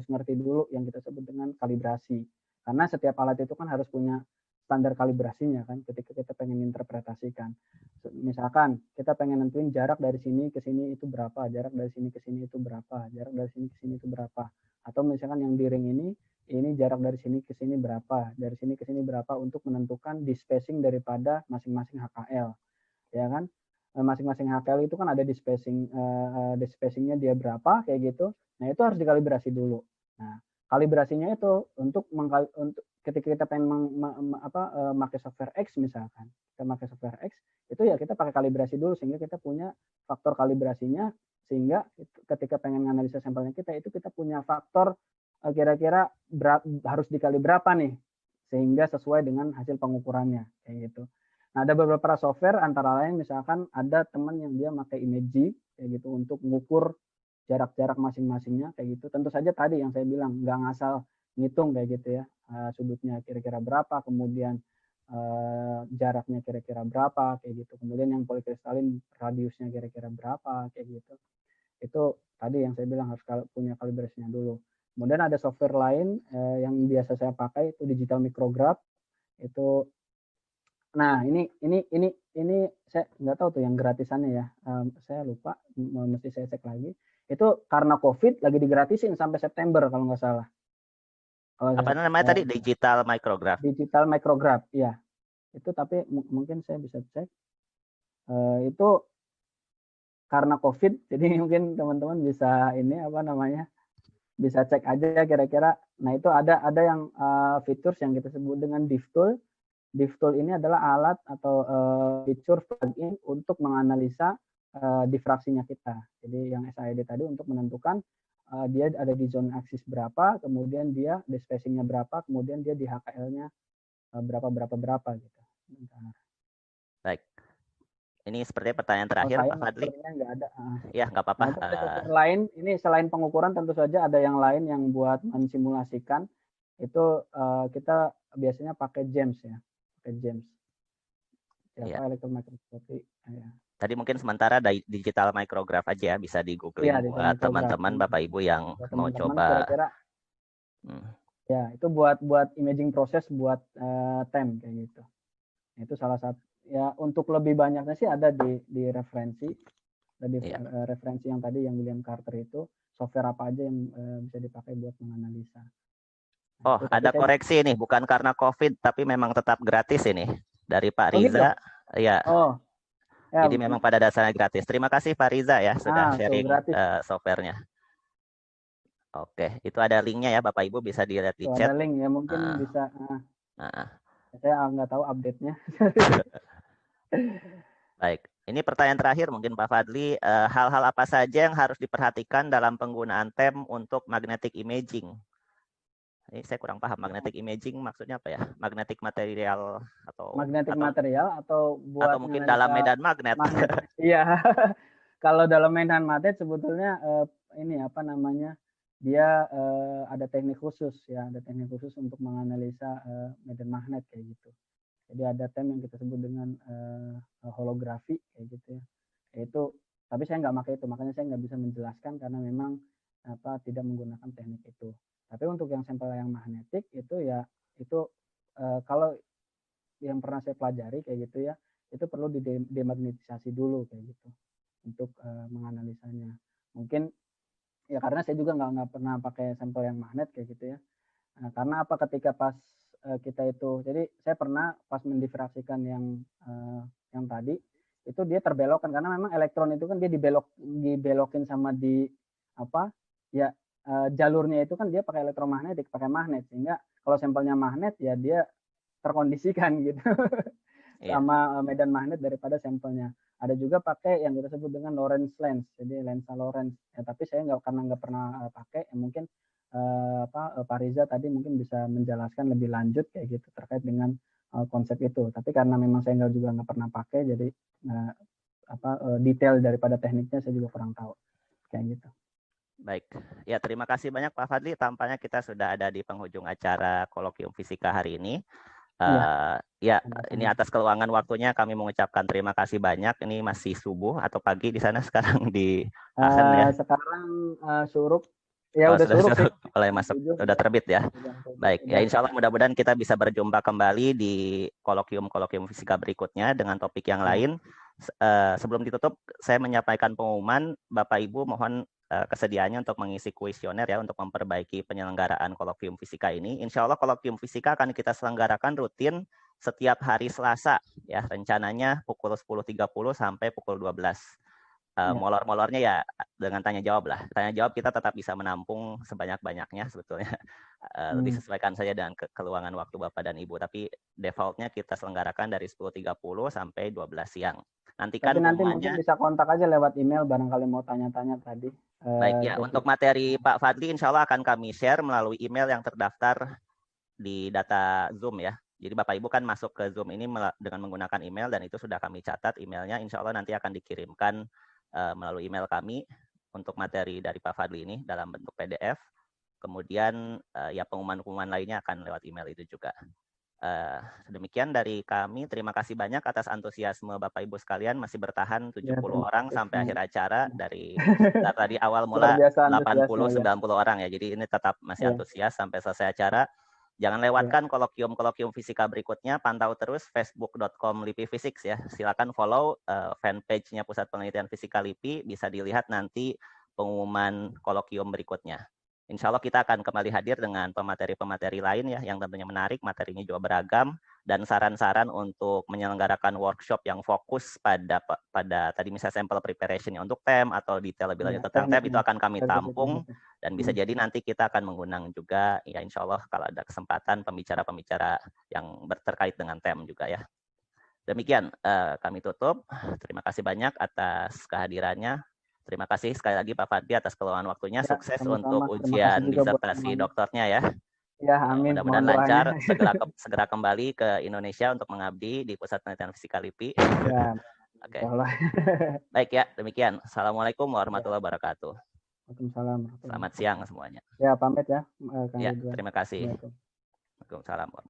ngerti dulu yang kita sebut dengan kalibrasi. Karena setiap alat itu kan harus punya standar kalibrasinya kan ketika kita pengen interpretasikan. Misalkan kita pengen nentuin jarak dari sini ke sini itu berapa, jarak dari sini ke sini itu berapa, jarak dari sini ke sini itu berapa. Atau misalkan yang di ring ini jarak dari sini ke sini berapa, dari sini ke sini berapa, untuk menentukan dispacing daripada masing-masing HKL, ya kan? Masing-masing HKL itu kan ada dispacingnya dia berapa kayak gitu. Nah, itu harus dikalibrasi dulu. Nah, kalibrasinya itu untuk ketika kita pengen pakai software X misalkan, kita pakai software X itu ya kita pakai kalibrasi dulu sehingga kita punya faktor kalibrasinya, sehingga ketika pengen menganalisa sampelnya kita itu kita punya faktor kira-kira harus dikali berapa nih sehingga sesuai dengan hasil pengukurannya kayak gitu. Nah, ada beberapa software antara lain misalkan ada teman yang dia pakai Imagy kayak gitu untuk mengukur jarak-jarak masing-masingnya kayak gitu. Tentu saja tadi yang saya bilang nggak ngasal ngitung kayak gitu ya, sudutnya kira-kira berapa, kemudian jaraknya kira-kira berapa kayak gitu, kemudian yang polikristalin radiusnya kira-kira berapa kayak gitu. Itu tadi yang saya bilang harus punya kalibrasinya dulu. Kemudian ada software lain yang biasa saya pakai itu digital micrograph. Itu nah ini saya nggak tahu tuh yang gratisannya ya. Saya lupa, mesti saya cek lagi. Itu karena COVID lagi digratisin sampai September kalau nggak salah. Apa namanya tadi? Digital micrograph. Digital micrograph, ya. Itu tapi mungkin saya bisa cek. Itu karena COVID, jadi mungkin teman-teman bisa bisa cek aja kira-kira. Nah, itu ada yang features yang kita sebut dengan DiffTool. DiffTool ini adalah alat atau fitur plugin untuk menganalisa difraksinya kita. Jadi yang SAED tadi untuk menentukan dia ada di zona aksis berapa, kemudian dia dispacingnya berapa, kemudian dia di HKL-nya berapa gitu. Baik. Ini seperti pertanyaan terakhir, Pak Fadli. Nggak ada. Ya, nggak apa-apa. Nah, ada software lain, ini selain pengukuran tentu saja ada yang lain yang buat mensimulasikan. Itu kita biasanya pakai JAMS ya. Pakai JAMS. Java Electron Microscopy. Ya. Tadi mungkin sementara digital micrograph aja ya, bisa di googling buat teman-teman Bapak Ibu yang mau coba. Kira-kira, ya, itu buat imaging proses buat TEM kayak gitu. Itu salah satu ya. Untuk lebih banyaknya sih ada di referensi. Referensi yang tadi yang William Carter itu, software apa aja yang bisa dipakai buat menganalisa. Oh, ada koreksi nih, bukan karena COVID tapi memang tetap gratis ini dari Pak Riza. Gitu? Ya. Oh. Ya, jadi memang pada dasarnya gratis. Terima kasih Pak Riza ya sudah sharing softwarenya. Oke, itu ada linknya ya Bapak Ibu, bisa dilihat di chat. Ada link ya, mungkin bisa. Saya nggak tahu update-nya. Baik, ini pertanyaan terakhir mungkin Pak Fadli. Hal-hal apa saja yang harus diperhatikan dalam penggunaan TEM untuk magnetic imaging? Ini saya kurang paham, magnetic imaging maksudnya apa ya? Magnetic material atau material atau buat atau mungkin dalam medan magnet. Iya. Kalau dalam medan magnet sebetulnya ini apa namanya? Dia ada teknik khusus ya, ada teknik khusus untuk menganalisa medan magnet kayak gitu. Jadi ada term yang kita sebut dengan holografi kayak gitu ya. Itu tapi saya nggak pakai itu, makanya saya nggak bisa menjelaskan karena memang tidak menggunakan teknik itu. Tapi untuk yang sampel yang magnetik itu ya itu kalau yang pernah saya pelajari kayak gitu ya, itu perlu didemagnetisasi dulu kayak gitu untuk menganalisanya. Mungkin ya karena saya juga nggak pernah pakai sampel yang magnet kayak gitu ya. Nah, karena apa ketika pas kita itu, jadi saya pernah pas mendifraksikan yang tadi itu dia terbelokkan karena memang elektron itu kan dia dibelokin sama di apa ya jalurnya itu kan dia pakai elektromagnetik, pakai magnet, sehingga kalau sampelnya magnet ya dia terkondisikan gitu sama medan magnet daripada sampelnya. Ada juga pakai yang kita sebut dengan Lorentz lens, jadi lensa Lorentz. Ya, tapi saya karena nggak pernah pakai, ya mungkin Pak Riza tadi mungkin bisa menjelaskan lebih lanjut kayak gitu terkait dengan konsep itu. Tapi karena memang saya juga nggak pernah pakai, jadi detail daripada tekniknya saya juga kurang tahu kayak gitu. Baik, ya terima kasih banyak Pak Fadli. Tampaknya kita sudah ada di penghujung acara Kolokium Fisika hari ini. Ya, ini atas keluangan waktunya kami mengucapkan terima kasih banyak. Ini masih subuh atau pagi di sana sekarang di Aachen ya? Sekarang suruk. Ya udah suruk. Mulai masuk, udah terbit ya. Baik, ya insya Allah mudah-mudahan kita bisa berjumpa kembali di kolokium fisika berikutnya dengan topik yang lain. Sebelum ditutup, saya menyampaikan pengumuman, Bapak Ibu mohon kesediaannya untuk mengisi kuesioner ya untuk memperbaiki penyelenggaraan kolokium fisika ini. Insya Allah kolokium fisika akan kita selenggarakan rutin setiap hari Selasa ya, rencananya pukul 10.30 sampai pukul 12. Molor-molornya ya dengan tanya jawab lah. Tanya jawab kita tetap bisa menampung sebanyak-banyaknya sebetulnya. Disesuaikan saja dengan keluangan waktu Bapak dan Ibu. Tapi defaultnya kita selenggarakan dari 10.30 sampai 12 siang. Tapi nanti mungkin bisa kontak aja lewat email barangkali mau tanya-tanya tadi. Baik ya, untuk materi Pak Fadli insya Allah akan kami share melalui email yang terdaftar di data Zoom ya. Jadi Bapak Ibu kan masuk ke Zoom ini dengan menggunakan email dan itu sudah kami catat emailnya. Insya Allah nanti akan dikirimkan melalui email kami untuk materi dari Pak Fadli ini dalam bentuk PDF. Kemudian ya pengumuman-pengumuman lainnya akan lewat email itu juga. Demikian dari kami. Terima kasih banyak atas antusiasme Bapak Ibu sekalian, masih bertahan 70 orang sampai akhir acara. Dari tadi awal mula 80-90 orang ya. Jadi ini tetap masih antusias sampai selesai acara. Jangan lewatkan kolokium fisika berikutnya. Pantau terus facebook.com LIPI Physics ya. Silakan follow fanpage-nya Pusat Penelitian Fisika LIPI. Bisa dilihat nanti pengumuman kolokium berikutnya. Insya Allah kita akan kembali hadir dengan pemateri-pemateri lain ya, yang tentunya menarik, materinya juga beragam, dan saran-saran untuk menyelenggarakan workshop yang fokus pada tadi misalnya sampel preparation untuk TEM atau detail lebih lanjut tentang TEM itu akan kami tampung, dan bisa jadi nanti kita akan mengundang juga ya insya Allah kalau ada kesempatan pembicara-pembicara yang terkait dengan TEM juga ya. Demikian kami tutup. Terima kasih banyak atas kehadirannya. Terima kasih sekali lagi Pak Fadli atas keluangan waktunya. Sukses untuk ujian disertasi doktornya ya. Ya, amin. Mudah-mudahan lancar. Segera kembali ke Indonesia untuk mengabdi di Pusat Penelitian Fisika LIPI. Ya. Oke. Baik ya, demikian. Assalamualaikum warahmatullahi wabarakatuh. Waalaikumsalam. Selamat siang semuanya. Ya, pamit ya. Ya, terima kasih. Waalaikumsalam.